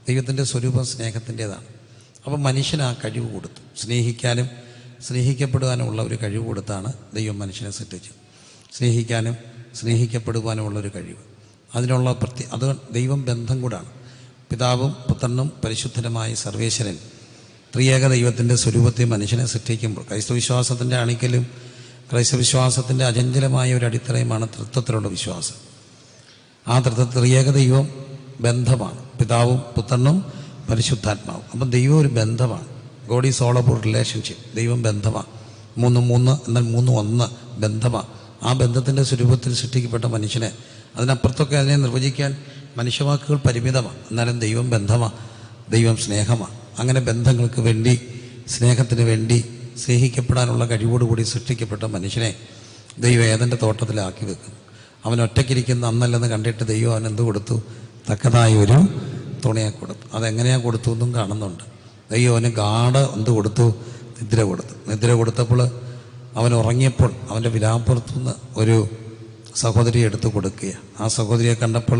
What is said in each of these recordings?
ദൈവത്തിൻ്റെ സ്വരൂപം സ്നേഹത്തിൻ്റേതാണ്. അപ്പം മനുഷ്യന് ആ കഴിവ് കൊടുത്തു. സ്നേഹിക്കാനും സ്നേഹിക്കപ്പെടുവാനുമുള്ള ഒരു കഴിവ് കൊടുത്താണ് ദൈവം മനുഷ്യനെ സൃഷ്ടിച്ചത്. സ്നേഹിക്കാനും സ്നേഹിക്കപ്പെടുവാനുമുള്ളൊരു കഴിവ്, അതിനുള്ള അത് ദൈവം ബന്ധം കൂടാണ്. പിതാവും പുത്രനും പരിശുദ്ധനുമായ സർവേശ്വരൻ ത്രിയേക ദൈവത്തിൻ്റെ സ്വരൂപത്തെ മനുഷ്യനെ സൃഷ്ടിക്കുമ്പോൾ ക്രൈസ്തവ വിശ്വാസത്തിൻ്റെ അണിക്കലും ക്രൈസ്തവ വിശ്വാസത്തിൻ്റെ അചഞ്ചലമായ ഒരു അടിത്തറയുമാണ് തൃത്വത്തിലുള്ള വിശ്വാസം. ആ ത്രിയേക ദൈവം ബന്ധമാണ്, പിതാവും പുത്രനും പരിശുദ്ധാത്മാവും. അപ്പം ദൈവം ഒരു ബന്ധമാണ്. God is all about relationship. ദൈവം ബന്ധമാണ്. 3 എന്നാൽ 3 1 ബന്ധമാണ്. ആ ബന്ധത്തിൻ്റെ സ്വരൂപത്തിൽ സൃഷ്ടിക്കപ്പെട്ട മനുഷ്യനെ, അതിനപ്പുറത്തൊക്കെ അതിനെ നിർവചിക്കാൻ മനുഷ്യവാക്കുകൾ പരിമിതമാണ്. എന്നാലും ദൈവം ബന്ധമാണ്, ദൈവം സ്നേഹമാണ്. അങ്ങനെ ബന്ധങ്ങൾക്ക് വേണ്ടി, സ്നേഹത്തിന് വേണ്ടി, സ്നേഹിക്കപ്പെടാനുള്ള കഴിവോടുകൂടി സൃഷ്ടിക്കപ്പെട്ട മനുഷ്യനെ ദൈവം ഏദൻ്റെ തോട്ടത്തിലാക്കി വെക്കുന്നു. അവൻ ഒറ്റയ്ക്കിരിക്കുന്ന അന്നല്ലെന്ന് കണ്ടിട്ട് ദൈവം അവൻ എന്ത് കൊടുത്തു? തക്കതായ ഒരു തുണയെ കൊടുത്തു. അതെങ്ങനെയാണ് കൊടുത്തു എന്നും കാണുന്നുണ്ട്. ദൈവം അവന് എന്ത് കൊടുത്തു? നിദ്ര കൊടുത്തു. നിദ്ര കൊടുത്തപ്പോൾ അവൻ ഉറങ്ങിയപ്പോൾ അവൻ്റെ വിലാപ്പുറത്തുനിന്ന് ഒരു സഹോദരിയെ എടുത്ത് കൊടുക്കുക. ആ സഹോദരിയെ കണ്ടപ്പോൾ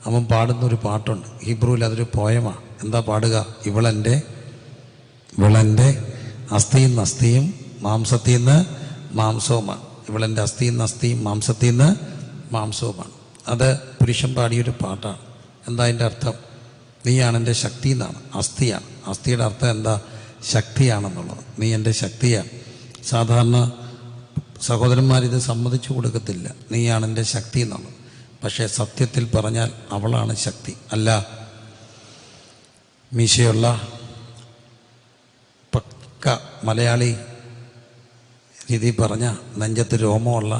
അവൻ പാടുന്നൊരു പാട്ടുണ്ട്. ഹീബ്രുവിൽ അതൊരു പോയമാണ്. എന്താ പാടുക? ഇവളെൻ്റെ അസ്ഥിയിൽ നിന്ന് അസ്ഥിയും മാംസത്തിൽ നിന്ന് മാംസവുമാണ്. ഇവളെൻ്റെ അസ്ഥിയിൽ നിന്ന് അസ്ഥിയും മാംസത്തിൽ നിന്ന് മാംസവുമാണ്. അത് പുരുഷൻ പാടിയൊരു പാട്ടാണ്. എന്താ അതിൻ്റെ അർത്ഥം? നീയാണ് എൻ്റെ ശക്തി എന്നാണ്. അസ്ഥിയാണ്. അസ്ഥിയുടെ അർത്ഥം എന്താ? ശക്തിയാണെന്നുള്ളത്. നീ എൻ്റെ ശക്തിയാണ്. സാധാരണ സഹോദരന്മാരിത് സമ്മതിച്ചു കൊടുക്കത്തില്ല, നീയാണ് എൻ്റെ ശക്തി എന്നുള്ളത്. പക്ഷേ സത്യത്തിൽ പറഞ്ഞാൽ അവളാണ് ശക്തി. അല്ല, മീശയുള്ള പക്ക മലയാളി രീതി പറഞ്ഞ, നെഞ്ചത്ത് രോമമുള്ള,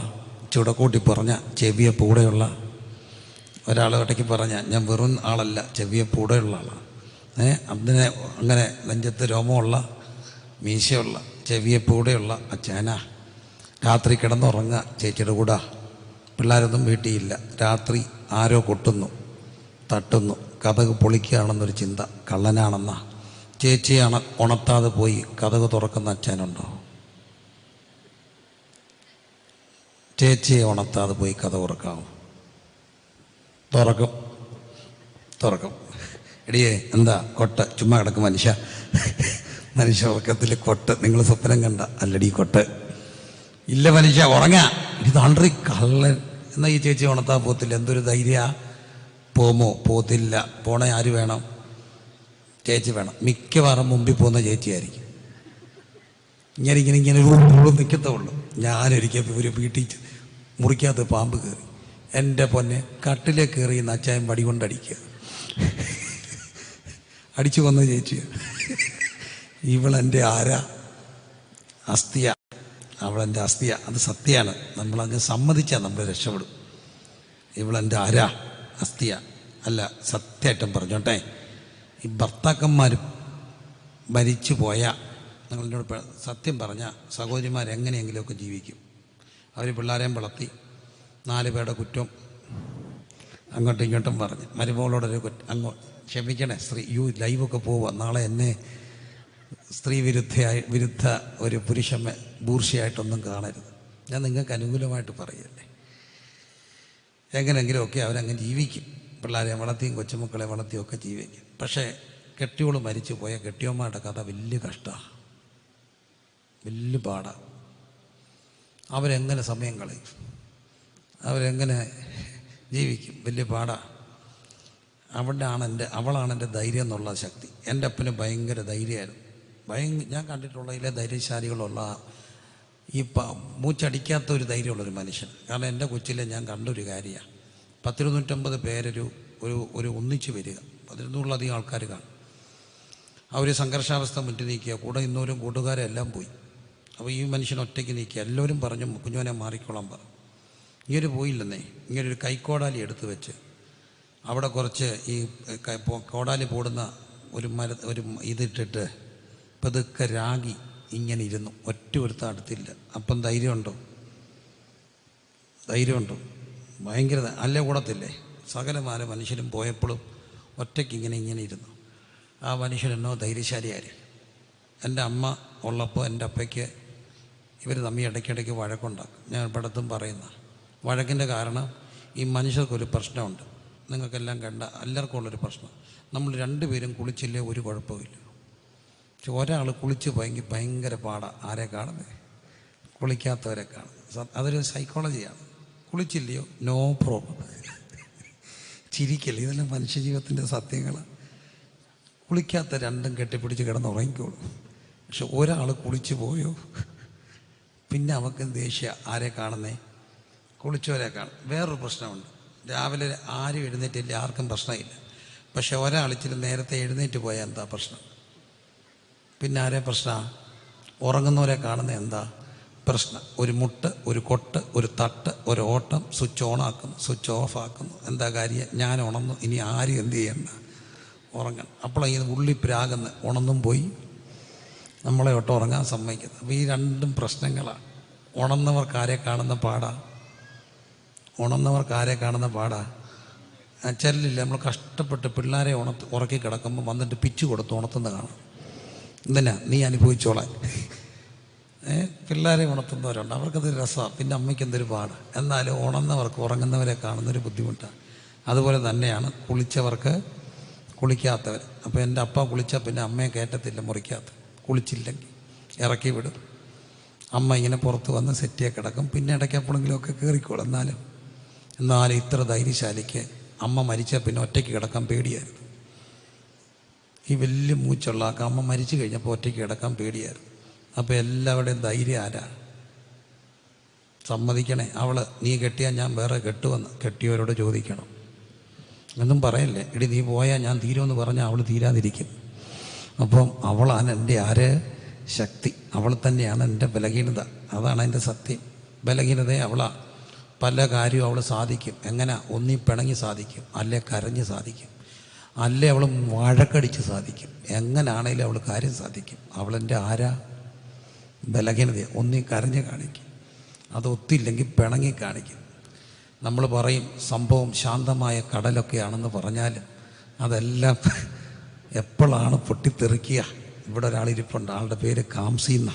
ചുടക്കൂട്ടി പറഞ്ഞ, ചെവിയെ പൂടെയുള്ള ഒരാൾ ഇടയ്ക്ക് പറഞ്ഞ, ഞാൻ വെറും ആളല്ല, ചെവിയെ പൂടെയുള്ള ആളാണ്. അങ്ങനെ നെഞ്ചത്ത് രോമമുള്ള, മീശയുള്ള, ചെവിയെ പൂടെയുള്ള അച്ഛനാ. രാത്രി കിടന്നുറങ്ങുക ചേച്ചിയുടെ കൂടെ. പിള്ളേരൊന്നും വീട്ടിലില്ല. രാത്രി ആരോ കൊട്ടുന്നു, തട്ടുന്നു, കതക് പൊളിക്കുകയാണെന്നൊരു ചിന്ത. കള്ളനാണെന്നാ. ചേച്ചിയെ ഉണർത്താതെ പോയി കതക് തുറക്കുന്ന അച്ഛനുണ്ടോ? ചേച്ചിയെ ഉണർത്താതെ പോയി കഥ തുറക്കാമോ? തുറക്കും. എടിയേ, എന്താ കൊട്ട്? ചുമ്മാ കിടക്കും മനുഷ്യ ഉറക്കത്തിൽ കൊട്ട്. നിങ്ങൾ സ്വപ്നം കണ്ട അല്ലടി കൊട്ട്? ഇല്ല മനുഷ്യ, ഉറങ്ങാ. ഇതാണ്ടറി കള്ളൻ. എന്നാൽ ഈ ചേച്ചി ഉണർത്താൻ പോകത്തില്ല. എന്തൊരു ധൈര്യ! പോത്തില്ല. പോണേ ആര് വേണം? ചേച്ചി വേണം. മിക്കവാറും മുമ്പിൽ പോകുന്ന ചേച്ചിയായിരിക്കും. ഇങ്ങനെ നിൽക്കത്തുള്ളൂ. ഞാനൊരിക്കൽ ഒരു വീട്ടിൽ മുറിക്കകത്ത് പാമ്പ് കയറി. എൻ്റെ പൊന്നെ, കട്ടിലേ കയറി അച്ചായൻ വടി കൊണ്ടടിക്കുക. അടിച്ചു കൊന്ന ചേച്ചിയ. ഇവളെൻ്റെ ആരാ? അസ്ഥിയ. അവളെൻ്റെ അസ്ഥിയ. അത് സത്യമാണ്. നമ്മളങ്ങ് സമ്മതിച്ചാൽ നമ്മൾ രക്ഷപ്പെടും. ഇവളെൻ്റെ ആരാ? അസ്ഥിയ. അല്ല, സത്യമായിട്ടും പറഞ്ഞോട്ടെ, ഈ ഭർത്താക്കന്മാർ മരിച്ചു പോയാൽ, നിങ്ങളെന്നോട് സത്യം പറഞ്ഞാൽ സഹോദരിമാരെങ്ങനെയെങ്കിലുമൊക്കെ ജീവിക്കും. അവർ പിള്ളേരെയും വളർത്തി 4 പേരുടെ കുറ്റം അങ്ങോട്ടും ഇങ്ങോട്ടും പറഞ്ഞ് മരുമകളോടൊരു ക്ഷമിക്കണേ സ്ത്രീ, ലൈവൊക്കെ പോവുക. നാളെ എന്നെ സ്ത്രീ വിരുദ്ധ ഒരു ബൂർഷയായിട്ടൊന്നും കാണരുത്. ഞാൻ നിങ്ങൾക്ക് അനുകൂലമായിട്ട് പറയല്ലേ. എങ്ങനെയെങ്കിലുമൊക്കെ അവരങ്ങനെ ജീവിക്കും. പിള്ളേരെ വളർത്തിയും കൊച്ചുമക്കളെ വളർത്തിയും ഒക്കെ ജീവിക്കും. പക്ഷേ കെട്ടിയോള് മരിച്ചു പോയ കെട്ടിയോന്മാരുടെ കഥ വലിയ കഷ്ടമാണ്, വലിയ പാടാണ്. അവരെങ്ങനെ സമയം കളയും? അവരെങ്ങനെ ജീവിക്കും? വലിയ പാടാണ്. അവളാണ് എൻ്റെ ധൈര്യം എന്നുള്ള ശക്തി. എൻ്റെ അപ്പന് ഭയങ്കര ധൈര്യമായിരുന്നു. ഞാൻ കണ്ടിട്ടുള്ളതിലെ ധൈര്യശാലികളുള്ള ഈ മൂച്ചടിക്കാത്ത ഒരു ധൈര്യമുള്ളൊരു മനുഷ്യൻ. കാരണം എൻ്റെ കൊച്ചിലെ ഞാൻ കണ്ടൊരു കാര്യമാണ്. 100-150 പേരൊരു ഒന്നിച്ച് വരിക, 100-100 ആൾക്കാർ കാണും. അവർ സംഘർഷാവസ്ഥ മുറ്റി നീക്കുക. കൂടെ ഇന്നോരും കൂട്ടുകാരെല്ലാം പോയി. അപ്പോൾ ഈ മനുഷ്യൻ ഒറ്റയ്ക്ക് നീക്കുക. എല്ലാവരും പറഞ്ഞു കുഞ്ഞോനെ മാറിക്കോളാൻ പറഞ്ഞു. ഇങ്ങനെ പോയില്ലെന്നേ. ഇങ്ങനെ ഒരു കൈക്കോടാലി എടുത്ത് വെച്ച് അവിടെ കുറച്ച് ഈ കോടാലി പോടുന്ന ഒരു ഇതിട്ടിട്ട് പതുക്കെ രാഗി ഇങ്ങനെ ഇരുന്നു. ഒരുത്ത അടുത്തില്ല. അപ്പം ധൈര്യമുണ്ടോ? ഭയങ്കര അല്ലേ കൂടത്തില്ലേ? സകലമാന മനുഷ്യരും പോയപ്പോഴും ഒറ്റയ്ക്ക് ഇങ്ങനെ ഇരുന്നു. ആ മനുഷ്യനെന്നോ ധൈര്യശാലിയായിരിക്കും. എൻ്റെ അമ്മ ഉള്ളപ്പോൾ എൻ്റെ അപ്പയ്ക്ക് ഇവർ തമ്മിൽ ഇടയ്ക്കിടയ്ക്ക് വഴക്കുണ്ടാക്കും. ഞാൻ പടത്തും പറയുന്ന വഴക്കിൻ്റെ കാരണം ഈ മനുഷ്യർക്കൊരു പ്രശ്നമുണ്ട്. നിങ്ങൾക്കെല്ലാം കണ്ട എല്ലാവർക്കും ഉള്ളൊരു പ്രശ്നം. നമ്മൾ രണ്ടുപേരും കുളിച്ചില്ലേ ഒരു കുഴപ്പമില്ല. പക്ഷെ ഒരാൾ കുളിച്ച് ഭയങ്കര പാടാണ്. ആരെ കാണുന്നത്? കുളിക്കാത്തവരെ കാണുന്നത്. അതൊരു സൈക്കോളജിയാണ്. കുളിച്ചില്ലയോ നോ പ്രോബ്ലം, ചിരിക്കല്ലേ. ഇതെല്ലാം മനുഷ്യജീവിതത്തിൻ്റെ സത്യങ്ങളാണ്. കുളിക്കാത്ത രണ്ടും കെട്ടിപ്പിടിച്ച് കിടന്നുറങ്ങിക്കോളും. പക്ഷെ ഒരാൾ കുളിച്ച് പോയോ പിന്നെ അവർക്ക് ദേഷ്യ. ആരെ കാണുന്നേ? കുളിച്ചവരെ കാണും. വേറൊരു പ്രശ്നമുണ്ട്. രാവിലെ ആരും എഴുന്നേറ്റില്ല, ആർക്കും പ്രശ്നമില്ല. പക്ഷെ ഒരാൾ ഇച്ചിരി നേരത്തെ എഴുന്നേറ്റ് പോയാൽ എന്താ പ്രശ്നം? പിന്നെ ആരെ പ്രശ്നമാണ്? ഉറങ്ങുന്നവരെ കാണുന്ന എന്താ പ്രശ്നം? ഒരു മുട്ട്, ഒരു കൊട്ട്, ഒരു തട്ട്, ഒരു ഓട്ടം, സ്വിച്ച് ഓൺ ആക്കുന്നു, സ്വിച്ച് ഓഫ് ആക്കുന്നു. എന്താ കാര്യം? ഞാൻ ഉണർന്നു, ഇനി ആരും എന്ത് ചെയ്യണ്ട, ഉറങ്ങണം. അപ്പോഴാണ് ഈ ഉള്ളിപ്പിരാകുന്ന ഉണർന്നും പോയി നമ്മളെ ഒട്ടും ഉറങ്ങാൻ സമ്മതിക്കുന്നത്. അപ്പോൾ ഈ രണ്ടും പ്രശ്നങ്ങളാണ്. ഉണർന്നവർക്ക് ആരെ കാണുന്ന പാടാ? ഉണർന്നവർക്ക് ആരെ കാണുന്ന പാടാ? ചെല്ലില്ല, നമ്മൾ കഷ്ടപ്പെട്ട് പിള്ളേരെ ഉറക്കി കിടക്കുമ്പോൾ വന്നിട്ട് പിച്ച് കൊടുത്ത് ഉണർത്തുന്ന കാണാം. എന്തിനാ? നീ അനുഭവിച്ചോളാൻ. പിള്ളേരെ ഉണർത്തുന്നവരുണ്ട്, അവർക്കത് രസമാണ്. പിന്നെ അമ്മയ്ക്ക് എന്തൊരു പാട്. എന്നാലും ഉണർന്നവർക്ക് ഉറങ്ങുന്നവരെ കാണുന്നൊരു ബുദ്ധിമുട്ടാണ്. അതുപോലെ തന്നെയാണ് കുളിച്ചവർക്ക് കുളിക്കാത്തവർ. അപ്പോൾ എൻ്റെ അപ്പ കുളിച്ചാൽ പിന്നെ അമ്മയെ കയറ്റത്തില്ല മുറിക്കാത്ത. കുളിച്ചില്ലെങ്കിൽ ഇറക്കി വിടും. അമ്മ ഇങ്ങനെ പുറത്ത് വന്ന് സെറ്റിയെ കിടക്കും. പിന്നെ ഇടയ്ക്ക് എപ്പോഴെങ്കിലുമൊക്കെ കയറിക്കോളും. എന്നാലും ഇത്ര ധൈര്യശാലിക്ക് അമ്മ മരിച്ചാൽ പിന്നെ ഒറ്റയ്ക്ക് കിടക്കാൻ പേടിയായിരുന്നു. ഈ വലിയ മൂച്ചുള്ള ആൾക്ക് അമ്മ മരിച്ചു കഴിഞ്ഞപ്പോൾ ഒറ്റയ്ക്ക് കിടക്കാൻ പേടിയായിരുന്നു. അപ്പോൾ എല്ലാവരുടെയും ധൈര്യം ആരാ? സമ്മതിക്കണേ. നീ കെട്ടിയാൽ ഞാൻ വേറെ കെട്ടുവന്ന് കെട്ടിയവരോട് ചോദിക്കണം. എന്നും പറയല്ലേ. എടി നീ പോയാൽ ഞാൻ തീരുമെന്ന് പറഞ്ഞാൽ അവൾ തീരാതിരിക്കും. അപ്പം അവളാണ് എൻ്റെ ശക്തി. അവൾ തന്നെയാണ് എൻ്റെ ബലഹീനത. അതാണ് എൻ്റെ സത്യം. ബലഹീനതയെ അവളാ. പല കാര്യവും അവൾ സാധിക്കും. എങ്ങനെ? ഒന്നീ പിണങ്ങി സാധിക്കും, അല്ലേ കരഞ്ഞ് സാധിക്കും, അല്ലേ അവൾ വഴക്കടിച്ച് സാധിക്കും. എങ്ങനാണേലും അവൾ കാര്യം സാധിക്കും. അവളെൻ്റെ ബലഹീനത. ഒന്നീ കരഞ്ഞ് കാണിക്കും, അതൊത്തില്ലെങ്കിൽ പിണങ്ങി കാണിക്കും. നമ്മൾ പറയും സംഭവം ശാന്തമായ കടലൊക്കെയാണെന്ന് പറഞ്ഞാലും അതെല്ലാം എപ്പോഴാണ് പൊട്ടിത്തെറിക്കുക? ഇവിടെ ഒരാളിരിപ്പുണ്ട്, ആളുടെ പേര് കാംസീന്ന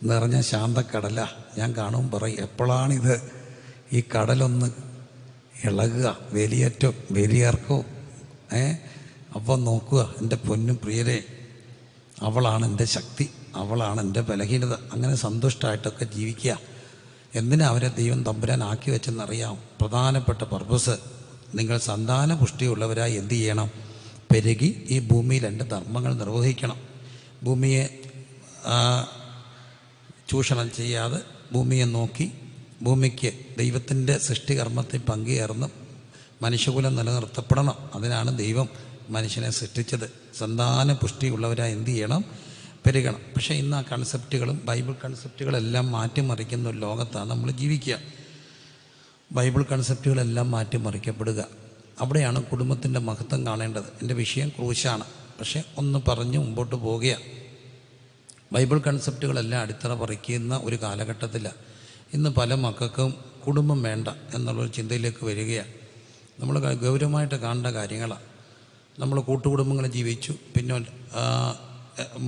എന്ന് പറഞ്ഞാൽ ശാന്തക്കടല. ഞാൻ കാണുമ്പോൾ പറയും എപ്പോഴാണിത് ഈ കടലൊന്ന് ഇളകുക, വേലിയേറ്റവും വേലിയേർക്കവും. അപ്പോൾ നോക്കുക എൻ്റെ പൊന്നും പ്രിയരെ, അവളാണ് എൻ്റെ ശക്തി, അവളാണ് എൻ്റെ ബലഹീനത. അങ്ങനെ സന്തുഷ്ടമായിട്ടൊക്കെ ജീവിക്കുക. എന്തിനാ അവരെ ദൈവം തമ്പുരാൻ ആക്കി വെച്ചെന്നറിയാം? പ്രധാനപ്പെട്ട പർപ്പസ്. നിങ്ങൾ സന്താന പുഷ്ടിയുള്ളവരായി എന്ത് ചെയ്യണം? പെരുകി ഈ ഭൂമിയിൽ എൻ്റെ ധർമ്മങ്ങൾ നിർവഹിക്കണം. ഭൂമിയെ ചൂഷണം ചെയ്യാതെ ഭൂമിയെ നോക്കി ഭൂമിക്ക് ദൈവത്തിൻ്റെ സൃഷ്ടികർമ്മത്തിൽ പങ്കുചേർന്ന് മനുഷ്യകുലം നിലനിർത്തപ്പെടണം. അതിനാണ് ദൈവം മനുഷ്യനെ സൃഷ്ടിച്ചത്. സന്താന പുഷ്ടിയുള്ളവരായി എന്ത് ചെയ്യണം? പെരുകണം. പക്ഷേ ഇന്ന് ആ കൺസെപ്റ്റുകളും ബൈബിൾ കൺസെപ്റ്റുകളെല്ലാം മാറ്റിമറിക്കുന്ന ഒരു ലോകത്താണ് നമ്മൾ ജീവിക്കുക. ബൈബിൾ കൺസെപ്റ്റുകളെല്ലാം മാറ്റിമറിക്കപ്പെടുക. അവിടെയാണ് കുടുംബത്തിൻ്റെ മഹത്വം കാണേണ്ടത്. എൻ്റെ വിഷയം ക്രൂശാണ്. പക്ഷേ ഒന്ന് പറഞ്ഞ് മുമ്പോട്ട് പോവുകയാണ്. ബൈബിൾ കൺസെപ്റ്റുകളെല്ലാം അടിത്തറ പറിക്കുന്ന ഒരു കാലഘട്ടത്തിലാണ് ഇന്ന് പല മക്കൾക്കും കുടുംബം വേണ്ട എന്നുള്ളൊരു ചിന്തയിലേക്ക് വരികയാണ്. നമ്മൾ ഗൗരവമായിട്ട് കാണേണ്ട കാര്യങ്ങളാണ്. നമ്മൾ കൂട്ടുകുടുംബങ്ങൾ ജീവിച്ചു. പിന്നെ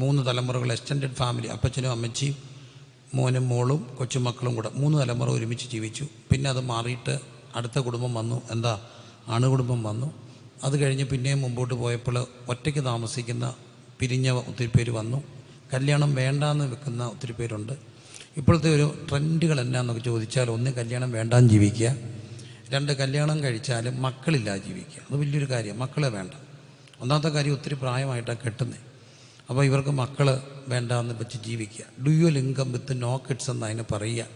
3 തലമുറകൾ എക്സ്റ്റൻഡഡ് ഫാമിലി, അപ്പച്ചനും അമ്മച്ചിയും മോനും മോളും കൊച്ചുമക്കളും കൂടെ 3 തലമുറ ഒരുമിച്ച് ജീവിച്ചു. പിന്നെ അത് മാറിയിട്ട് അടുത്ത കുടുംബം വന്നു. എന്താ? അണുകുടുംബം വന്നു. അത് കഴിഞ്ഞ് പിന്നെയും മുമ്പോട്ട് പോയപ്പോൾ ഒറ്റയ്ക്ക് താമസിക്കുന്ന പിരിഞ്ഞ ഒത്തിരി പേര് വന്നു. കല്യാണം വേണ്ടാന്ന് വെക്കുന്ന ഒത്തിരി പേരുണ്ട്. ഇപ്പോഴത്തെ ഒരു ട്രെൻഡുകൾ എന്നാന്നൊക്കെ ചോദിച്ചാൽ, ഒന്ന് കല്യാണം വേണ്ടാന്ന് ജീവിക്കുക, 2 കല്യാണം കഴിച്ചാലും മക്കളില്ലാതെ ജീവിക്കുക. അത് വലിയൊരു കാര്യം. മക്കളെ വേണ്ട. ഒന്നാമത്തെ കാര്യം, ഒത്തിരി പ്രായമായിട്ടാണ് കെട്ടുന്നത്. അപ്പോൾ ഇവർക്ക് മക്കൾ വേണ്ടാന്ന് വെച്ച് ജീവിക്കുക. Dual income with no kids എന്ന് അതിന് പറയുക.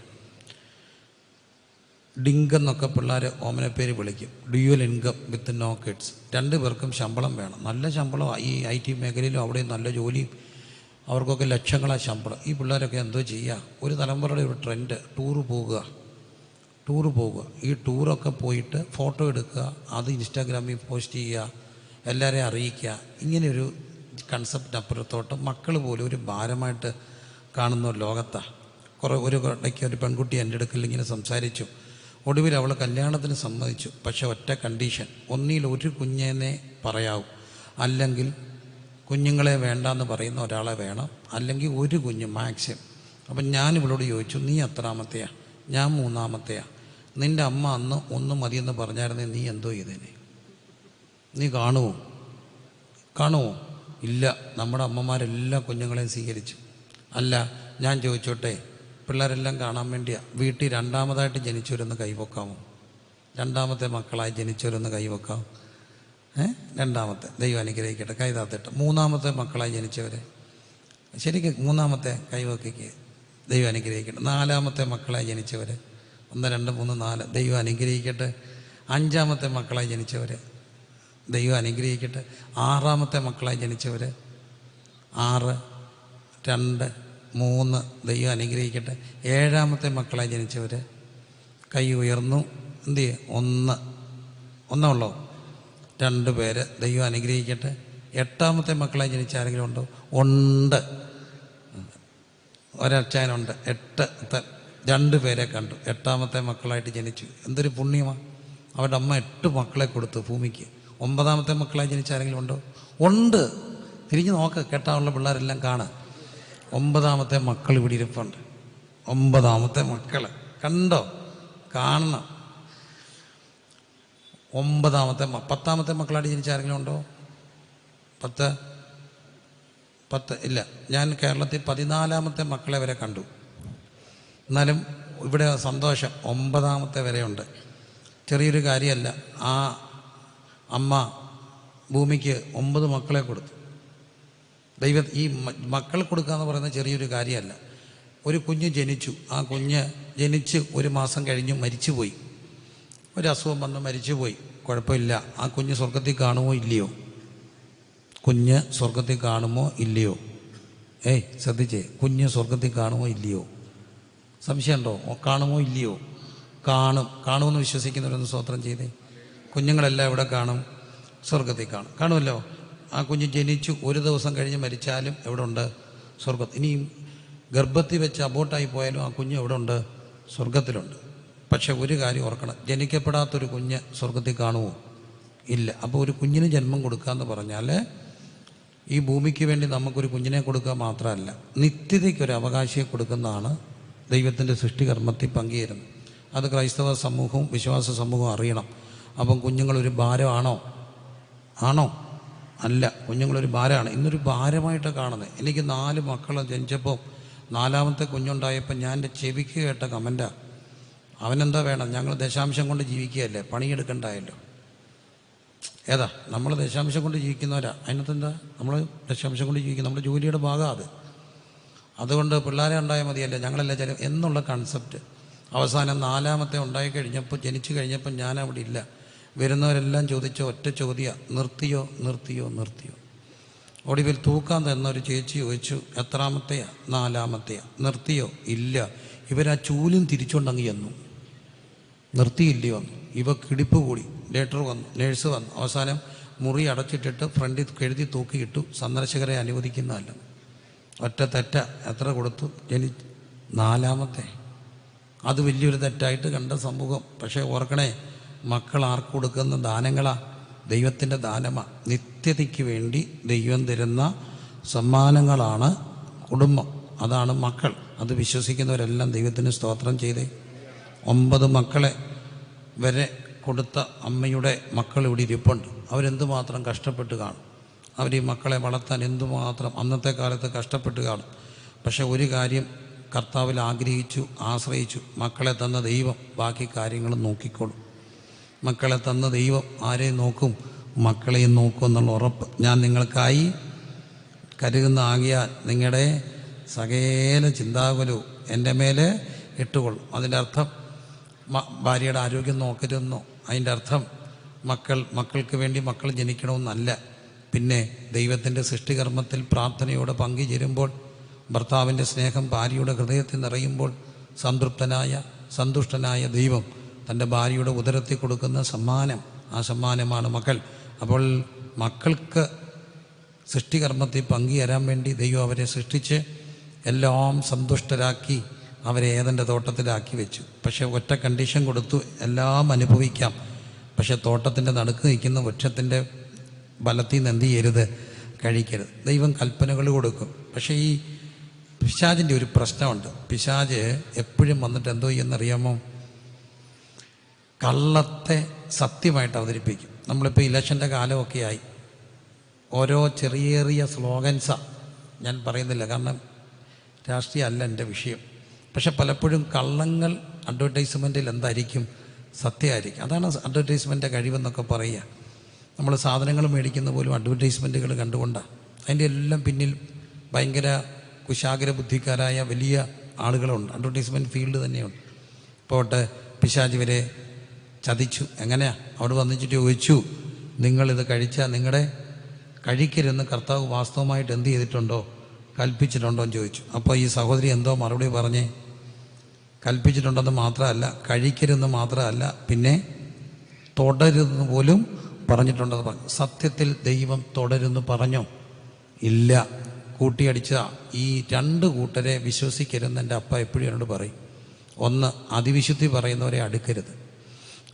ഡിങ്കെന്നൊക്കെ പിള്ളേർ ഓമനപ്പേര് വിളിക്കും. Dual income with no kids. 2 പേർക്കും ശമ്പളം വേണം. നല്ല ശമ്പളം. ഈ IT മേഖലയിലും അവിടെയും നല്ല ജോലിയും. അവർക്കൊക്കെ ലക്ഷങ്ങളാണ് ശമ്പളം. ഈ പിള്ളേരൊക്കെ എന്തോ ചെയ്യുക? ഒരു തലമുറയുടെ ഒരു ട്രെൻഡ് ടൂറ് പോകുക. ഈ ടൂറൊക്കെ പോയിട്ട് ഫോട്ടോ എടുക്കുക, അത് ഇൻസ്റ്റാഗ്രാമിൽ പോസ്റ്റ് ചെയ്യുക, എല്ലാവരെയും അറിയിക്കുക. ഇങ്ങനെയൊരു കൺസെപ്റ്റിനപ്പുറത്തോട്ട് മക്കൾ പോലും ഒരു ഭാരമായിട്ട് കാണുന്ന ഒരു ലോകത്താണ്. ഒരു ഇടയ്ക്ക് ഒരു പെൺകുട്ടി എൻ്റെ അടുക്കൽ ഇങ്ങനെ സംസാരിച്ചു. ഒടുവിൽ അവൾ കല്യാണത്തിന് സമ്മതിച്ചു. പക്ഷേ ഒറ്റ കണ്ടീഷൻ, ഒന്നിൽ ഒരു കുഞ്ഞിനെ പറയാവൂ, അല്ലെങ്കിൽ കുഞ്ഞുങ്ങളെ വേണ്ടാന്ന് പറയുന്ന ഒരാളെ വേണം, അല്ലെങ്കിൽ ഒരു കുഞ്ഞ് മാക്സിമം. അപ്പം ഞാൻ ഇവളോട് ചോദിച്ചു, നീ എത്രാമത്തെയാ? ഞാൻ 3-മത്തെയാ. നിൻ്റെ അമ്മ അന്ന് 1 മതിയെന്ന് പറഞ്ഞായിരുന്നേ നീ എന്തോ ചെയ്തേനെ? നീ കാണുമോ? കാണുമോ? ഇല്ല. നമ്മുടെ അമ്മമാരെല്ലാം കുഞ്ഞുങ്ങളെയും സ്വീകരിച്ചു. അല്ല, ഞാൻ ചോദിച്ചോട്ടെ, പിള്ളേരെല്ലാം കാണാൻ വേണ്ടിയാണ്. വീട്ടിൽ രണ്ടാമതായിട്ട് ജനിച്ചവരൊന്ന് കൈവക്കാമോ? രണ്ടാമത്തെ മക്കളായി ജനിച്ചവരൊന്ന് കൈവക്കാം. രണ്ടാമത്തെ, ദൈവം അനുഗ്രഹിക്കട്ടെ, കൈ താത്തിട്ട്. മൂന്നാമത്തെ മക്കളായി ജനിച്ചവരെ ശരിക്കും മൂന്നാമത്തെ കൈവക്കിക്ക്, ദൈവം അനുഗ്രഹിക്കട്ടെ. നാലാമത്തെ മക്കളായി ജനിച്ചവർ 1 2 3 4, ദൈവം അനുഗ്രഹിക്കട്ടെ. 5ാമത്തെ മക്കളായി ജനിച്ചവർ, ദൈവം അനുഗ്രഹിക്കട്ടെ. 6ാമത്തെ മക്കളായി ജനിച്ചവർ 6 2 3, ദൈവം അനുഗ്രഹിക്കട്ടെ. 7ാമത്തെ മക്കളായി ജനിച്ചവർ കൈ ഉയർന്നു. എന്ത് ചെയ്യും? 1 ഉള്ളോ? 2 പേര്, ദൈവം അനുഗ്രഹിക്കട്ടെ. 8ാമത്തെ മക്കളായി ജനിച്ച ആരെങ്കിലും ഉണ്ടോ? ഉണ്ട്, ഒരച്ചായനുണ്ട്. 2 പേരെ കണ്ടു, 8ാമത്തെ മക്കളായിട്ട് ജനിച്ചു. എന്തൊരു പുണ്യമാണ്! അവരുടെ അമ്മ 8 മക്കളെ കൊടുത്തു ഭൂമിക്ക്. 9ാമത്തെ മക്കളായി ജനിച്ച ആരെങ്കിലും ഉണ്ടോ? ഉണ്ട്. തിരിഞ്ഞ് നോക്ക്, കേട്ടാനുള്ള പിള്ളേരെല്ലാം കാണാം. 9ാമത്തെ മക്കൾ ഇവിടെ ഇരിപ്പുണ്ട്. 9ാമത്തെ മക്കൾ കണ്ടോ? കാണണം. 9ാമത്തെ 10ാമത്തെ മക്കളായിട്ട് ജനിച്ച ആരെങ്കിലും ഉണ്ടോ? 10 ഇല്ല. ഞാൻ കേരളത്തിൽ 14ാമത്തെ മക്കളെ വരെ കണ്ടു. എന്നാലും ഇവിടെ സന്തോഷം, 9ാമത്തെ വരെയുണ്ട്. ചെറിയൊരു കാര്യമല്ല. ആ അമ്മ ഭൂമിക്ക് 9 മക്കളെ കൊടുത്തു. ഈ മക്കൾ കൊടുക്കുക എന്ന് പറയുന്നത് ചെറിയൊരു കാര്യമല്ല. ഒരു കുഞ്ഞ് ജനിച്ചു. ആ കുഞ്ഞ് ജനിച്ച് 1 മാസം കഴിഞ്ഞ് മരിച്ചുപോയി. ഒരു അസുഖം വന്ന് മരിച്ചുപോയി. കുഴപ്പമില്ല. ആ കുഞ്ഞ് സ്വർഗത്തിൽ കാണുമോ ഇല്ലയോ? കുഞ്ഞ് സ്വർഗത്തിൽ കാണുമോ ഇല്ലയോ? ശ്രദ്ധിച്ചേ, കുഞ്ഞ് സ്വർഗത്തിൽ കാണുമോ ഇല്ലയോ? സംശയമുണ്ടോ? കാണുമോ ഇല്ലയോ? കാണുമെന്ന് വിശ്വസിക്കുന്നവരൊന്ന് സ്തോത്രം ചെയ്തേ. കുഞ്ഞുങ്ങളെല്ലാം ഇവിടെ കാണും, സ്വർഗത്തിൽ കാണുമല്ലോ. ആ കുഞ്ഞ് ജനിച്ചു 1 ദിവസം കഴിഞ്ഞ് മരിച്ചാലും എവിടെ ഉണ്ട്? സ്വർഗത്തിൽ. ഇനിയും ഗർഭത്തിൽ വെച്ച് അബോട്ടായി പോയാലും ആ കുഞ്ഞ് എവിടെ ഉണ്ട്? സ്വർഗത്തിലുണ്ട്. പക്ഷെ ഒരു കാര്യം ഓർക്കണം, ജനിക്കപ്പെടാത്തൊരു കുഞ്ഞ് സ്വർഗത്തിൽ കാണുമോ? ഇല്ല. അപ്പോൾ ഒരു കുഞ്ഞിന് ജന്മം കൊടുക്കുക എന്ന് പറഞ്ഞാൽ ഈ ഭൂമിക്ക് വേണ്ടി നമുക്കൊരു കുഞ്ഞിനെ കൊടുക്കുക മാത്രമല്ല, നിത്യതയ്ക്കൊരു അവകാശിയെ കൊടുക്കുന്നതാണ് ദൈവത്തിൻ്റെ സൃഷ്ടികർമ്മത്തിൽ പങ്കുചേരുന്നത്. അത് ക്രൈസ്തവ സമൂഹവും വിശ്വാസ സമൂഹവും അറിയണം. അപ്പം കുഞ്ഞുങ്ങളൊരു ഭാരമാണോ? അല്ല. കുഞ്ഞുങ്ങളൊരു ഭാരമാണ്. ഇന്നൊരു ഭാരമായിട്ടാണ് കാണുന്നത്. എനിക്ക് 4 മക്കൾ ജനിച്ചപ്പോൾ 4ാമത്തെ കുഞ്ഞുണ്ടായപ്പോൾ ഞാൻ എൻ്റെ ചെവിക്ക് കേട്ട കമൻറ്റാണ്, അവനെന്താ വേണം? ഞങ്ങൾ ദശാംശം കൊണ്ട് ജീവിക്കുകയല്ലേ, പണിയെടുക്കണ്ടായല്ലോ. ഏതാ? നമ്മൾ ദശാംശം കൊണ്ട് ജീവിക്കുന്നവരാ. അതിനകത്തെന്താ? നമ്മൾ ദശാംശം കൊണ്ട് ജീവിക്കും, നമ്മുടെ ജോലിയുടെ ഭാഗമാണ് അത്. അതുകൊണ്ട് പിള്ളേരെ ഉണ്ടായാൽ മതിയല്ലേ, ഞങ്ങളെല്ലാം ചില എന്നുള്ള കൺസെപ്റ്റ്. അവസാനം 4ാമത്തെ ഉണ്ടായി കഴിഞ്ഞപ്പോൾ, ജനിച്ചു കഴിഞ്ഞപ്പോൾ ഞാൻ അവിടെ ഇല്ല. വരുന്നവരെല്ലാം ചോദിച്ച ഒറ്റ ചോദ്യം, നിർത്തിയോ? ഒടുവിൽ തൂക്കാൻ തന്നൊരു ചേച്ചി ചോദിച്ചു, എത്രാമത്തെയാ? 4ാമത്തെയാ. നിർത്തിയോ? ഇല്ല. ഇവരാ ചൂലും തിരിച്ചുകൊണ്ടങ്ങ് ചെന്നു. നിർത്തിയില്ലയോ? ഇവ കിടിപ്പ് കൂടി. ഡോക്ടർ വന്നു, നേഴ്സ് വന്നു. അവസാനം മുറി അടച്ചിട്ടിട്ട് ഫ്രണ്ടിൽ എഴുതി തൂക്കിയിട്ടു, സന്ദർശകരെ അനുവദിക്കുന്നതല്ല. ഒറ്റ തെറ്റ. എത്ര കൊടുത്തു? 4ാമത്തെ. അത് വലിയൊരു തെറ്റായിട്ട് കണ്ട സമൂഹം. പക്ഷേ ഓർക്കണേ, മക്കൾ ആർക്ക് കൊടുക്കുന്ന ദാനങ്ങളാ? ദൈവത്തിൻ്റെ ദാനമാണ്. നിത്യതയ്ക്ക് വേണ്ടി ദൈവം തരുന്ന സമ്മാനങ്ങളാണ് കുടുംബം, അതാണ് മക്കൾ. അത് വിശ്വസിക്കുന്നവരെല്ലാം ദൈവത്തിന് സ്തോത്രം ചെയ്തേ. 9 മക്കളെ വരെ കൊടുത്ത അമ്മയുടെ മക്കൾ ഇവിടെ ഇരിപ്പുണ്ട്. അവരെന്തുമാത്രം കഷ്ടപ്പെട്ട് കാണും. അവർ ഈ മക്കളെ വളർത്താൻ എന്തുമാത്രം അന്നത്തെ കാലത്ത് കഷ്ടപ്പെട്ട് കാണും. പക്ഷെ ഒരു കാര്യം കർത്താവിൽ ആഗ്രഹിച്ചു, ആശ്രയിച്ചു. മക്കളെ തന്ന ദൈവം ബാക്കി കാര്യങ്ങൾ നോക്കിക്കോളും. മക്കളെ തന്ന ദൈവം ആരെയും നോക്കും? മക്കളെയും നോക്കും എന്നുള്ള ഉറപ്പ് ഞാൻ നിങ്ങൾക്കായി കരുതുന്ന ആകിയാൽ നിങ്ങളുടെ സകല ചിന്താകുലവും എൻ്റെ മേലെ ഇട്ടുകൊള്ളും. അതിൻ്റെ അർത്ഥം ഭാര്യയുടെ ആരോഗ്യം നോക്കരുതെന്നോ, അതിൻ്റെ അർത്ഥം മക്കൾക്ക് വേണ്ടി മക്കൾ ജനിക്കണമെന്നല്ല. പിന്നെ ദൈവത്തിൻ്റെ സൃഷ്ടികർമ്മത്തിൽ പ്രാർത്ഥനയോടെ പങ്കുചേരുമ്പോൾ, ഭർത്താവിൻ്റെ സ്നേഹം ഭാര്യയുടെ ഹൃദയത്തിൽ നിറയുമ്പോൾ, സന്തുഷ്ടനായ ദൈവം തൻ്റെ ഭാര്യയുടെ ഉദരത്തിൽ കൊടുക്കുന്ന സമ്മാനം, ആ സമ്മാനമാണ് മക്കൾ. അപ്പോൾ മക്കൾക്ക് സൃഷ്ടികർമ്മത്തിൽ പങ്കുചേരാൻ വേണ്ടി ദൈവം അവരെ സൃഷ്ടിച്ച് എല്ലാം സന്തുഷ്ടരാക്കി അവരെ ഏദൻ്റെ തോട്ടത്തിലാക്കി വെച്ചു. പക്ഷേ ഒറ്റ കണ്ടീഷൻ കൊടുത്തു, എല്ലാം അനുഭവിക്കാം, പക്ഷേ തോട്ടത്തിൻ്റെ നടുക്ക് നിൽക്കുന്ന വൃക്ഷത്തിൻ്റെ ബലത്തിൽ നിന്ന് എന്ത് ചെയ്യരുത്? കഴിക്കരുത്. ദൈവം കൽപ്പനകൾ കൊടുക്കും. പക്ഷേ ഈ പിശാചിൻ്റെ ഒരു പ്രശ്നമുണ്ട്. പിശാച് എപ്പോഴും വന്നിട്ട് എന്തോ ചെയ്യുന്നറിയാമോ? കള്ളത്തെ സത്യമായിട്ട് അവതരിപ്പിക്കും. നമ്മളിപ്പോൾ ഇലക്ഷൻ്റെ കാലമൊക്കെ ആയി, ഓരോ ചെറിയ സ്ലോഗൻസാണ്. ഞാൻ പറയുന്നില്ല, കാരണം രാഷ്ട്രീയമല്ല എൻ്റെ വിഷയം. പക്ഷെ പലപ്പോഴും കള്ളങ്ങൾ അഡ്വർടൈസ്മെൻറ്റിൽ എന്തായിരിക്കും? സത്യമായിരിക്കും. അതാണ് അഡ്വർടൈസ്മെൻറ്റിൻ്റെ കഴിവെന്നൊക്കെ പറയുക. നമ്മൾ സാധനങ്ങൾ മേടിക്കുന്ന പോലും അഡ്വർടൈസ്മെൻറ്റുകൾ കണ്ടുകൊണ്ടാണ്. അതിൻ്റെ എല്ലാം പിന്നിൽ ഭയങ്കര കുശാഗ്ര ബുദ്ധിക്കാരായ വലിയ ആളുകളുണ്ട്. അഡ്വർടൈസ്മെൻറ്റ് ഫീൽഡ് തന്നെയുണ്ട്. പോട്ടെ, പിശാച് വരെ ചതിച്ചു. എങ്ങനെയാണ്? അവിടെ വന്നിട്ട് ചോദിച്ചു, നിങ്ങളിത് കഴിച്ചാൽ നിങ്ങളുടെ കഴിക്കരുതെന്ന് കർത്താവ് വാസ്തവമായിട്ട് എന്ത് ചെയ്തിട്ടുണ്ടോ, കൽപ്പിച്ചിട്ടുണ്ടോ എന്ന് ചോദിച്ചു. അപ്പോൾ ഈ സഹോദരി എന്തോ മറുപടി പറഞ്ഞേ, കൽപ്പിച്ചിട്ടുണ്ടെന്ന് മാത്രമല്ല, കഴിക്കരുതെന്ന് മാത്രമല്ല, പിന്നെ തുടരുതെന്ന് പോലും പറഞ്ഞിട്ടുണ്ടെന്ന് പറഞ്ഞു. സത്യത്തിൽ ദൈവം തുടരുന്ന് പറഞ്ഞോ? ഇല്ല. കൂട്ടിയടിച്ച ഈ 2 കൂട്ടരെ വിശ്വസിക്കരുതെന്ന് എൻ്റെ അപ്പ എപ്പോഴും എന്നോട് പറയും. ഒന്ന്, അതിവിശുദ്ധി പറയുന്നവരെ അടുക്കരുത്.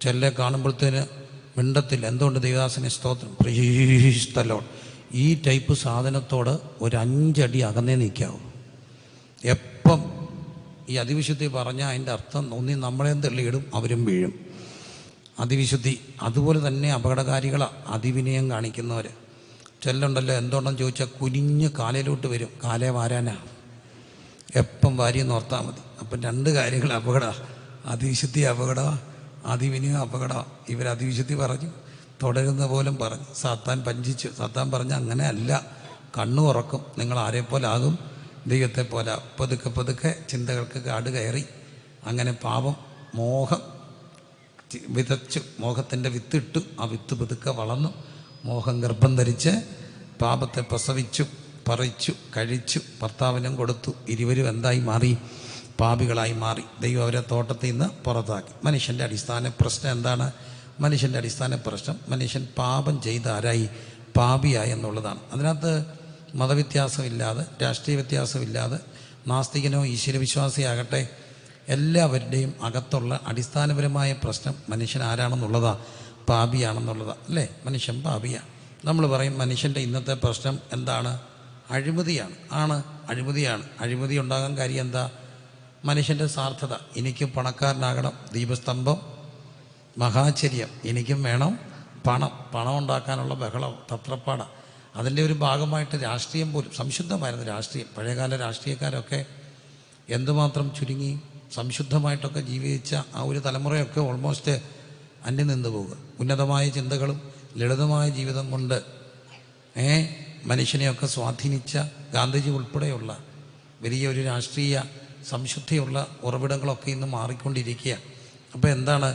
ചിലരെ കാണുമ്പോഴത്തേന് മിണ്ടത്തില്ല. എന്തുകൊണ്ട്? ദൈവദാസനെ സ്തോത്രം, പ്രൈസ് ദി ലോർഡ്. ഈ ടൈപ്പ് സാധനത്തോട് ഒരു 5 അടി അകന്നേ നിൽക്കാവൂ. എപ്പം ഈ അതിവിശുദ്ധി പറഞ്ഞാൽ അതിൻ്റെ അർത്ഥം ഒന്നി നമ്മളെയും തള്ളിയിടും, അവരും വീഴും. അതിവിശുദ്ധി അതുപോലെ തന്നെ അപകടകാരികളാണ്. അതിവിനയം കാണിക്കുന്നവർ ചെല്ലുണ്ടല്ലോ. എന്തുകൊണ്ടെന്ന് ചോദിച്ചാൽ കുനിഞ്ഞ് കാലയിലോട്ട് വരും. കാലേ വാരാനാ, എപ്പം വാരിയെന്ന് ഓർത്താൽ മതി. അപ്പം 2 കാര്യങ്ങൾ അപകടമാണ്. അതിവിശുദ്ധി അപകടമാണ്, അതിവിനയം അപകടമാണ്. ഇവർ അതിവിശുദ്ധി പറഞ്ഞു, തുടരുന്ന പോലും പറഞ്ഞു. സാത്താൻ പഞ്ചിച്ചു. സാത്താൻ പറഞ്ഞ അങ്ങനെ അല്ല, കണ്ണു ഉറക്കും, നിങ്ങൾ ആരെപ്പോലെ ആകും, ദൈവത്തെ പോലെ. പതുക്കെ ചിന്തകൾക്ക് കാട് കയറി. അങ്ങനെ പാപം മോഹം വിതച്ചു, മോഹത്തിൻ്റെ വിത്തിട്ടു. ആ വിത്ത് പതുക്കെ വളർന്നു. മോഹം ഗർഭം ധരിച്ച് പാപത്തെ പ്രസവിച്ചു, പറിച്ചു, കഴിച്ചു, ഭർത്താവിനും കൊടുത്തു. ഇരുവരും എന്തായി മാറി? പാപികളായി മാറി. ദൈവം അവരെ തോട്ടത്തിൽ നിന്ന് പുറത്താക്കി. മനുഷ്യൻ്റെ അടിസ്ഥാന പ്രശ്നം എന്താണ്? മനുഷ്യൻ്റെ അടിസ്ഥാന പ്രശ്നം മനുഷ്യൻ പാപം ചെയ്ത് ആരായി? പാപിയായി എന്നുള്ളതാണ്. അതിനകത്ത് മതവ്യത്യാസമില്ലാതെ, രാഷ്ട്രീയ വ്യത്യാസമില്ലാതെ, നാസ്തികനോ ഈശ്വരവിശ്വാസിയാകട്ടെ, എല്ലാവരുടെയും അകത്തുള്ള അടിസ്ഥാനപരമായ പ്രശ്നം മനുഷ്യൻ ആരാണെന്നുള്ളതാണ്, പാപിയാണെന്നുള്ളതാണ്. അല്ലേ? മനുഷ്യൻ പാപിയാണ്. നമ്മൾ പറയും മനുഷ്യൻ്റെ ഇന്നത്തെ പ്രശ്നം എന്താണ്? അഴിമതിയാണ്. അഴിമതിയാണ്. അഴിമതി ഉണ്ടാകാൻ കാര്യം എന്താ? മനുഷ്യൻ്റെ സ്വാർത്ഥത. എനിക്ക് പണക്കാരനാകണം, ദീപസ്തംഭം, മഹാചര്യം, എനിക്കും വേണം പണം ഉണ്ടാക്കാനുള്ള ബഹളം, തത്രപ്പാട. അതിൻ്റെ ഒരു ഭാഗമായിട്ട് രാഷ്ട്രീയം പോലും, സംശുദ്ധമായിരുന്നു രാഷ്ട്രീയം. പഴയകാല രാഷ്ട്രീയക്കാരൊക്കെ എന്തുമാത്രം ചുരുങ്ങി സംശുദ്ധമായിട്ടൊക്കെ ജീവിച്ച ആ ഒരു തലമുറയൊക്കെ ഓൾമോസ്റ്റ് അന്യം നിന്ന് പോവുക. ഉന്നതമായ ചിന്തകളും ലളിതമായ ജീവിതം കൊണ്ട് മനുഷ്യനെയൊക്കെ സ്വാധീനിച്ച ഗാന്ധിജി ഉൾപ്പെടെയുള്ള വലിയൊരു രാഷ്ട്രീയ സംശുദ്ധിയുള്ള ഉറവിടങ്ങളൊക്കെ ഇന്ന് മാറിക്കൊണ്ടിരിക്കുക. അപ്പോൾ എന്താണ്?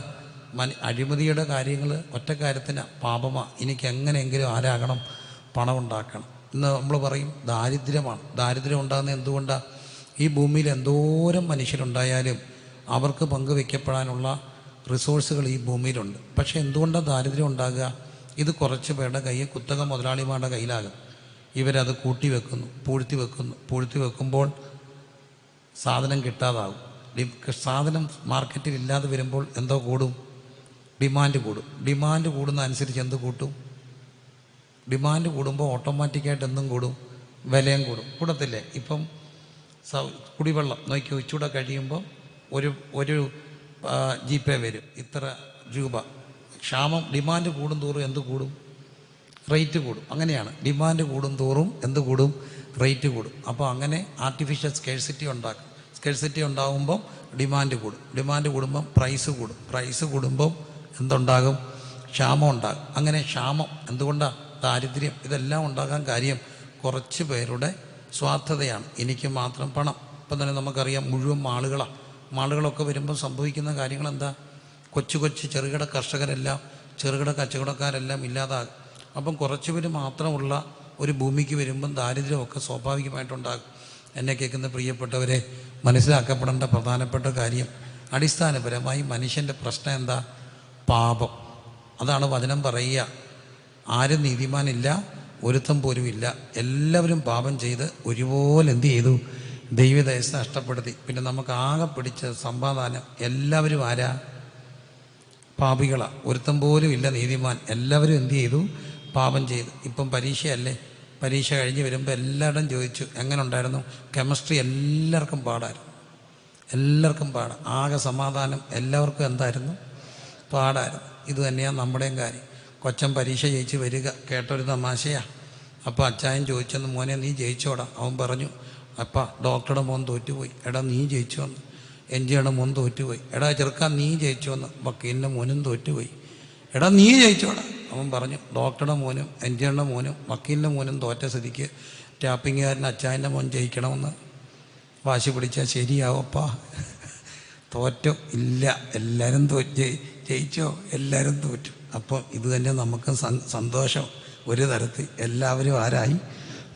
അഴിമതിയുടെ കാര്യങ്ങൾ ഒറ്റ കാര്യത്തിന് പാപമാണ്. എനിക്ക് എങ്ങനെയെങ്കിലും ആരാകണം? പണം ഉണ്ടാക്കണം. ഇന്ന് നമ്മൾ പറയും ദാരിദ്ര്യമാണ്. ദാരിദ്ര്യം ഉണ്ടാകുന്നത് എന്തുകൊണ്ടാണ്? ഈ ഭൂമിയിൽ എന്തോരം മനുഷ്യരുണ്ടായാലും അവർക്ക് പങ്കുവെക്കപ്പെടാനുള്ള റിസോഴ്സുകൾ ഈ ഭൂമിയിലുണ്ട്. പക്ഷേ എന്തുകൊണ്ടാണ് ദാരിദ്ര്യം ഉണ്ടാകുക? ഇത് കുറച്ച് പേരുടെ കയ്യിൽ, കുത്തക മുതലാളിമാരുടെ കയ്യിലാകും. ഇവരത് കൂട്ടി വെക്കുന്നു, പൂഴ്ത്തി വെക്കുമ്പോൾ സാധനം കിട്ടാതാകും. സാധനം മാർക്കറ്റിൽ ഇല്ലാതെ വരുമ്പോൾ എന്തോ കൂടും? ഡിമാൻഡ് കൂടും. ഡിമാൻഡ് കൂടുന്ന അനുസരിച്ച് എന്ത് കൂട്ടും? ഡിമാൻഡ് കൂടുമ്പോൾ ഓട്ടോമാറ്റിക്കായിട്ട് എന്തും കൂടും? വിലയും കൂടും. കൂടത്തില്ലേ? ഇപ്പം കുടിവെള്ളം നോക്കി ഉച്ചൂടെ കഴിയുമ്പോൾ ഒരു GPay വരും, ഇത്ര രൂപ. ക്ഷാമം, ഡിമാൻഡ് കൂടും തോറും എന്ത് കൂടും? റേറ്റ് കൂടും. അങ്ങനെയാണ്. ഡിമാൻഡ് കൂടും തോറും എന്ത് കൂടും? റേറ്റ് കൂടും. അപ്പോൾ അങ്ങനെ ആർട്ടിഫിഷ്യൽ സ്കേഴ്സിറ്റി ഉണ്ടാക്കും. സ്കേഴ്സിറ്റി ഉണ്ടാകുമ്പം ഡിമാൻഡ് കൂടും. ഡിമാൻഡ് കൂടുമ്പം പ്രൈസ് കൂടും. പ്രൈസ് കൂടുമ്പം എന്തുണ്ടാകും? ക്ഷാമം ഉണ്ടാകും. അങ്ങനെ ക്ഷാമം എന്തുകൊണ്ടാണ്? ദാരിദ്ര്യം. ഇതെല്ലാം ഉണ്ടാകാൻ കാര്യം കുറച്ച് പേരുടെ സ്വാർത്ഥതയാണ്. എനിക്ക് മാത്രം പണം. ഇപ്പം തന്നെ നമുക്കറിയാം മുഴുവൻ മാളുകളൊക്കെ വരുമ്പോൾ സംഭവിക്കുന്ന കാര്യങ്ങൾ എന്താ? കൊച്ചു ചെറുകിട കർഷകരെല്ലാം, ചെറുകിട കച്ചവടക്കാരെല്ലാം ഇല്ലാതാകും. അപ്പം കുറച്ച് പേര് മാത്രമുള്ള ഒരു ഭൂമിക്ക് വരുമ്പം ദാരിദ്ര്യമൊക്കെ സ്വാഭാവികമായിട്ടുണ്ടാകും. എന്നെ കേൾക്കുന്ന പ്രിയപ്പെട്ടവരെ, മനസ്സിലാക്കപ്പെടേണ്ട പ്രധാനപ്പെട്ട കാര്യം, അടിസ്ഥാനപരമായി മനുഷ്യൻ്റെ പ്രശ്നം എന്താ? പാപം. അതാണ് വചനം പറയുക, ആരും നീതിമാനില്ല, ഒരുത്തം പോലും ഇല്ല, എല്ലാവരും പാപം ചെയ്ത് ഒരുപോലെ എന്ത് ചെയ്തു? ദൈവദയസ് നഷ്ടപ്പെടുത്തി. പിന്നെ നമുക്ക് ആകെ പിടിച്ച സമ്പാദാനം എല്ലാവരും ആരാ? പാപികളാണ്. ഒരുത്തം പോലും ഇല്ല നീതിമാൻ. എല്ലാവരും എന്ത് ചെയ്തു? പാപം ചെയ്തു. ഇപ്പം പരീക്ഷയല്ലേ? പരീക്ഷ കഴിഞ്ഞ് വരുമ്പോൾ എല്ലാവരും ചോദിച്ചു എങ്ങനെ ഉണ്ടായിരുന്നു? കെമിസ്ട്രി എല്ലാവർക്കും പാടാണ്. ആകെ സമാധാനം എല്ലാവർക്കും എന്തായിരുന്നു? പാടായിരുന്നു. ഇത് തന്നെയാണ് നമ്മുടെയും കാര്യം. കൊച്ചൻ പരീക്ഷ ജയിച്ച് വരിക കേട്ടൊരു തമാശയാണ്. അപ്പോൾ അച്ചായൻ ചോദിച്ചെന്ന്, മോനെ നീ ജയിച്ചോടാ? അവൻ പറഞ്ഞു, അപ്പാ ഡോക്ടറുടെ മോൻ തോറ്റുപോയി. എടാ നീ ജയിച്ചു വന്ന്. എൻജിയുടെ മോൻ തോറ്റുപോയി. എടാ ചെറുക്കാൻ നീ ജയിച്ചു വന്ന്. വക്കീലിൻ്റെ മോനും തോറ്റുപോയി. എടാ നീ ജയിച്ചോടാ? അവൻ പറഞ്ഞു, ഡോക്ടറുടെ മോനും എൻജിയുടെ മോനും വക്കീലിൻ്റെ മോനും തോറ്റ സ്ഥിതിക്ക് ടാപ്പിങ്ങുകാരൻ അച്ചായൻ്റെ മോൻ ജയിക്കണമെന്ന് വാശി പിടിച്ചാൽ ശരിയാവപ്പാ? തോറ്റോ? ഇല്ല, എല്ലാവരും ജയിച്ചോ? എല്ലാവരും തോറ്റു. അപ്പോൾ ഇത് തന്നെ നമുക്ക് സന്തോഷം. ഒരു തരത്തിൽ എല്ലാവരും ആരായി?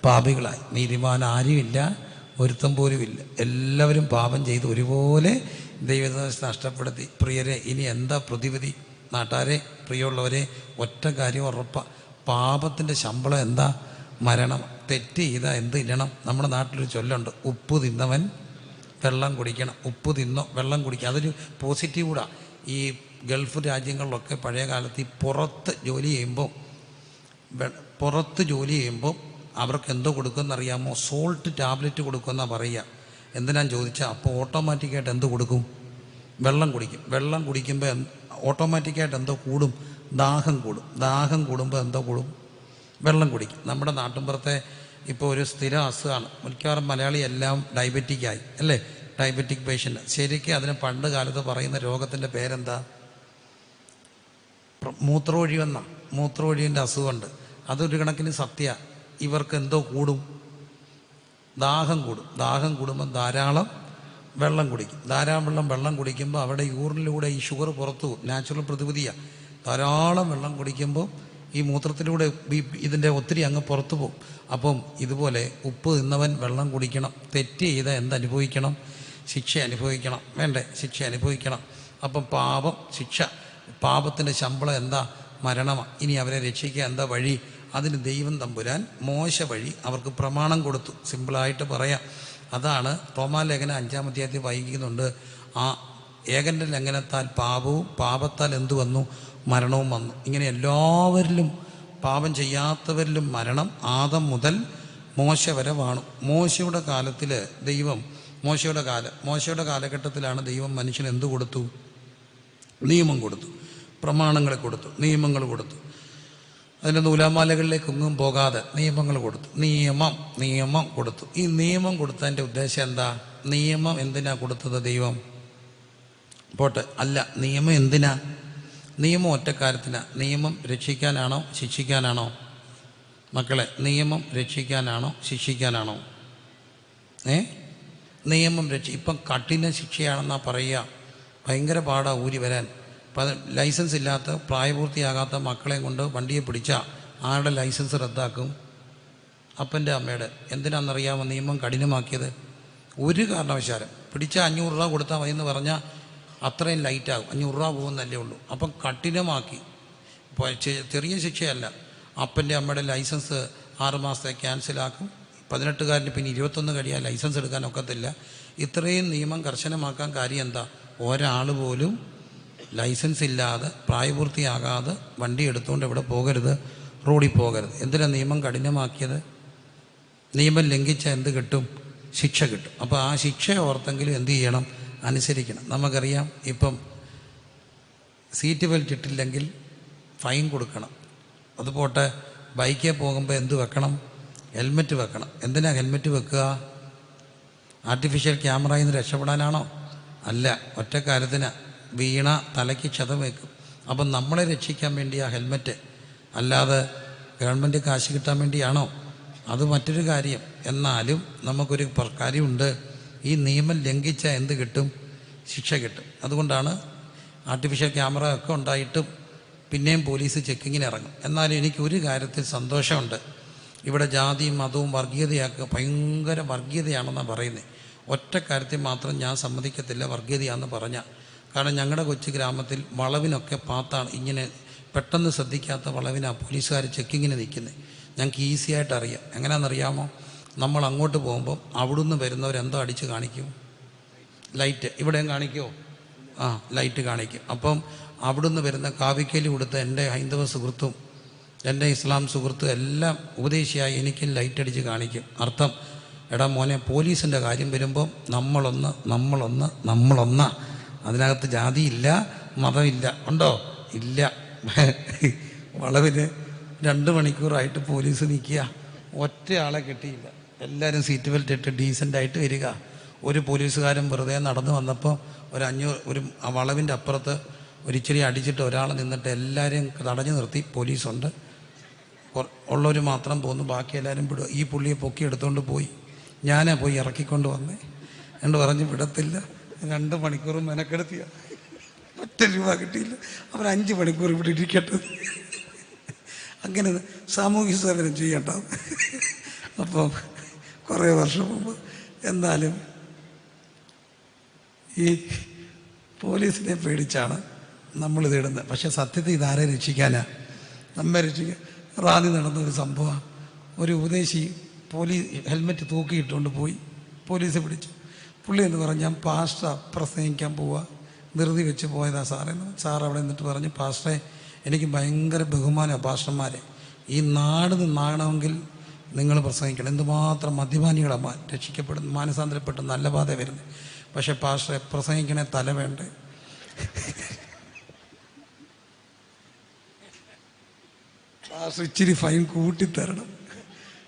പാപികളായി. നീതിമാൻ ആരുമില്ല, ഒരുത്തം പോലുമില്ല. എല്ലാവരും പാപം ചെയ്ത് ഒരുപോലെ ദൈവത്തെ നഷ്ടപ്പെടുത്തി. പ്രിയരെ, ഇനി എന്താ പ്രതിവിധി? നാട്ടാരെ, പ്രിയമുള്ളവരെ, ഒറ്റ കാര്യം ഉറപ്പാണ്. പാപത്തിൻ്റെ ശമ്പളം എന്താ? മരണം. തെറ്റ് ചെയ്താൽ എന്ത് ഇല്ലണം? നമ്മുടെ നാട്ടിലൊരു ചൊല്ലുണ്ട്, ഉപ്പ് തിന്നവൻ വെള്ളം കുടിക്കണം. ഉപ്പ് തിന്നോ വെള്ളം കുടിക്കുക. അതൊരു പോസിറ്റീവ് കൂടാ. ഈ ഗൾഫ് രാജ്യങ്ങളിലൊക്കെ പഴയ കാലത്ത് ഈ പുറത്ത് ജോലി ചെയ്യുമ്പോൾ അവർക്ക് എന്തോ കൊടുക്കുമെന്നറിയാമോ? സോൾട്ട് ടാബ്ലറ്റ് കൊടുക്കുമെന്നാണ് പറയുക. എന്തിനാന്ന് ചോദിച്ചാൽ അപ്പോൾ ഓട്ടോമാറ്റിക്കായിട്ട് എന്ത് കൊടുക്കും? വെള്ളം കുടിക്കും. വെള്ളം കുടിക്കുമ്പോൾ ഓട്ടോമാറ്റിക്കായിട്ട് എന്തോ കൂടും? ദാഹം കൂടും. ദാഹം കൂടുമ്പോൾ എന്തോ കൂടും? വെള്ളം കുടിക്കും. നമ്മുടെ നാട്ടിൻപുറത്തെ ഇപ്പോൾ ഒരു സ്ഥിര അസുഖമാണ്. മിക്കവാറും മലയാളി എല്ലാം ഡയബറ്റിക്കായി അല്ലേ? Diabetic patient. ശരിക്കും അതിന് പണ്ട് കാലത്ത് പറയുന്ന രോഗത്തിൻ്റെ പേരെന്താ? മൂത്രമൊഴിയെന്നാണ്. മൂത്രമൊഴിൻ്റെ അസുഖമുണ്ട്. അതൊരു കണക്കിന് സത്യ. ഇവർക്ക് എന്തോ കൂടും? ദാഹം കൂടും. ദാഹം കൂടുമ്പോൾ ധാരാളം വെള്ളം കുടിക്കും. ധാരാളം വെള്ളം കുടിക്കുമ്പോൾ അവിടെ യൂറിനിലൂടെ ഈ ഷുഗർ പുറത്തു പോകും. നാച്ചുറൽ പ്രതിവിധിയാണ്. ധാരാളം വെള്ളം കുടിക്കുമ്പോൾ ഈ മൂത്രത്തിലൂടെ ഇതിൻ്റെ ഒത്തിരി അങ്ങ് പുറത്തു പോകും. അപ്പം ഇതുപോലെ ഉപ്പ് തിന്നവൻ വെള്ളം കുടിക്കണം. തെറ്റ് ചെയ്ത എന്തനുഭവിക്കണം? ശിക്ഷ അനുഭവിക്കണം. വേണ്ടേ? ശിക്ഷ അനുഭവിക്കണം. അപ്പം പാപം, ശിക്ഷ, പാപത്തിൻ്റെ ശമ്പളം എന്താ? മരണമാണ്. ഇനി അവരെ രക്ഷിക്കാൻ എന്താ വഴി? അതിന് ദൈവം തമ്പുരാൻ മോശ വഴി അവർക്ക് പ്രമാണം കൊടുത്തു. സിമ്പിളായിട്ട് പറയാം. അതാണ് റോമാലേഖനം 5-ാം അധ്യായത്തിൽ വായിക്കുന്നുണ്ട്. ആ ഏകൻ്റെ ലംഘനത്താൽ പാപവും പാപത്താൽ എന്തു വന്നു? മരണവും വന്നു. ഇങ്ങനെ എല്ലാവരിലും, പാപം ചെയ്യാത്തവരിലും മരണം ആദം മുതൽ മോശ വരെ വാണു. മോശയുടെ കാലത്തിൽ ദൈവം, മോശയുടെ കാലഘട്ടത്തിലാണ് ദൈവം മനുഷ്യന് എന്തു കൊടുത്തു? നിയമം കൊടുത്തു, പ്രമാണങ്ങൾ കൊടുത്തു, നിയമങ്ങൾ കൊടുത്തു. അതിൻ്റെ നൂലാമാലകളിലേക്കൊന്നും പോകാതെ നിയമങ്ങൾ കൊടുത്തു. നിയമം കൊടുത്തു. ഈ നിയമം കൊടുത്തതിൻ്റെ ഉദ്ദേശം എന്താ? നിയമം എന്തിനാ കൊടുത്തത് ദൈവം? പോട്ടെ, അല്ല, നിയമം എന്തിനാ? നിയമം ഒറ്റക്കാര്യത്തിനാ. നിയമം രക്ഷിക്കാനാണോ ശിക്ഷിക്കാനാണോ? മക്കളെ, നിയമം രക്ഷിക്കാനാണോ ശിക്ഷിക്കാനാണോ? നിയമം ഇപ്പം കഠിന ശിക്ഷയാണെന്നാണ് പറയുക. ഭയങ്കര പാടാ ഊരി വരാൻ. ലൈസൻസ് ഇല്ലാത്ത, പ്രായപൂർത്തിയാകാത്ത മക്കളെ കൊണ്ട് വണ്ടിയെ പിടിച്ചാൽ ആരുടെ ലൈസൻസ് റദ്ദാക്കും? അപ്പൻ്റെ, അമ്മയുടെ. എന്തിനാണെന്നറിയാമോ നിയമം കഠിനമാക്കിയത്? ഒരു കാരണവശാലും പിടിച്ചാൽ 500 രൂപ കൊടുത്താൽ മതി എന്ന് പറഞ്ഞാൽ അത്രയും ലൈറ്റാകും. 500 രൂപ പോകുന്നല്ലേ ഉള്ളൂ. അപ്പം കഠിനമാക്കി. ഇപ്പോൾ ചെറിയ ശിക്ഷയല്ല. അപ്പൻ്റെ, അമ്മയുടെ ലൈസൻസ് 6 മാസത്തെ ക്യാൻസലാക്കും. 18കാരന് പിന്നെ 21 കഴിയാൻ ലൈസൻസ് എടുക്കാൻ ഒക്കത്തില്ല. ഇത്രയും നിയമം കർശനമാക്കാൻ കാര്യം എന്താ? ഒരാൾ പോലും ലൈസൻസ് ഇല്ലാതെ, പ്രായപൂർത്തിയാകാതെ വണ്ടി എടുത്തുകൊണ്ട് എവിടെ പോകരുത്? റോഡിൽ പോകരുത്. എന്തിനാണ് നിയമം കഠിനമാക്കിയത്? നിയമം ലംഘിച്ചാൽ എന്ത് കിട്ടും? ശിക്ഷ കിട്ടും. അപ്പോൾ ആ ശിക്ഷ ഓർത്തെങ്കിലും എന്ത് ചെയ്യണം? അനുസരിക്കണം. നമുക്കറിയാം, ഇപ്പം സീറ്റ് ബെൽറ്റ് ഇട്ടില്ലെങ്കിൽ ഫൈൻ കൊടുക്കണം. അതുപോട്ടെ, ബൈക്കിൽ പോകുമ്പോൾ എന്ത് വെക്കണം? ഹെൽമെറ്റ് വെക്കണം. എന്തിനാണ് ഹെൽമെറ്റ് വെക്കുക? ആർട്ടിഫിഷ്യൽ ക്യാമറയിൽ നിന്ന് രക്ഷപ്പെടാനാണോ? അല്ല, ഒറ്റ കാര്യത്തിന് വീണ തലയ്ക്ക് ക്ഷതം വെക്കും. അപ്പം നമ്മളെ രക്ഷിക്കാൻ വേണ്ടിയാ ഹെൽമെറ്റ്, അല്ലാതെ ഗവൺമെൻറ് കാശ് കിട്ടാൻ വേണ്ടിയാണോ? അത് മറ്റൊരു കാര്യം. എന്നാലും നമുക്കൊരു കാര്യമുണ്ട്. ഈ നിയമം ലംഘിച്ചാൽ എന്ത് കിട്ടും? ശിക്ഷ കിട്ടും. അതുകൊണ്ടാണ് ആർട്ടിഫിഷ്യൽ ക്യാമറ ഒക്കെ ഉണ്ടായിട്ടും പിന്നെയും പോലീസ് ചെക്കിങ്ങിന് ഇറങ്ങും. എന്നാലും എനിക്കൊരു കാര്യത്തിൽ സന്തോഷമുണ്ട്. ഇവിടെ ജാതിയും മതവും വർഗീയതയാക്കുക, ഭയങ്കര വർഗീയതയാണെന്നാണ് പറയുന്നത്. ഒറ്റ കാര്യത്തിൽ മാത്രം ഞാൻ സമ്മതിക്കത്തില്ല വർഗീയതയാണെന്ന് പറഞ്ഞാൽ. കാരണം ഞങ്ങളുടെ കൊച്ചു ഗ്രാമത്തിൽ വളവിനൊക്കെ പാത്താണ്. ഇങ്ങനെ പെട്ടെന്ന് ശ്രദ്ധിക്കാത്ത വളവിനാണ് പോലീസുകാർ ചെക്കിങ്ങിന് നിൽക്കുന്നത്. ഞങ്ങൾക്ക് ഈസിയായിട്ട് അറിയാം. എങ്ങനെയാണെന്നറിയാമോ? നമ്മൾ അങ്ങോട്ട് പോകുമ്പം അവിടുന്ന് വരുന്നവരെന്തോ അടിച്ച് കാണിക്കും? ലൈറ്റ്. ഇവിടെയും കാണിക്കുമോ? ലൈറ്റ് കാണിക്കും. അപ്പം അവിടുന്ന് വരുന്ന കാവിക്കലി കൊടുത്ത എൻ്റെ ഹൈന്ദവ സുഹൃത്തും എൻ്റെ ഇസ്ലാം സുഹൃത്തും എല്ലാം ഉപദേശിയായി എനിക്ക് ലൈറ്റ് അടിച്ച് കാണിക്കും. അർത്ഥം, എടാ മോനെ, പോലീസിൻ്റെ കാര്യം വരുമ്പം നമ്മളൊന്ന്. അതിനകത്ത് ജാതിയില്ല, മതമില്ല. ഉണ്ടോ? ഇല്ല. വളവിന് 2 മണിക്കൂറായിട്ട് പോലീസ് നിൽക്കുക. ഒറ്റ ആളെ കിട്ടിയില്ല. എല്ലാവരും സീറ്റ് ബെൽറ്റ് ഇട്ട് ഡീസൻ്റായിട്ട് വരിക. ഒരു പോലീസുകാരൻ വെറുതെ നടന്നു വന്നപ്പോൾ ഒരു വളവിൻ്റെ അപ്പുറത്ത് ഒരിച്ചിരി അടിച്ചിട്ട് ഒരാൾ നിന്നിട്ട് എല്ലാവരെയും തടഞ്ഞു നിർത്തി. പോലീസുണ്ട്, ഉള്ളവർ മാത്രം പോന്നു, ബാക്കി എല്ലാവരും വിടുക. ഈ പുള്ളിയെ പൊക്കി എടുത്തുകൊണ്ട് പോയി. ഞാനാ പോയി ഇറക്കിക്കൊണ്ട് വന്നേ എന്ന് പറഞ്ഞ് വിടത്തില്ല. 2 മണിക്കൂർ മെനക്കെടുത്തിയ ഒറ്റ രൂപ കിട്ടിയില്ല. അവർ 5 മണിക്കൂർ ഇവിടെ ഇരിക്കട്ടെ. അങ്ങനെ സാമൂഹ്യ സേവനം ചെയ്യണ്ട. അപ്പം കുറേ വർഷം മുമ്പ് എന്നാലും ഈ പോലീസിനെ പേടിച്ചാണ് നമ്മളിത് ഇടുന്നത്. പക്ഷെ സത്യത്തിൽ ഇതാരെ രക്ഷിക്കാനാ? നമ്മെ രക്ഷിക്കാൻ റാന്നി നടന്നൊരു സംഭവമാണ്. ഒരു ഉപദേശി ഹെൽമെറ്റ് തൂക്കിയിട്ടുകൊണ്ട് പോയി. പോലീസ് പിടിച്ചു. പുള്ളി എന്ന് പറഞ്ഞു, ഞാൻ പാസ്റ്റർ പ്രസംഗിക്കാൻ പോവുക, ധൃതി വെച്ച് പോയതാ സാറെന്ന്. സാർ അവിടെ നിന്നിട്ട് പറഞ്ഞു, പാസ്റ്ററെ എനിക്ക് ഭയങ്കര ബഹുമാനമാണ് പാസ്റ്റർമാരെ. ഈ നാട് നിന്നാകണമെങ്കിൽ നിങ്ങൾ പ്രസംഗിക്കണം. എന്തുമാത്രം മദ്യപാനികളാണ് രക്ഷിക്കപ്പെടുന്നു, മാനസാന്തരപ്പെട്ട് നല്ല പാത വരുന്നത്. പക്ഷെ പാസ്റ്ററെ പ്രസംഗിക്കണേ തല വേണ്ടേ? പാസ്റ്റർ ഇച്ചിരി ഫൈൻ കൂട്ടിത്തരണം.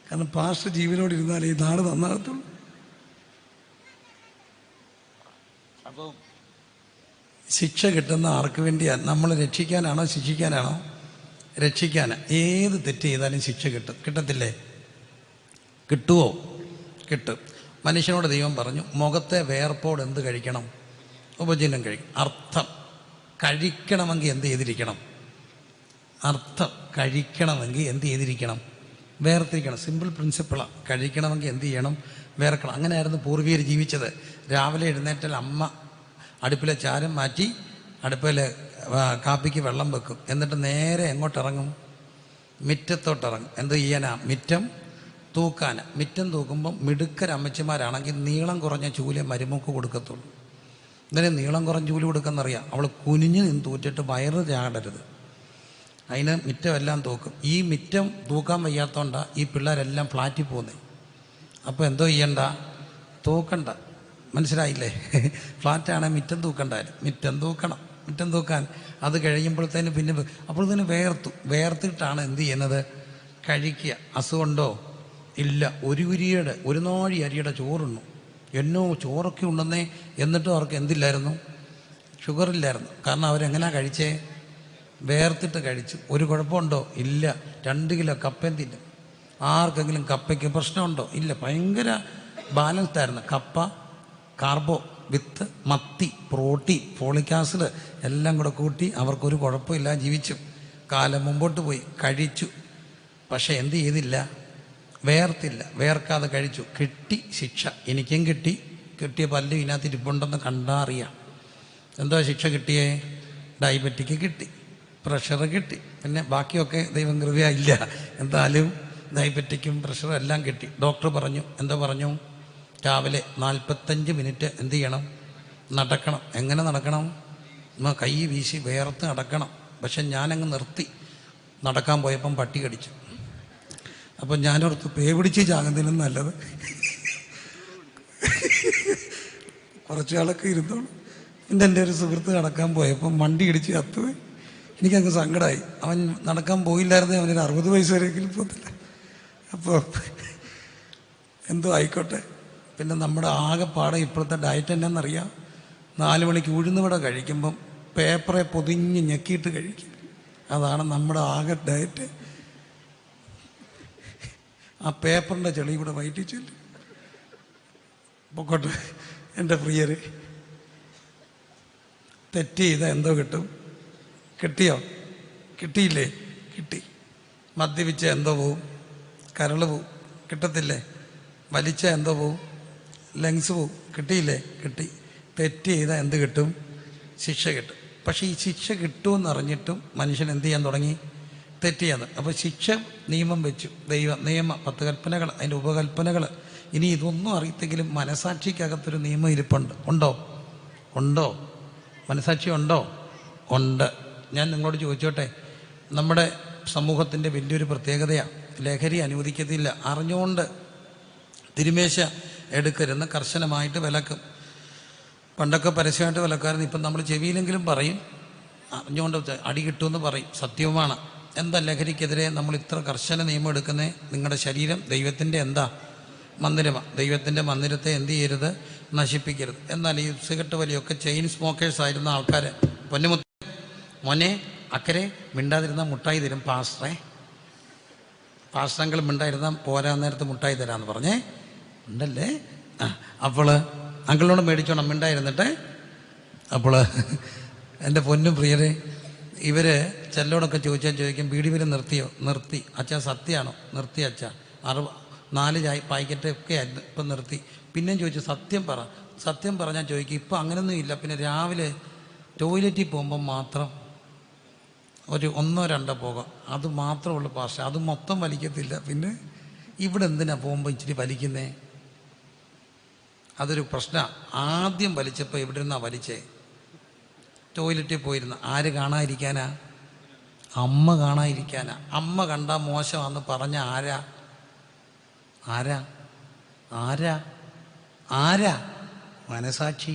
കാരണം പാസ്റ്റർ ജീവനോട് ഇരുന്നാലേ ഈ നാട് നന്നാകത്തുള്ളൂ. അപ്പോൾ ശിക്ഷ കിട്ടുന്ന ആർക്ക് വേണ്ടിയാണ്? നമ്മൾ രക്ഷിക്കാനാണോ ശിക്ഷിക്കാനാണോ? രക്ഷിക്കാനാണ്. ഏത് തെറ്റ് ചെയ്താലും ശിക്ഷ കിട്ടും. കിട്ടത്തില്ലേ? കിട്ടുമോ? കിട്ടും. മനുഷ്യനോട് ദൈവം പറഞ്ഞു, മുഖത്തെ വേർപ്പോട് എന്ത് കഴിക്കണം? ഉപജീവനം കഴിക്കും. അർത്ഥം കഴിക്കണമെങ്കിൽ എന്ത് ചെയ്തിരിക്കണം? അർത്ഥം കഴിക്കണമെങ്കിൽ എന്ത് ചെയ്തിരിക്കണം? വേർതിരിക്കണം. സിമ്പിൾ പ്രിൻസിപ്പിളാണ്. കഴിക്കണമെങ്കിൽ എന്ത് ചെയ്യണം? വേർക്കണം. അങ്ങനെയായിരുന്നു പൂർവികർ ജീവിച്ചത്. രാവിലെ എഴുന്നേറ്റാൽ അമ്മ അടുപ്പിലെ ചാരം മാറ്റി അടുപ്പിൽ കാപ്പിക്ക് വെള്ളം വെക്കും. എന്നിട്ട് നേരെ എങ്ങോട്ടിറങ്ങും? മിറ്റത്തോട്ടിറങ്ങും. എന്ത് ചെയ്യാനാ? മിറ്റം തൂക്കാൻ. മിറ്റം തൂക്കുമ്പം മിടുക്കരമ്മച്ചിമാരാണെങ്കിൽ നീളം കുറഞ്ഞ ചൂല് മരുമൂക്ക് കൊടുക്കത്തുള്ളൂ. ഇതിന് നീളം കുറഞ്ഞ ചൂല് കൊടുക്കുന്നറിയാം. അവൾ കുനിഞ്ഞ് നിന്ന് തൂറ്റിട്ട് വയറ് ചാടരുത്. അതിന് മിറ്റമെല്ലാം തൂക്കും. ഈ മിറ്റം തൂക്കാൻ വയ്യാത്തതുകൊണ്ടാണ് ഈ പിള്ളേരെല്ലാം ഫ്ലാറ്റിൽ പോകുന്നത്. അപ്പോൾ എന്തോ ചെയ്യണ്ട? തൂക്കണ്ട. മനസ്സിലായില്ലേ? ഫ്ലാറ്റാണെങ്കിൽ മിറ്റം തൂക്കണ്ടായിരുന്നു. മിറ്റം തൂക്കണം. മിറ്റം തൂക്കാൻ അത് കഴിയുമ്പോഴത്തേന് പിന്നെ അപ്പോഴത്തേന് വേർത്തിട്ടാണ് എന്ത് ചെയ്യുന്നത്? കഴിക്കുക. അസുഖമുണ്ടോ? ഇല്ല. ഒരു നാഴി അരിയുടെ ചോറുണ്ണു. എന്നോ ചോറൊക്കെ ഉണ്ടെന്നേ. എന്നിട്ടും അവർക്ക് എന്തില്ലായിരുന്നു? ഷുഗറില്ലായിരുന്നു. കാരണം അവരെങ്ങനെയാണ് കഴിച്ചേ? വേർത്തിട്ട് കഴിച്ചു. ഒരു കുഴപ്പമുണ്ടോ? ഇല്ല. 2 കിലോ കപ്പയും തിന്നും. ആർക്കെങ്കിലും കപ്പയ്ക്ക് പ്രശ്നമുണ്ടോ? ഇല്ല. ഭയങ്കര ബാലൻസ്ഡ് ആയിരുന്നു. കപ്പ, കാർബോ, വിത്ത്, മത്തി, പ്രോട്ടീൻ, ഫോളിക് ആസിഡ് എല്ലാം കൂടെ കൂട്ടി അവർക്കൊരു കുഴപ്പമില്ല, ജീവിച്ചു. കാലം മുമ്പോട്ട് പോയി. കഴിച്ചു. പക്ഷെ എന്ത് ചെയ്തില്ല? വേർത്തില്ല. വേർക്കാതെ കഴിച്ചു. കിട്ടി ശിക്ഷ. എനിക്കും കിട്ടി. കിട്ടിയ പല്ല് ഇതിനകത്ത് ഇരിപ്പുണ്ടെന്ന് കണ്ടാൽ അറിയാം. എന്തോ ശിക്ഷ കിട്ടിയേ? ഡയബറ്റിക് കിട്ടി, പ്രഷർ കിട്ടി. പിന്നെ ബാക്കിയൊക്കെ ദൈവം കൃപയില്ല. എന്തായാലും ഡയബറ്റിക്കും പ്രഷറും എല്ലാം കിട്ടി. ഡോക്ടർ പറഞ്ഞു, എന്താ പറഞ്ഞു? രാവിലെ 45 മിനിറ്റ് എന്ത് ചെയ്യണം? നടക്കണം. എങ്ങനെ നടക്കണം? കൈ വീശി വേർത്ത് നടക്കണം. പക്ഷെ ഞാനങ്ങ് നിർത്തി. നടക്കാൻ പോയപ്പം പട്ടി കടിച്ചു. അപ്പം ഞാനോർത്ത് പേ പിടിച്ച് ചാകുന്നതിനും നല്ലത് കുറച്ച് ആളൊക്കെ ഇരുന്നോളൂ. പിന്നെ എൻ്റെ ഒരു സുഹൃത്ത് നടക്കാൻ പോയപ്പം വണ്ടി ഇടിച്ച് കത്തുപോയി. എനിക്കങ്ങ് സങ്കടമായി. അവൻ നടക്കാൻ പോയില്ലായിരുന്നേ അവനൊരു 60 വയസ്സ് വരെയെങ്കിലും പോകത്തില്ല. അപ്പോൾ എന്തോ ആയിക്കോട്ടെ. പിന്നെ നമ്മുടെ ആകെപ്പാടെ ഇപ്പോഴത്തെ ഡയറ്റ് എന്നാന്നറിയാം? 4 മണിക്ക് ഉഴുന്നുവട കഴിക്കുമ്പം പേപ്പറെ പൊതിഞ്ഞ് ഞെക്കിയിട്ട് കഴിക്കും. അതാണ് നമ്മുടെ ആകെ ഡയറ്റ്. ആ പേപ്പറിൻ്റെ ചെളി കൂടെ വയറ്റിൽ ചെല്ലും. പൊക്കോട്ടെ എൻ്റെ പ്രിയര്. തെറ്റ് ചെയ്താൽ എന്തോ കിട്ടും? കിട്ടിയോ? കിട്ടിയില്ലേ? കിട്ടി. മദ്യപിച്ച എന്തോ പോവും? കരള് പോവും. കിട്ടത്തില്ലേ? വലിച്ച എന്തോ പോവും? ലങ്സ് പോവും. കിട്ടിയില്ലേ? കിട്ടി. തെറ്റ് ചെയ്താൽ എന്ത് കിട്ടും? ശിക്ഷ കിട്ടും. പക്ഷേ ഈ ശിക്ഷ കിട്ടുമെന്നറിഞ്ഞിട്ടും മനുഷ്യൻ എന്ത് ചെയ്യാൻ തുടങ്ങി? തെറ്റ് ചെയ്യാൻ. അപ്പോൾ ശിക്ഷ നിയമം വെച്ചു. നിയമം 10 കൽപ്പനകൾ, അതിൻ്റെ ഉപകൽപ്പനകൾ. ഇനി ഇതൊന്നും അറിയത്തെങ്കിലും മനസാക്ഷിക്കകത്തൊരു നിയമം ഇരിപ്പുണ്ട്. ഉണ്ടോ? മനസാക്ഷി ഉണ്ടോ? ഉണ്ട്. ഞാൻ നിങ്ങളോട് ചോദിച്ചോട്ടെ, നമ്മുടെ സമൂഹത്തിൻ്റെ വലിയൊരു പ്രത്യേകതയാണ് ലഹരി അനുവദിക്കത്തില്ല. അറിഞ്ഞുകൊണ്ട് തിരുമേശ എടുക്കരുന്ന് കർശനമായിട്ട് വിലക്കും. പണ്ടൊക്കെ പരസ്യമായിട്ട് വിലക്കായിരുന്നു. ഇപ്പം നമ്മൾ ചെവിയിലെങ്കിലും പറയും. അറിഞ്ഞുകൊണ്ട് അടി കിട്ടുമെന്ന് പറയും. സത്യവുമാണ്. എന്താ ലഹരിക്കെതിരെ നമ്മൾ ഇത്ര കർശന നിയമം എടുക്കുന്നത്? നിങ്ങളുടെ ശരീരം ദൈവത്തിൻ്റെ എന്താ മന്ദിരമാണ്. ദൈവത്തിൻ്റെ മന്ദിരത്തെ എന്ത് ചെയ്യരുത്? നശിപ്പിക്കരുത്. എന്നാൽ ഈ സിഗരറ്റ് വലിയൊക്കെ ചെയിൻ സ്മോക്കേഴ്സ് ആയിരുന്ന ആൾക്കാർ, പൊന്നുമുത്ത മോനെ അക്കരെ മിണ്ടാതിരുന്ന മുട്ടായി തരും പാസ്റ്ററെ, പാസ്റ്ററെങ്കിലും മിണ്ടായിരുന്നാൽ പോരാ നേരത്ത് മുട്ടായി തരാമെന്ന് പറഞ്ഞേ ഉണ്ടല്ലേ. അപ്പോൾ അങ്കിളിനോട് മേടിച്ചോണം മിണ്ടായിരുന്നിട്ട്. അപ്പോൾ എൻ്റെ പൊന്നും പ്രിയരെ, ഇവർ ചെല്ലോടൊക്കെ ചോദിക്കും ബീഡി വരെ നിർത്തിയോ? നിർത്തി അച്ഛാ. സത്യമാണോ? നിർത്തി അച്ഛാ. 4 പാക്കറ്റ് ഒക്കെ ആയിരുന്നു, ഇപ്പം നിർത്തി. പിന്നെയും ചോദിച്ചു സത്യം പറ. സത്യം പറഞ്ഞാൽ ചോദിക്കും ഇപ്പം അങ്ങനെയൊന്നും ഇല്ല. പിന്നെ രാവിലെ ടോയ്ലറ്റിൽ പോകുമ്പം മാത്രം ഒരു 1-2 പോകാം, അത് മാത്രമുള്ള പാസ്റ്റർ, അത് മൊത്തം വലിക്കത്തില്ല. പിന്നെ ഇവിടെ എന്തിനാ പോകുമ്പോൾ ഇച്ചിരി വലിക്കുന്നേ? അതൊരു പ്രശ്നമാണ്. ആദ്യം വലിച്ചപ്പോൾ എവിടെ നിന്നാ വലിച്ചേ? ടോയ്ലറ്റിൽ പോയിരുന്ന. ആര് കാണാതിരിക്കാനാ? അമ്മ കാണാതിരിക്കാനാ. അമ്മ കണ്ടാൽ മോശമാണെന്ന് പറഞ്ഞ ആരാ? ആരാ ആരാ ആരാ? മനസാക്ഷി.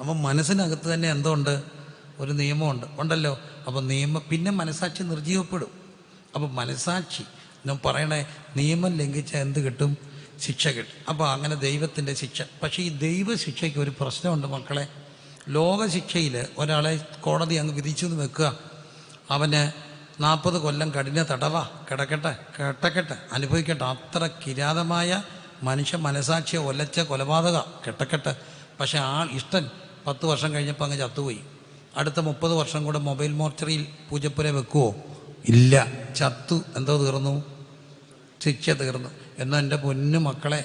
അപ്പം മനസ്സിനകത്ത് തന്നെ എന്തുണ്ട്? ഒരു നിയമമുണ്ട്, ഉണ്ടല്ലോ. അപ്പം പിന്നെ മനസാക്ഷി നിർജീവപ്പെടും. അപ്പം മനസാക്ഷി ഞാൻ പറയണേ, നിയമം ലംഘിച്ചാൽ എന്ത് കിട്ടും? ശിക്ഷ കിട്ടും. അപ്പോൾ അങ്ങനെ ദൈവത്തിൻ്റെ ശിക്ഷ. പക്ഷേ ഈ ദൈവശിക്ഷയ്ക്ക് ഒരു പ്രശ്നമുണ്ട് മക്കളെ. ലോകശിക്ഷയിൽ ഒരാളെ കോടതി അങ്ങ് വിധിച്ചു എന്ന് വെക്കുക, അവന് 40 കൊല്ലം കഠിന തടവ കെട്ടക്കട്ടെ അനുഭവിക്കട്ടെ. അത്ര കിരാതമായ മനുഷ്യ മനസാക്ഷിയെ ഒലച്ച കൊലപാതക കെട്ടക്കട്ടെ. പക്ഷേ ഇഷ്ടൻ 10 വർഷം കഴിഞ്ഞപ്പോൾ അങ്ങ് ചത്തുപോയി. അടുത്ത 30 വർഷം കൂടെ മൊബൈൽ മോർച്ചറിയിൽ പൂജപ്പുര വെക്കുവോ? ഇല്ല, ചത്തു. എന്തോ തീർന്നു? ശിക്ഷ തീർന്നു. എന്നാൽ എൻ്റെ പൊന്നു മക്കളെ,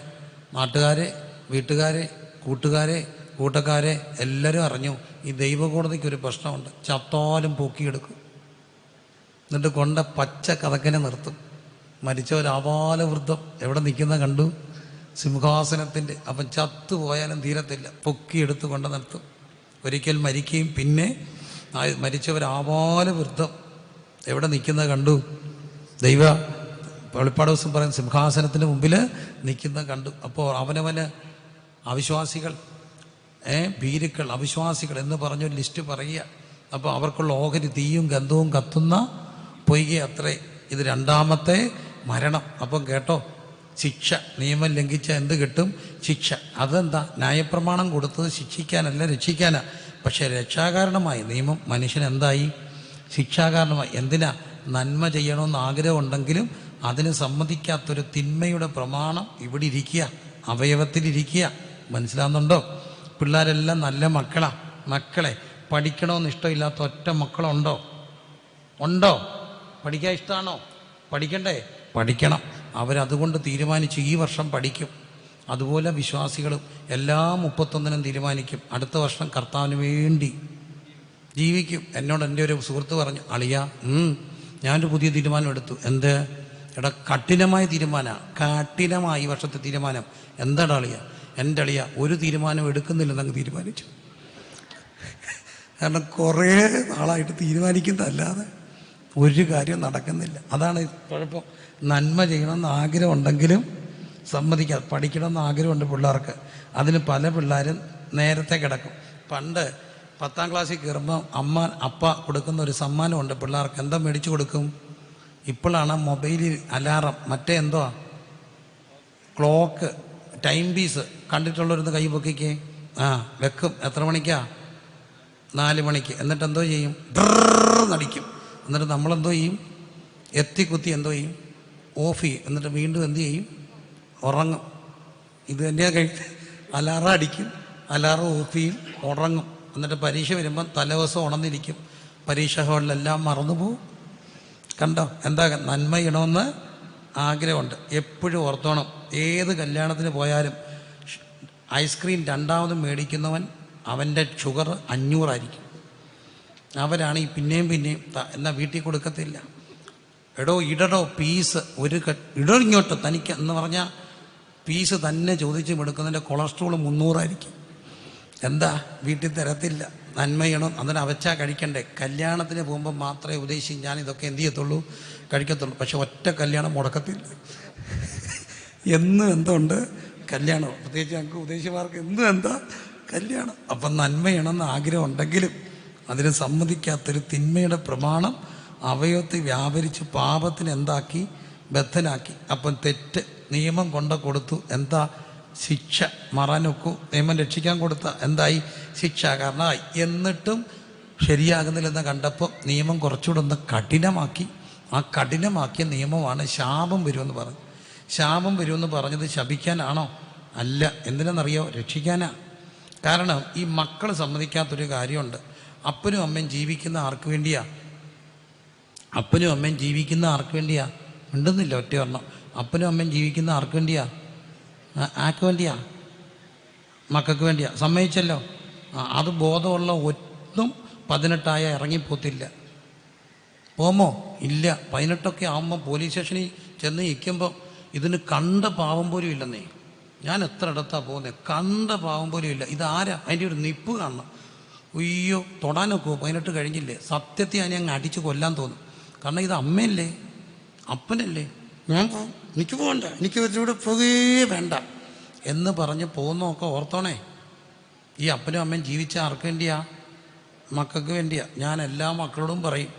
നാട്ടുകാരെ, വീട്ടുകാരെ, കൂട്ടക്കാരെ എല്ലാവരും അറിഞ്ഞു ഈ ദൈവകോടതിക്കൊരു പ്രശ്നമുണ്ട്. ചത്താലും പൊക്കിയെടുക്കും, എന്നിട്ട് കൊണ്ട പച്ച കഥക്കനെ നിർത്തും. മരിച്ച ഒരു ആപാലവൃദ്ധം എവിടെ നിൽക്കുന്ന കണ്ടു? സിംഹാസനത്തിൻ്റെ. അപ്പം ചത്തുപോയാലും തീരത്തില്ല, പൊക്കിയെടുത്ത് കൊണ്ട് നിർത്തും. ഒരിക്കൽ മരിക്കുകയും പിന്നെ മരിച്ചവർ ആപാലവൃദ്ധം എവിടെ നിൽക്കുന്ന കണ്ടു? വെളിപ്പാട് ദിവസം പറയും സിംഹാസനത്തിന് മുമ്പിൽ നിൽക്കുന്ന കണ്ടു. അപ്പോൾ അവനവന് അവിശ്വാസികൾ, ഭീരുക്കൾ, അവിശ്വാസികൾ എന്ന് പറഞ്ഞൊരു ലിസ്റ്റ് പറയുക. അപ്പോൾ അവർക്കുള്ള ഓഹരി തീയും ഗന്ധവും കത്തുന്ന പൊയ്കെ അത്രേ. ഇത് 2ാമത്തെ മരണം. അപ്പം കേട്ടോ, ശിക്ഷ. നിയമം ലംഘിച്ച എന്ത് കിട്ടും? ശിക്ഷ. അതെന്താ? ന്യായപ്രമാണം കൊടുത്തത് ശിക്ഷിക്കാനല്ല, രക്ഷിക്കാനാ. പക്ഷേ രക്ഷാകാരണമായി നിയമം മനുഷ്യനെന്തായി? ശിക്ഷാകാരണമായി. എന്തിനാ? നന്മ ചെയ്യണമെന്ന് ആഗ്രഹമുണ്ടെങ്കിലും അതിന് സമ്മതിക്കാത്തൊരു തിന്മയുടെ പ്രമാണം ഇവിടെ ഇരിക്കുക, അവയവത്തിലിരിക്കുക. മനസ്സിലാവുന്നുണ്ടോ? പിള്ളേരെല്ലാം നല്ല മക്കളാ. മക്കളെ പഠിക്കണമെന്ന് ഇഷ്ടമില്ലാത്ത ഒറ്റ മക്കളുണ്ടോ? പഠിക്കാൻ ഇഷ്ടമാണോ? പഠിക്കണ്ടേ? പഠിക്കണം. അവരതുകൊണ്ട് തീരുമാനിച്ച് ഈ വർഷം പഠിക്കും. അതുപോലെ വിശ്വാസികളും എല്ലാ 31-നും തീരുമാനിക്കും അടുത്ത വർഷം കർത്താവിന് വേണ്ടി ജീവിക്കും. എന്നോട് എൻ്റെ ഒരു സുഹൃത്ത് പറഞ്ഞു, അളിയാ ഞാനൊരു പുതിയ തീരുമാനം എടുത്തു. എന്ത്? കഠിനമായ തീരുമാനമാണ്. കഠിനമായി ഈ വർഷത്തെ തീരുമാനം. എന്താടാ അളിയ? എൻ്റെ അളിയ ഒരു തീരുമാനം എടുക്കുന്നില്ലെന്നങ്ങ് തീരുമാനിച്ചു. കാരണം കുറേ നാളായിട്ട് തീരുമാനിക്കുന്നതല്ലാതെ ഒരു കാര്യം നടക്കുന്നില്ല. അതാണ് കുഴപ്പം. നന്മ ചെയ്യണമെന്ന് ആഗ്രഹമുണ്ടെങ്കിലും സമ്മതിക്കാതെ. പഠിക്കണമെന്ന് ആഗ്രഹമുണ്ട് പിള്ളേർക്ക്. അതിന് പല പിള്ളേരും നേരത്തെ കിടക്കും. പണ്ട് 10ാം ക്ലാസ്സിൽ കയറുമ്പോൾ അപ്പ കൊടുക്കുന്ന ഒരു സമ്മാനമുണ്ട് പിള്ളേർക്ക്. എന്താ മേടിച്ചു കൊടുക്കും? ഇപ്പോഴാണ് മൊബൈലിൽ അലാറം, മറ്റേ എന്തോ ക്ലോക്ക്, ടൈം പീസ് കണ്ടിട്ടുള്ളവരൊന്ന് കൈ പൊക്കിക്കേ. വെക്കും. എത്ര മണിക്കാ? 4 മണിക്ക്. എന്നിട്ട് എന്തോ ചെയ്യും? നടിക്കും. എന്നിട്ട് നമ്മളെന്തോ ചെയ്യും? എത്തിക്കുത്തി എന്തോ ചെയ്യും? ഓഫ് ചെയ്യും. എന്നിട്ട് വീണ്ടും എന്ത് ചെയ്യും? ഉറങ്ങും. ഇത് തന്നെയാണ് അലാറം അടിക്കും, അലാറം ഓഫ് ചെയ്യും, ഉറങ്ങും. എന്നിട്ട് പരീക്ഷ വരുമ്പം തലേദിവസം ഉണർന്നിരിക്കും. പരീക്ഷ ഹാളിലെല്ലാം മറന്നുപോകും. കണ്ടോ? എന്താ? നന്മ ചെയ്യണമെന്ന് ആഗ്രഹമുണ്ട്. എപ്പോഴും ഓർത്തോണം, ഏത് കല്യാണത്തിന് പോയാലും ഐസ്ക്രീം 2ാമത് മേടിക്കുന്നവൻ അവൻ്റെ ഷുഗർ 500 അവരാണ് ഈ പിന്നെയും എന്നാൽ വീട്ടിൽ കൊടുക്കത്തില്ല. ഇടടോ പീസ് ഇടോ ഇങ്ങോട്ട് തനിക്ക് എന്ന് പറഞ്ഞാൽ പീസ് തന്നെ ചോദിച്ച് എടുക്കുന്നതിൻ്റെ കൊളസ്ട്രോൾ 300 എന്താ? വീട്ടിൽ തരത്തില്ല. നന്മ ചെയ്യണം. അതിന് അവച്ചാ കഴിക്കണ്ടേ? കല്യാണത്തിന് പോകുമ്പോൾ മാത്രമേ ഉദ്ദേശിച്ച് ഞാനിതൊക്കെ എന്ത് ചെയ്യത്തുള്ളൂ? കഴിക്കത്തുള്ളൂ. പക്ഷെ ഒറ്റ കല്യാണം മുടക്കത്തില്ല. എന്നും എന്തുണ്ട്? കല്യാണം. പ്രത്യേകിച്ച് ഞങ്ങൾക്ക് ഉദ്ദേശിമാർക്ക് എന്നും എന്താ? കല്യാണം. അപ്പം നന്മ ചെയ്യണമെന്ന് ആഗ്രഹം ഉണ്ടെങ്കിലും അതിന് സമ്മതിക്കാത്തൊരു തിന്മയുടെ പ്രമാണം അവയവത്തിൽ വ്യാപരിച്ച് പാപത്തിന് എന്താക്കി? ബദ്ധനാക്കി. അപ്പം തെറ്റ് നിയമം കൊണ്ട കൊടുത്തു, എന്താ? ശിക്ഷ. മറാനൊക്കു നിയമം രക്ഷിക്കാൻ കൊടുത്ത എന്തായി? ശിക്ഷ. കാരണമായി. എന്നിട്ടും ശരിയാകുന്നില്ലെന്ന് കണ്ടപ്പോൾ നിയമം കുറച്ചുകൂടെ ഒന്ന് കഠിനമാക്കി. ആ കഠിനമാക്കിയ നിയമമാണ് ശാപം വരുമെന്ന് പറഞ്ഞു. ശാപം വരുമെന്ന് പറഞ്ഞത് ശപിക്കാനാണോ? അല്ല. എന്തിനാണെന്നറിയോ? രക്ഷിക്കാനാ. കാരണം ഈ മക്കൾ സമ്മതിക്കാത്തൊരു കാര്യമുണ്ട്. അപ്പനും അമ്മയും ജീവിക്കുന്ന ആർക്ക് വേണ്ടിയാ? അപ്പനും അമ്മയും ജീവിക്കുന്ന ആർക്ക് വേണ്ടിയാ? മിണ്ടുന്നില്ല ഒറ്റ ഒരെണ്ണം. അപ്പനും അമ്മയും ജീവിക്കുന്ന ആർക്ക് വേണ്ടിയാ? ആർക്ക് വേണ്ടിയാ? മക്കൾക്ക് വേണ്ടിയാ. സമ്മതിച്ചല്ലോ. അത് ബോധമുള്ള ഒന്നും 18 ഇറങ്ങിപ്പോത്തില്ല. പോമോ? ഇല്ല. 18 ആകുമ്പോൾ പോലീസ് സ്റ്റേഷനിൽ ചെന്ന് ഇരിക്കുമ്പോൾ ഇതിന് കണ്ട പാവം പോലും ഇല്ലെന്നേ. ഞാൻ എത്ര ഇടത്താണ് പോകുന്നത്, കണ്ട പാവം പോലും ഇല്ല. ഇതാരാ? അതിൻ്റെ ഒരു നിപ്പ് കാണണം. അയ്യോ, തൊടാനൊക്കുമോ? 18 കഴിഞ്ഞില്ലേ? സത്യത്തെ അതിനെ അങ്ങ് അടിച്ച് കൊല്ലാൻ തോന്നും. കാരണം ഇത് അമ്മയല്ലേ, അപ്പനല്ലേ. ഞാൻ എനിക്ക് പോകണ്ട, എനിക്ക് ഇവരുടെ പോകേ വേണ്ട എന്ന് പറഞ്ഞ് പോകുന്നതൊക്കെ ഓർത്തോണേ. ഈ അപ്പനും അമ്മയും ജീവിച്ച ആർക്ക് വേണ്ടിയാ? മക്കൾക്ക് വേണ്ടിയാ. ഞാൻ എല്ലാ മക്കളോടും പറയും,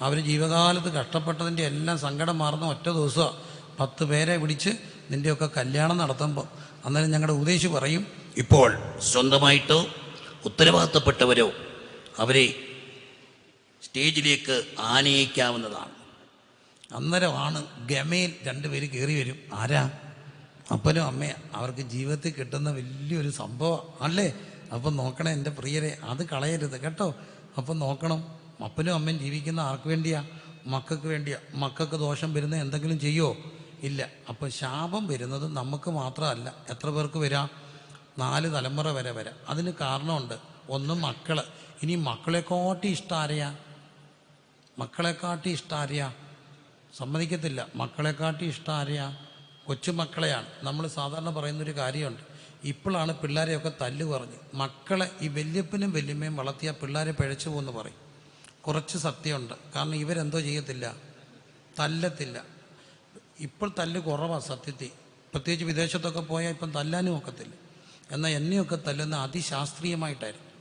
അവർ ജീവകാലത്ത് കഷ്ടപ്പെട്ടതിൻ്റെ എല്ലാം സങ്കടം മാറുന്ന ഒറ്റ ദിവസമാണ് 10 പേരെ പിടിച്ച് നിൻ്റെയൊക്കെ കല്യാണം നടത്തുമ്പോൾ. അന്നേരം ഞങ്ങളുടെ ഉപദേശി പറയും, ഇപ്പോൾ സ്വന്തമായിട്ടോ ഉത്തരവാദിത്തപ്പെട്ടവരോ അവരെ സ്റ്റേജിലേക്ക് ആനയിക്കാവുന്നതാണ്. അന്നേരമാണ് ഗമയിൽ 2 പേര് കയറി വരും. ആരാ? അപ്പനും അമ്മയും. അവർക്ക് ജീവിതത്തിൽ കിട്ടുന്ന വലിയൊരു സംഭവം അല്ലേ. അപ്പം നോക്കണേ എൻ്റെ പ്രിയരെ, അത് കളയരുത് കേട്ടോ. അപ്പം നോക്കണം, അപ്പനും അമ്മയും ജീവിക്കുന്ന ആർക്ക് വേണ്ടിയാ? മക്കൾക്ക് വേണ്ടിയാ. മക്കൾക്ക് ദോഷം വരുന്ന എന്തെങ്കിലും ചെയ്യോ? ഇല്ല. അപ്പം ശാപം വരുന്നത് നമുക്ക് മാത്രമല്ല. എത്ര പേർക്ക് വരാം? 4 തലമുറ വരെ വരാം. അതിന് കാരണമുണ്ട്. ഒന്ന് മക്കൾ. ഇനി മക്കളെക്കാട്ടി ഇഷ്ടം ആരെയാ? മക്കളെക്കാട്ടി ഇഷ്ടം ആരെയാ? സമ്മതിക്കത്തില്ല. മക്കളെക്കാട്ടി ഇഷ്ടം ആരെയാ? കൊച്ചുമക്കളെയാണ്. നമ്മൾ സാധാരണ പറയുന്നൊരു കാര്യമുണ്ട്. ഇപ്പോഴാണ് പിള്ളേരെയൊക്കെ തല്ല് പറഞ്ഞ്. മക്കളെ ഈ വല്യപ്പനും വല്യമ്മയും വളർത്തിയ പിള്ളേരെ പിഴച്ചു പോകുമെന്ന് പറയും. കുറച്ച് സത്യമുണ്ട്. കാരണം ഇവരെന്തോ ചെയ്യത്തില്ല, തല്ലത്തില്ല. ഇപ്പോൾ തല്ല് കുറവാണ് സത്യത്തിൽ. പ്രത്യേകിച്ച് വിദേശത്തൊക്കെ പോയാൽ ഇപ്പം തല്ലാനും ഒക്കത്തില്ല. എന്നാൽ എന്നെയൊക്കെ തല്ലുന്ന അതിശാസ്ത്രീയമായിട്ടായിരുന്നു.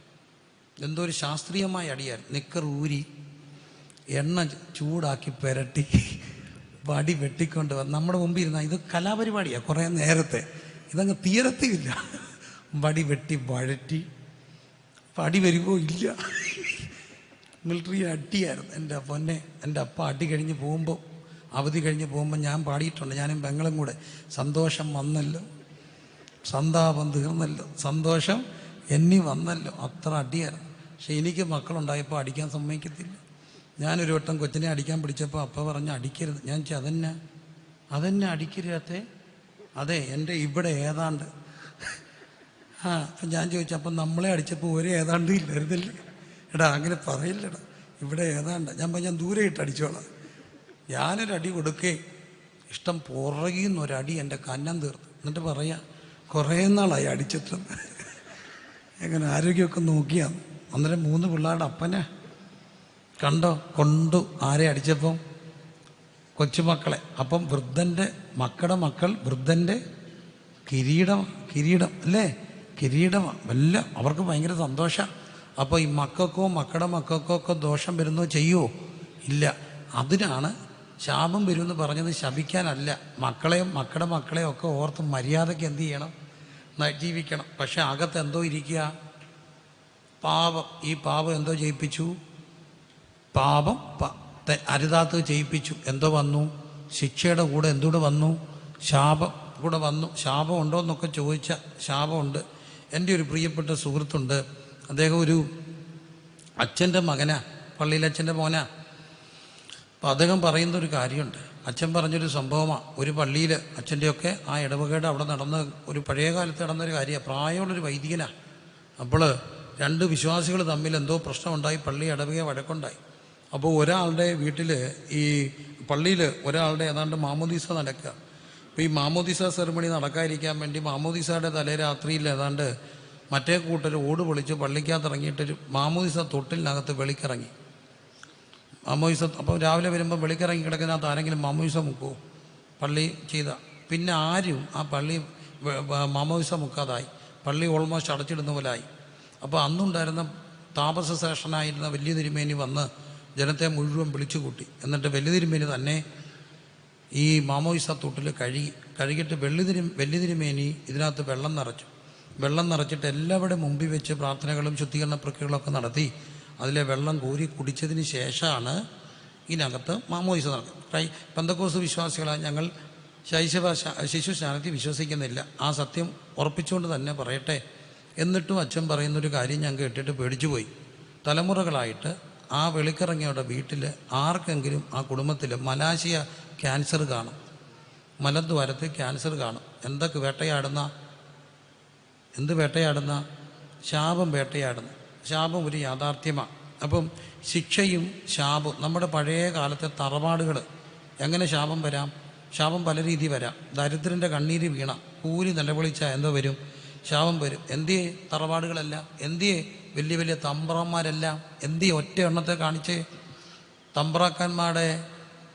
എന്തോ ഒരു ശാസ്ത്രീയമായ അടിയായിരുന്നു. നിക്കർ ഊരി എണ്ണ ചൂടാക്കി പുരട്ടി വടി വെട്ടിക്കൊണ്ട് വന്ന് നമ്മുടെ മുമ്പിൽ ഇരുന്നാൽ ഇത് കലാപരിപാടിയാണ്. കുറേ നേരത്തെ ഇതങ്ങ് തീരത്തില്ല. വടി വെട്ടി വഴറ്റി അടി വരുമോ? ഇല്ല. മിലിറ്ററി അടിയായിരുന്നു. എൻ്റെ പൊന്നെ, എൻ്റെ അപ്പ അടി കഴിഞ്ഞ് പോകുമ്പോൾ, അവധി കഴിഞ്ഞ് പോകുമ്പോൾ ഞാൻ പാടിയിട്ടുണ്ട്. ഞാനും പെങ്ങളും കൂടെ. സന്തോഷം വന്നല്ലോ, സന്താപം തീർന്നല്ലോ, സന്തോഷം എന്നി വന്നല്ലോ. അത്ര അടിയായിരുന്നു. പക്ഷെ എനിക്ക് മക്കളുണ്ടായപ്പോൾ അടിക്കാൻ സമ്മതിക്കത്തില്ല. ഞാനൊരു വട്ടം കൊച്ചിനെ അടിക്കാൻ പിടിച്ചപ്പോൾ അപ്പ പറഞ്ഞ് അടിക്കരുത്. ഞാൻ അതെന്നെ അടിക്കരുതേ. അതെ, എൻ്റെ ഇവിടെ ഏതാണ്ട്. അപ്പം ഞാൻ ചോദിച്ചു, അപ്പം നമ്മളെ അടിച്ചപ്പോൾ ഒരു ഏതാണ്ട് ഇല്ലായിരുന്നില്ലേ? എടാ അങ്ങനെ പറയില്ലടാ, ഇവിടെ ഏതാണ്ട്. ഞാൻ ദൂരെ ഇട്ട് അടിച്ചോളാം. ഞാനൊരടി കൊടുക്കേ, ഇഷ്ടം പുറകിൽ നിന്നൊരടി എൻ്റെ കന്നം തീർന്നു. എന്നിട്ട് പറയാം, കുറേ നാളായി അടിച്ചിട്ടെന്ന്. എങ്ങനെ ആരോഗ്യമൊക്കെ നോക്കിയാന്ന്. അന്നേരം 3 പിള്ളേരുടെ അപ്പനെ കണ്ടോ കൊണ്ടു. ആരെ അടിച്ചപ്പം? കൊച്ചുമക്കളെ. അപ്പം വൃദ്ധൻ്റെ മക്കളുടെ മക്കൾ വൃദ്ധൻ്റെ കിരീടം അല്ലേ? കിരീടമാണ്. വല്ല അവർക്ക് ഭയങ്കര സന്തോഷമാണ്. അപ്പോൾ ഈ മക്കൾക്കോ മക്കളുടെ മക്കൾക്കോ ഒക്കെ ദോഷം വരുന്നോ ചെയ്യുമോ? ഇല്ല. അതിനാണ് ശാപം വരുമെന്ന് പറഞ്ഞത്. ശപിക്കാനല്ല. മക്കളെയും മക്കളുടെ മക്കളെയും ഒക്കെ ഓർത്ത് മര്യാദയ്ക്ക് എന്ത് ചെയ്യണം? ജീവിക്കണം. പക്ഷെ അകത്ത് എന്തോ ഇരിക്കുക? പാപം. ഈ പാപം എന്തോ ചെയ്യിപ്പിച്ചു? പാപം അരുതാത്തത് ചെയ്യിപ്പിച്ചു. എന്തോ വന്നു? ശിക്ഷയുടെ കൂടെ എന്തുകൂടെ വന്നു? ശാപം കൂടെ വന്നു. ശാപം ഉണ്ടോ എന്നൊക്കെ ചോദിച്ചാൽ ശാപമുണ്ട്. എൻ്റെ ഒരു പ്രിയപ്പെട്ട സുഹൃത്തുണ്ട്. അദ്ദേഹം ഒരു അച്ഛൻ്റെ മകനാ, പള്ളിയിലച്ഛൻ്റെ മോനാ. അപ്പോൾ അദ്ദേഹം പറയുന്നൊരു കാര്യമുണ്ട്. അച്ഛൻ പറഞ്ഞൊരു സംഭവമാണ്. ഒരു പള്ളിയിൽ അച്ഛൻ്റെയൊക്കെ ആ ഇടവകയുടെ അവിടെ നടന്ന ഒരു പഴയ കാലത്ത് നടന്നൊരു കാര്യമാണ്. പ്രായമുള്ളൊരു വൈദികനാണ്. അപ്പോൾ 2 വിശ്വാസികൾ തമ്മിൽ എന്തോ പ്രശ്നമുണ്ടായി. പള്ളി ഇടവക വഴക്കുണ്ടായി. അപ്പോൾ ഒരാളുടെ വീട്ടിൽ, ഈ പള്ളിയിൽ ഒരാളുടെ ഏതാണ്ട് മാമോദീസ നടക്കുക. അപ്പോൾ ഈ മാമോദീസ സെറിമണി നടക്കാതിരിക്കാൻ വേണ്ടി മാമോദീസയുടെ തലേ രാത്രിയിൽ ഏതാണ്ട് മറ്റേ കൂട്ടർ ഓട് പൊളിച്ച് പള്ളിക്കകത്ത് ഇറങ്ങിയിട്ടൊരു മാമോദീസ തൊട്ടിലിനകത്ത് വെളിക്കിറങ്ങി. മാമോദീസ അപ്പോൾ രാവിലെ വരുമ്പോൾ വെളിക്കിറങ്ങി കിടക്കുന്നതിനകത്ത് ആരെങ്കിലും മാമോദീസ മുക്കുമോ? പള്ളി ചെയ്ത പിന്നെ ആരും ആ പള്ളി മാമോദീസ മുക്കാതായി. പള്ളി ഓൾമോസ്റ്റ് അടച്ചിടുന്ന പോലായി. അപ്പോൾ അന്നുണ്ടായിരുന്ന താപസ ശേഷനായിരുന്ന വലിയ തിരുമേനി വന്ന് ജനത്തെ മുഴുവൻ വിളിച്ചു കൂട്ടി. എന്നിട്ട് വെള്ളിതിരുമേനി തന്നെ ഈ മാമോയിസ തൊട്ടിൽ കഴുകിയിട്ട് വെള്ളിതിരുമേനി ഇതിനകത്ത് വെള്ളം നിറച്ചിട്ട് എല്ലാവരുടെ മുമ്പിൽ വെച്ച് പ്രാർത്ഥനകളും ശുദ്ധീകരണ പ്രക്രിയകളൊക്കെ നടത്തി അതിലെ വെള്ളം കോരി കുടിച്ചതിന് ശേഷമാണ് ഇതിനകത്ത് മാമോയിസ നടക്കുന്നത്. പെന്തക്കോസ്ത് വിശ്വാസികളാണ് ഞങ്ങൾ ശിശു സ്നാനത്തിൽ വിശ്വസിക്കുന്നില്ല. ആ സത്യം ഉറപ്പിച്ചുകൊണ്ട് തന്നെ പറയട്ടെ. എന്നിട്ടും അച്ഛൻ പറയുന്നൊരു കാര്യം ഞാൻ കേട്ടിട്ട് പേടിച്ചു പോയി. തലമുറകളായിട്ട് ആ വെളിക്കിറങ്ങിയവരുടെ വീട്ടിൽ ആർക്കെങ്കിലും ആ കുടുംബത്തിൽ മലാശയ ക്യാൻസർ കാണും, മലദ്വാരത്തിൽ ക്യാൻസർ കാണും. എന്തൊക്കെ വേട്ടയാടുന്ന ശാപം വേട്ടയാടുന്നു. ശാപം ഒരു യാഥാർത്ഥ്യമാണ്. അപ്പം ശിക്ഷയും ശാപവും നമ്മുടെ പഴയ കാലത്തെ തറവാടുകൾ എങ്ങനെ ശാപം വരാം? ശാപം പല രീതി വരാം. ദരിദ്രൻ്റെ കണ്ണീര് വീണ കൂലി നിലവിളിച്ചാൽ എന്തോ വരും? ശാപം വരും. എന്തിയെ തറവാടുകളെല്ലാം, എന്തിയെ വലിയ വലിയ തമ്പ്രാന്മാരെല്ലാം, എന്തിയെ ഒറ്റ എണ്ണത്തെ കാണിച്ച് തമ്പ്രാക്കന്മാരുടെ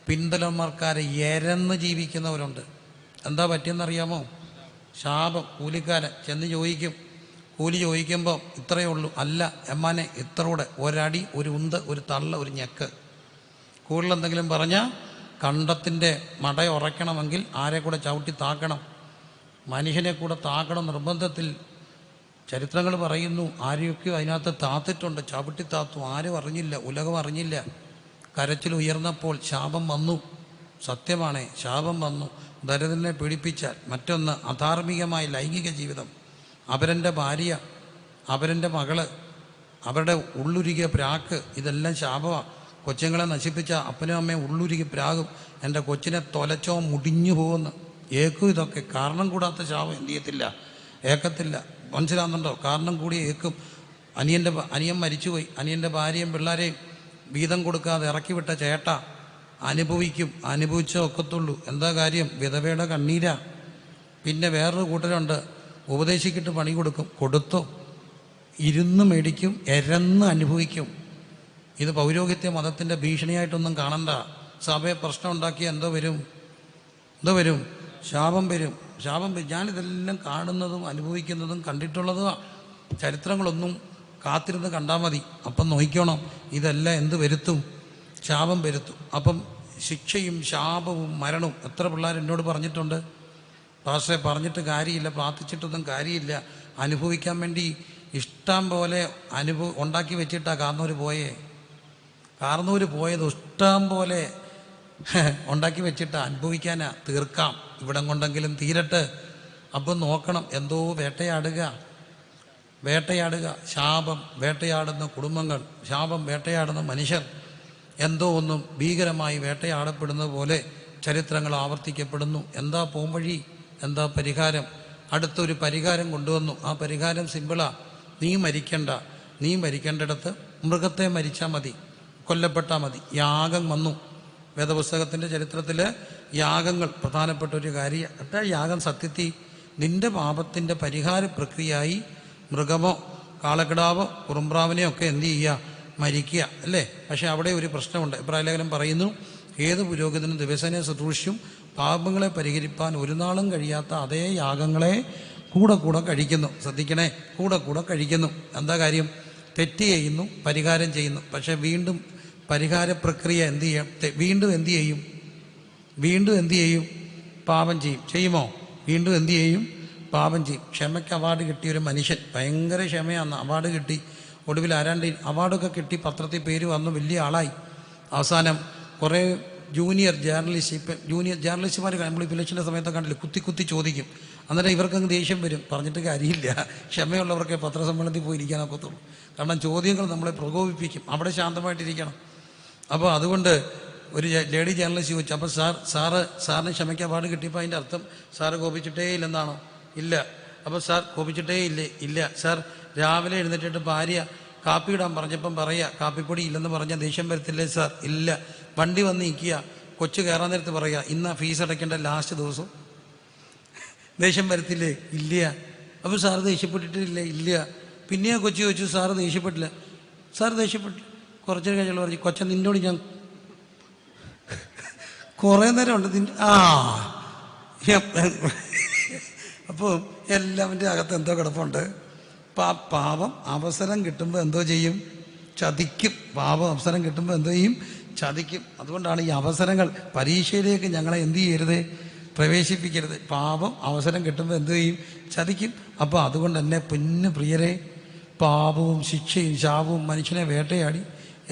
പിന്തലന്മാർക്കാരെ എരന്ന് ജീവിക്കുന്നവരുണ്ട്. എന്താ പറ്റിയെന്നറിയാമോ? ശാപം. കൂലിക്കാരൻ ചെന്ന് ചോദിക്കും, കൂലി ചോദിക്കുമ്പോൾ ഇത്രയേ ഉള്ളൂ. അല്ല എമ്മാനെ ഇത്രൂടെ, ഒരടി, ഒരു ഉന്ത്, ഒരു തള്ള, ഒരു ഞെക്ക്. കൂടുതലെന്തെങ്കിലും പറഞ്ഞാൽ കണ്ടത്തിൻ്റെ മട ഉറയ്ക്കണമെങ്കിൽ ആരെ കൂടെ ചവിട്ടി താക്കണം, മനുഷ്യനെ കൂടെ താക്കണം നിർബന്ധത്തിൽ. ചരിത്രങ്ങൾ പറയുന്നു ആരെയൊക്കെയോ അതിനകത്ത് താത്തിട്ടുണ്ട്, ചവിട്ടി താത്തു. ആരും അറിഞ്ഞില്ല, ഉലകം അറിഞ്ഞില്ല. കരച്ചിൽ ഉയർന്നപ്പോൾ ശാപം വന്നു. സത്യമാണേ, ശാപം വന്നു. ദരിദ്രനെ പീഡിപ്പിച്ചാൽ. മറ്റൊന്ന് അധാർമികമായ ലൈംഗിക ജീവിതം. അവരെൻ്റെ ഭാര്യ, അവരെൻ്റെ മകള്, അവരുടെ ഉള്ളുരുകിയ പ്രാക്ക്, ഇതെല്ലാം ശാപമാണ്. കൊച്ചുങ്ങളെ നശിപ്പിച്ച അപ്പനും അമ്മയും ഉള്ളുരുകി പ്രാകും. എൻ്റെ കൊച്ചിനെ തൊലച്ചോ മുടിഞ്ഞു പോകുന്നു. ഏക്കും ഇതൊക്കെ. കാരണം കൂടാത്ത ശാപം എന്ത് ചെയ്യത്തില്ല, ഏക്കത്തില്ല. മനസ്സിലാകുന്നുണ്ടോ? കാരണം കൂടി ഏക്കും. അനിയൻ മരിച്ചുപോയി. അനിയൻ്റെ ഭാര്യയും പിള്ളേരെയും വീതം കൊടുക്കാതെ ഇറക്കി വിട്ട ചേട്ട അനുഭവിക്കും. അനുഭവിച്ചേ ഒക്കത്തുള്ളൂ. എന്താ കാര്യം? വിധവയുടെ കണ്ണീരാ. പിന്നെ വേറൊരു കൂട്ടരുണ്ട്, ഉപദേശിക്കിട്ട് പണി കൊടുത്തോ, ഇരുന്ന് മേടിക്കും, എരന്ന് അനുഭവിക്കും. ഇത് പൗരോഹിത്യ മതത്തിൻ്റെ ഭീഷണിയായിട്ടൊന്നും കാണണ്ട. സഭയെ പ്രശ്നം ഉണ്ടാക്കിയാൽ എന്തോ വരും? ശാപം വരും. ഞാനിതെല്ലാം കാണുന്നതും അനുഭവിക്കുന്നതും കണ്ടിട്ടുള്ളതുമാണ്. ചരിത്രങ്ങളൊന്നും കാത്തിരുന്ന് കണ്ടാൽ മതി. അപ്പം നോക്കണം, ഇതെല്ലാം എന്ത് വരുത്തും? ശാപം വരുത്തും. അപ്പം ശിക്ഷയും ശാപവും മരണവും. എത്ര പിള്ളേർ എന്നോട് പറഞ്ഞിട്ടുണ്ട്, പാസ്റ്ററെ പറഞ്ഞിട്ട് കാര്യമില്ല, പ്രാർത്ഥിച്ചിട്ടൊന്നും കാര്യമില്ല, അനുഭവിക്കാൻ വേണ്ടി ഇഷ്ടം പോലെ ഉണ്ടാക്കി വെച്ചിട്ടാണ് കാർന്നൂർ പോയത്. ഇഷ്ടം പോലെ ഉണ്ടാക്കി വെച്ചിട്ടാണ് അനുഭവിക്കാനാ. തീർക്കാം, ഇവിടം കൊണ്ടെങ്കിലും തീരട്ടെ. അപ്പം നോക്കണം, എന്തോ വേട്ടയാടുക. ശാപം വേട്ടയാടുന്ന കുടുംബങ്ങൾ, ശാപം വേട്ടയാടുന്ന മനുഷ്യർ, എന്തോ ഒന്നും ഭീകരമായി വേട്ടയാടപ്പെടുന്നത് പോലെ ചരിത്രങ്ങൾ ആവർത്തിക്കപ്പെടുന്നു. എന്താ പോംവഴി? എന്താ പരിഹാരം? അടുത്തൊരു പരിഹാരം കൊണ്ടുവന്നു. ആ പരിഹാരം സിമ്പിളാ. നീ മരിക്കേണ്ടിടത്ത് മൃഗത്തെ മരിച്ചാൽ മതി, കൊല്ലപ്പെട്ടാൽ മതി. യാഗം വന്നു. വേദപുസ്തകത്തിൻ്റെ ചരിത്രത്തിൽ യാഗങ്ങൾ പ്രധാനപ്പെട്ട ഒരു കാര്യം. എന്താ യാഗം? സത്യത്തിൽ നിൻ്റെ പാപത്തിൻ്റെ പരിഹാര പ്രക്രിയയായി മൃഗമോ കാളക്കിടാവോ കുറുമ്പ്രാവിനെയോ ഒക്കെ എന്ത് ചെയ്യുക? മരിക്കുക അല്ലേ? പക്ഷേ അവിടെ ഒരു പ്രശ്നമുണ്ട്. ഇബ്രാഹിം ലേഖനം പറയുന്നു, ഏത് പുരോഹിതനും ദിവസേന ശുശ്രൂഷയും പാപങ്ങളെ പരിഹരിപ്പാൻ ഒരു നാളും കഴിയാത്ത അതേ യാഗങ്ങളെ കൂടെ കഴിക്കുന്നു. ശ്രദ്ധിക്കണേ, കൂടെ കഴിക്കുന്നു. എന്താ കാര്യം? തെറ്റ് ചെയ്യുന്നു, പരിഹാരം ചെയ്യുന്നു. പക്ഷേ വീണ്ടും പരിഹാര പ്രക്രിയ എന്ത് ചെയ്യും? വീണ്ടും എന്ത് ചെയ്യും? പാപം ചെയ്യുമോ? വീണ്ടും എന്ത് ചെയ്യും? പാപം ചെയ്യും. ക്ഷമയ്ക്ക് അവാർഡ് കിട്ടിയൊരു മനുഷ്യൻ, ഭയങ്കര ക്ഷമയാന്ന്, അവാർഡ് കിട്ടി. ഒടുവിൽ അവാർഡൊക്കെ കിട്ടി, പത്രത്തിൽ പേര് വന്നു, വലിയ ആളായി. അവസാനം കുറേ ജൂനിയർ ജേർണലിസ്റ്റുമാർ നമ്മൾ ഇലക്ഷൻ്റെ സമയത്ത് കണ്ടില്ല, കുത്തി ചോദിക്കും. അന്നേരം ഇവർക്കങ്ങ് ദേഷ്യം വരും. പറഞ്ഞിട്ട് കാര്യമില്ല, ക്ഷമയുള്ളവർക്ക് പത്രസമ്മേളനത്തിൽ പോയിരിക്കാനൊക്കത്തുള്ളൂ. കാരണം ചോദ്യങ്ങൾ നമ്മളെ പ്രകോപിപ്പിക്കും. അവിടെ ശാന്തമായിട്ടിരിക്കണം. അപ്പോൾ അതുകൊണ്ട് ഒരു ലേഡി ജേർണലിസ്റ്റ് ചോദിച്ചു, അപ്പോൾ സാറിന് ക്ഷമയ്ക്ക് അവാർഡ് കിട്ടിയപ്പോൾ അതിൻ്റെ അർത്ഥം സാറ് കോപിച്ചിട്ടേ ഇല്ലെന്നാണോ? ഇല്ല. അപ്പോൾ സാർ കോപിച്ചിട്ടേ ഇല്ല. സാർ രാവിലെ എഴുന്നേറ്റിട്ട് ഭാര്യ കാപ്പി ഇടാൻ പറഞ്ഞപ്പം കാപ്പിപ്പൊടി ഇല്ലെന്ന് പറഞ്ഞാൽ ദേഷ്യം വരത്തില്ലേ സാർ? ഇല്ല. വണ്ടി വന്ന് നിൽക്കുക, കൊച്ചു കയറാൻ നേരത്ത് ഇന്നാ ഫീസ് അടയ്ക്കേണ്ട ലാസ്റ്റ് ദിവസം, ദേഷ്യം വരത്തില്ലേ? ഇല്ല. അപ്പോൾ സാറ് ദേഷ്യപ്പെട്ടിട്ടില്ലേ? ഇല്ല. പിന്നെ കൊച്ചു ചോദിച്ചു, സാറ് ദേഷ്യപ്പെട്ടില്ല? സാർ ദേഷ്യപ്പെട്ടില്ല. കുറച്ചു കഴിഞ്ഞുള്ള പറഞ്ഞു, കൊച്ച നിന്നോട് ഞാൻ കുറേ നേരം ഉണ്ട് അപ്പോൾ എല്ലാവൻ്റെ അകത്ത് എന്തോ കിടപ്പുണ്ട്. പാപം അവസരം കിട്ടുമ്പോൾ എന്തോ ചെയ്യും? ചതിക്കും. പാപം അവസരം കിട്ടുമ്പോൾ എന്ത് ചെയ്യും? ചതിക്കും. അതുകൊണ്ടാണ് ഈ അവസരങ്ങൾ, പരീക്ഷയിലേക്ക് ഞങ്ങളെ എന്ത് ചെയ്യരുത്? പ്രവേശിപ്പിക്കരുത്. പാപം അവസരം കിട്ടുമ്പോൾ എന്ത് ചെയ്യും? ചതിക്കും. അപ്പോൾ അതുകൊണ്ട് തന്നെ പൊന്നു പ്രിയരെ, പാപവും ശിക്ഷയും ശാപവും മനുഷ്യനെ വേട്ടയാടി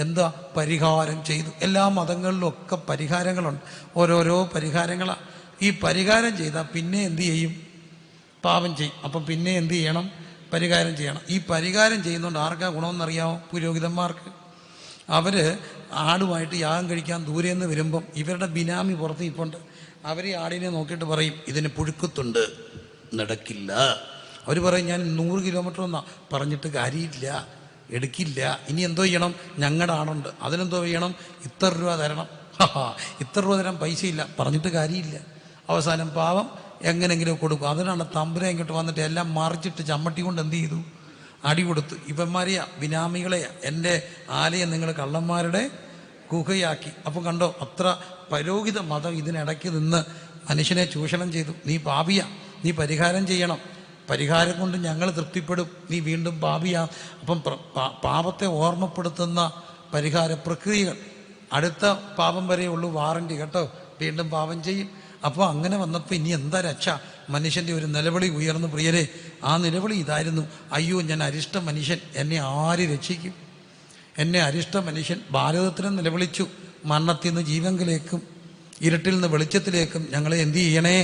എന്താ പരിഹാരം ചെയ്തു. എല്ലാ മതങ്ങളിലും ഒക്കെ പരിഹാരങ്ങളുണ്ട്, ഓരോരോ പരിഹാരങ്ങളാണ്. ഈ പരിഹാരം ചെയ്താൽ പിന്നെ എന്ത് ചെയ്യും? പാപം ചെയ്യും. അപ്പം പിന്നെ എന്ത് ചെയ്യണം? പരിഹാരം ചെയ്യണം. ഈ പരിഹാരം ചെയ്യുന്നതുകൊണ്ട് ആർക്കാ ഗുണമെന്നറിയാമോ? പുരോഹിതന്മാർക്ക്. അവർ ആടുമായിട്ട് യാഗം കഴിക്കാൻ ദൂരെ നിന്ന് വരുമ്പം ഇവരുടെ ബിനാമി പുറത്ത് ഇപ്പുണ്ട്. അവർ ഈ ആടിനെ നോക്കിയിട്ട് പറയും, ഇതിന് പുഴുക്കത്തുണ്ട്, നടക്കില്ല. അവർ പറയും, ഞാൻ 100 കിലോമീറ്റർ ഒന്നാ. പറഞ്ഞിട്ട് കാര്യമില്ല, എടുക്കില്ല. ഇനി എന്തോ ചെയ്യണം? ഞങ്ങളുടെ ആടുണ്ട്, അതിനെന്തോ ചെയ്യണം? ഇത്ര രൂപ തരണം. ഇത്ര രൂപ തരാൻ പൈസയില്ല. പറഞ്ഞിട്ട് കാര്യമില്ല. അവസാനം പാവം എങ്ങനെങ്കിലും കൊടുക്കും. അതിനാണ് തമ്പുരാൻ ഇങ്ങോട്ട് വന്നിട്ട് എല്ലാം മറിച്ചിട്ട് ചമ്മട്ടി കൊണ്ട് എന്ത് ചെയ്തു? അടി കൊടുത്തു. ഇവന്മാരെയാ, ബിനാമികളെയാ, എൻ്റെ ആലയം നിങ്ങൾ കള്ളന്മാരുടെ ഗുഹയാക്കി. അപ്പം കണ്ടോ, അത്ര പരോഹിത മതം ഇതിനിടയ്ക്ക് നിന്ന് മനുഷ്യനെ ചൂഷണം ചെയ്തു. നീ പാപിയാ, നീ പരിഹാരം ചെയ്യണം, പരിഹാരം കൊണ്ട് ഞങ്ങൾ തൃപ്തിപ്പെടും, നീ വീണ്ടും പാപിയാ. അപ്പം പാപത്തെ ഓർമ്മപ്പെടുത്തുന്ന പരിഹാര പ്രക്രിയകൾ. അടുത്ത പാപം വരെയുള്ളൂ വാറണ്ടി കേട്ടോ, വീണ്ടും പാപം ചെയ്യും. അപ്പോൾ അങ്ങനെ വന്നപ്പോൾ ഇനി എന്താ രക്ഷ? മനുഷ്യൻ്റെ ഒരു നിലവിളി ഉയർന്നു പ്രിയരെ. ആ നിലവിളി ഇതായിരുന്നു, അയ്യോ ഞാൻ അരിഷ്ട മനുഷ്യൻ, എന്നെ ആര് രക്ഷിക്കും? എന്നെ അരിഷ്ട മനുഷ്യൻ. ഭാരതത്തിനും നിലവിളിച്ചു, മരണത്തിൽ നിന്ന് ജീവങ്കിലേക്കും ഇരുട്ടിൽ നിന്ന് വെളിച്ചത്തിലേക്കും ഞങ്ങളെ എന്ത് ചെയ്യണേ?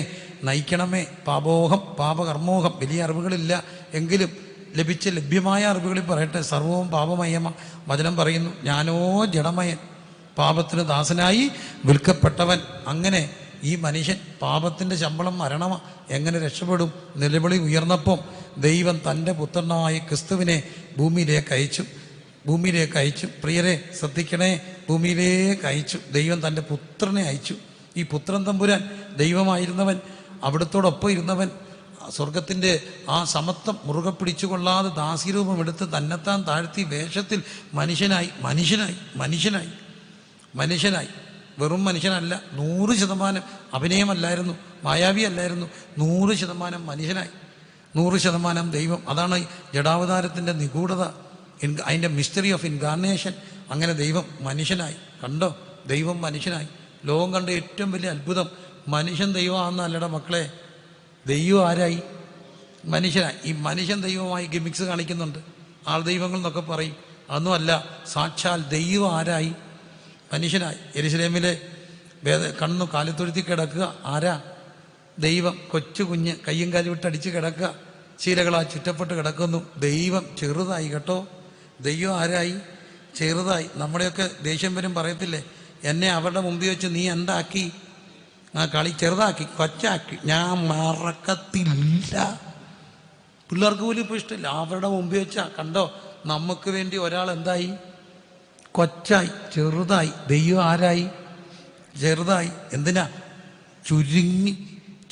നയിക്കണമേ. പാപോഹം പാപകർമ്മോഹം. വലിയ അറിവുകളില്ല എങ്കിലും ലഭിച്ച ലഭ്യമായ അറിവുകളിൽ പറയട്ടെ, സർവവും പാപമയമ. വചനം പറയുന്നു, ഞാനോ ജഡമയൻ, പാപത്തിന് ദാസനായി വിൽക്കപ്പെട്ടവൻ. അങ്ങനെ ഈ മനുഷ്യൻ, പാപത്തിൻ്റെ ശമ്പളം മരണമാ. എങ്ങനെ രക്ഷപ്പെടും? നിലവിളി ഉയർന്നപ്പം ദൈവം തൻ്റെ പുത്രനായ ക്രിസ്തുവിനെ ഭൂമിയിലേക്ക് അയച്ചു. പ്രിയരെ ശ്രദ്ധിക്കണേ, ഭൂമിയിലേക്ക് അയച്ചു. ദൈവം തൻ്റെ പുത്രനെ അയച്ചു. ഈ പുത്രൻ തമ്പുരാൻ ദൈവമായിരുന്നവൻ, അവിടത്തോടൊപ്പം ഇരുന്നവൻ, സ്വർഗത്തിൻ്റെ ആ സമത്വം മുറുകെ പിടിച്ചുകൊള്ളാതെ ദാസ്യരൂപം എടുത്ത് തന്നെത്താൻ താഴ്ത്തി വേഷത്തിൽ മനുഷ്യനായി. വെറും മനുഷ്യനല്ല, 100% അഭിനയമല്ലായിരുന്നു, മായാവി അല്ലായിരുന്നു, 100% മനുഷ്യനായി, 100% ദൈവം. അതാണ് ജഡാവതാരത്തിൻ്റെ നിഗൂഢത, അതിൻ്റെ മിസ്റ്ററി ഓഫ് ഇൻകാർണേഷൻ. അങ്ങനെ ദൈവം മനുഷ്യനായി. കണ്ടോ, ദൈവം മനുഷ്യനായി. ലോകം കണ്ട ഏറ്റവും വലിയ അത്ഭുതം, മനുഷ്യൻ ദൈവമാണെന്നല്ലട മക്കളെ. ദൈവം ആരായി? മനുഷ്യനായി. ഈ മനുഷ്യൻ ദൈവമായി ഗിമിക്സ് കാണിക്കുന്നുണ്ട്, ആൾ ദൈവങ്ങൾ എന്നൊക്കെ പറയും. അതൊന്നുമല്ല, സാക്ഷാൽ ദൈവം ആരായി? മനുഷ്യനായി. യെരുശലേമിലെ കണ്ണു കാലിത്തൊഴുത്തി കിടക്കുക ആരാ? ദൈവം. കൊച്ചു കുഞ്ഞ് കയ്യും കാലും വിട്ടടിച്ച് കിടക്കുക, ശീലകളാൽ ചുറ്റപ്പെട്ട് കിടക്കുന്നു. ദൈവം ചെറുതായി കേട്ടോ. ദൈവം ആരായി? ചെറുതായി. നമ്മുടെയൊക്കെ ദേഷ്യം വരും, പറയത്തില്ലേ, എന്നെ അവരുടെ മുമ്പിൽ വെച്ച് നീ എന്താക്കി? ആ കളി ചെറുതാക്കി, കൊച്ചാക്കി. ഞാൻ മറക്കത്തില്ല. പിള്ളേർക്ക് പോലും ഇപ്പോൾ ഇഷ്ടമില്ല. അവരുടെ മുമ്പിൽ വെച്ചാ കണ്ടോ, നമുക്ക് വേണ്ടി ഒരാൾ എന്തായി? കൊച്ചായി, ചെറുതായി. ദൈവം ആരായി? ചെറുതായി. എന്തിനാ?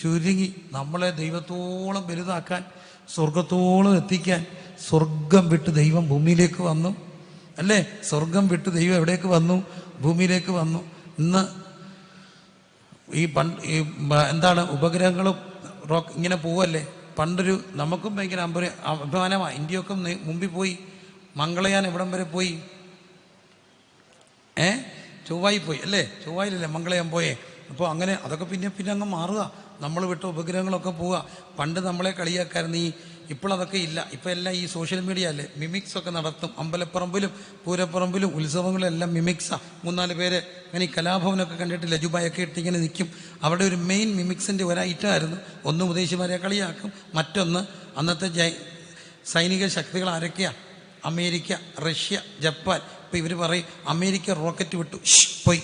ചുരുങ്ങി നമ്മളെ ദൈവത്തോളം വലുതാക്കാൻ, സ്വർഗത്തോളം എത്തിക്കാൻ. സ്വർഗം വിട്ട് ദൈവം ഭൂമിയിലേക്ക് വന്നു, അല്ലേ? സ്വർഗം വിട്ട് ദൈവം എവിടേക്ക് വന്നു? ഭൂമിയിലേക്ക് വന്നു. ഇന്ന് ഈ എന്താണ്, ഉപഗ്രഹങ്ങളും ഇങ്ങനെ പോവല്ലേ. പണ്ടൊരു നമുക്കും ഭയങ്കര അഭിമാനമാണ്. ഇന്ത്യയൊക്കെ മുമ്പിൽ പോയി. മംഗളയാൻ എവിടം വരെ പോയി? ചൊവ്വായി പോയി, അല്ലേ? ചൊവ്വായിലല്ലേ മംഗളയാൻ പോയേ. അപ്പോൾ അങ്ങനെ അതൊക്കെ പിന്നെ അങ്ങ് മാറുക. നമ്മൾ വിട്ട ഉപഗ്രഹങ്ങളൊക്കെ പോവുക. പണ്ട് നമ്മളെ കളിയാക്കായിരുന്നു. ഇപ്പോഴതൊക്കെ ഇല്ല. ഇപ്പോൾ എല്ലാം ഈ സോഷ്യൽ മീഡിയ അല്ലേ, മിമിക്സ് ഒക്കെ നടത്തും. അമ്പലപ്പറമ്പിലും പൂരപ്പറമ്പിലും ഉത്സവങ്ങളെല്ലാം മിമിക്സാണ്. 3-4 പേര് അങ്ങനെ ഈ കലാഭവനൊക്കെ കണ്ടിട്ടില്ല, ജുബായൊക്കെ ഇട്ടിങ്ങനെ നിൽക്കും. അവിടെ ഒരു മെയിൻ മിമിക്സിൻ്റെ ഒരൈറ്റമായിരുന്നു. ഒന്ന് ഉദ്ദേശിമാരെ കളിയാക്കും, മറ്റൊന്ന് അന്നത്തെ സൈനിക ശക്തികൾ ആരൊക്കെയാണ്? America, Russia, Japan. ഇപ്പോൾ ഇവർ പറയും അമേരിക്ക റോക്കറ്റ് വിട്ടു, പോയി.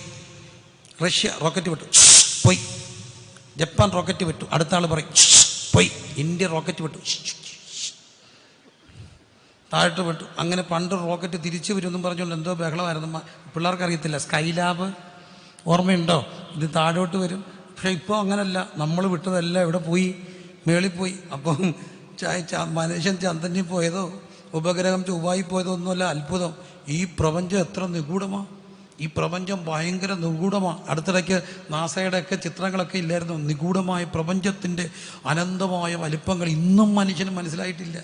റഷ്യ റോക്കറ്റ് വിട്ടു, പോയി. ജപ്പാൻ റോക്കറ്റ് വിട്ടു, അടുത്ത ആൾ പറയും പോയി. ഇന്ത്യ റോക്കറ്റ് വിട്ടു, താഴോട്ട് വിട്ടു. അങ്ങനെ പണ്ട് റോക്കറ്റ് തിരിച്ചു വരുമെന്നും പറഞ്ഞുകൊണ്ട് എന്തോ ബഹളമായിരുന്നു. പിള്ളേർക്ക് അറിയത്തില്ല. സ്കൈലാബ് ഓർമ്മയുണ്ടോ? ഇത് താഴോട്ട് വരും. പക്ഷേ ഇപ്പോൾ അങ്ങനല്ല. നമ്മൾ വിട്ടതെല്ലാം ഇവിടെ പോയി, മേളിൽ പോയി. അപ്പം മനുഷ്യൻ ചന്ദ്രനിൽ പോയതോ ഉപഗ്രഹം ചൊവ്വായി പോയതോ ഒന്നുമല്ല അത്ഭുതം. ഈ പ്രപഞ്ചം എത്ര നിഗൂഢമാണ്! ഈ പ്രപഞ്ചം ഭയങ്കര നിഗൂഢമാണ്. അടുത്തിടയ്ക്ക് നാസയുടെയൊക്കെ ചിത്രങ്ങളൊക്കെ ഇല്ലായിരുന്നു. നിഗൂഢമായ പ്രപഞ്ചത്തിൻ്റെ അനന്തമായ വലിപ്പങ്ങൾ ഇന്നും മനുഷ്യന് മനസ്സിലായിട്ടില്ല.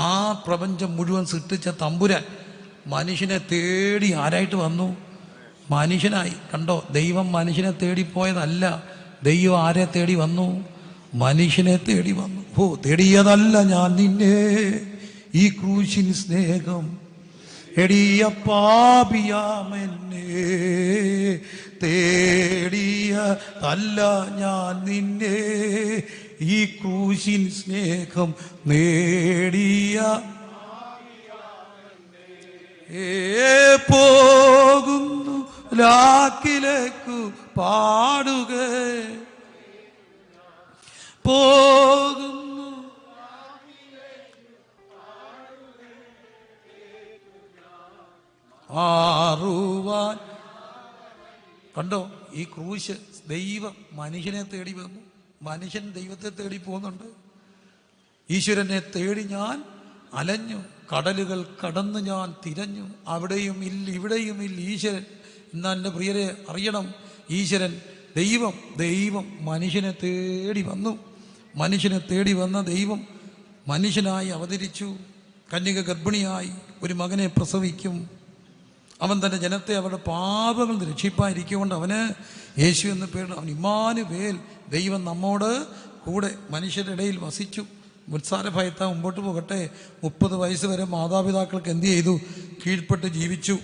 ആ പ്രപഞ്ചം മുഴുവൻ സൃഷ്ടിച്ച തമ്പുരാൻ മനുഷ്യനെ തേടി ആരായിട്ട് വന്നു? മനുഷ്യനായി. കണ്ടോ, ദൈവം മനുഷ്യനെ തേടിപ്പോയതല്ല, ദൈവം ആരെ തേടി വന്നു? മനുഷ്യനെ തേടി വന്നു. തേടിയതല്ല ഞാൻ നിന്നെ, ഈ ക്രൂശിൻ സ്നേഹം എടിയ പാപിയാമെന്നെ. തേടിയതല്ല ഞാൻ നിന്നെ, ഈ ക്രൂശിൻ സ്നേഹം നേടിയ പോകുന്നു ലാക്കിലേക്കു പാടുക, പോകുന്നു ആറുവാൻ. കണ്ടോ, ഈ ക്രൂശ് ദൈവം മനുഷ്യനെ തേടി വന്നു. മനുഷ്യൻ ദൈവത്തെ തേടി പോകുന്നുണ്ട്. ഈശ്വരനെ തേടി ഞാൻ അലഞ്ഞു, കടലുകൾ കടന്ന് ഞാൻ തിരഞ്ഞു, അവിടെയും ഇല്ല ഇവിടെയും ഇല്ല ഈശ്വരൻ. എന്നാൽ എൻ്റെ പ്രിയരെ അറിയണം, ഈശ്വരൻ ദൈവം മനുഷ്യനെ തേടി വന്നു. മനുഷ്യനെ തേടി വന്ന ദൈവം മനുഷ്യനായി അവതരിച്ചു. കന്യക ഗർഭിണിയായി ഒരു മകനെ പ്രസവിക്കും. അവൻ തൻ്റെ ജനത്തെ അവരുടെ പാപങ്ങൾ രക്ഷിപ്പായിരിക്കൊണ്ട് അവന് യേശു എന്ന് പേര്. അവൻ ഇമ്മാനുവേൽ, ദൈവം നമ്മോട് കൂടെ മനുഷ്യരുടെ ഇടയിൽ വസിച്ചു. ഉത്സാര ഭയത്താ മുമ്പോട്ട് പോകട്ടെ. 30 വയസ്സ് വരെ മാതാപിതാക്കൾക്ക് എന്ത് ചെയ്തു? കീഴ്പ്പെട്ട് ജീവിച്ചു.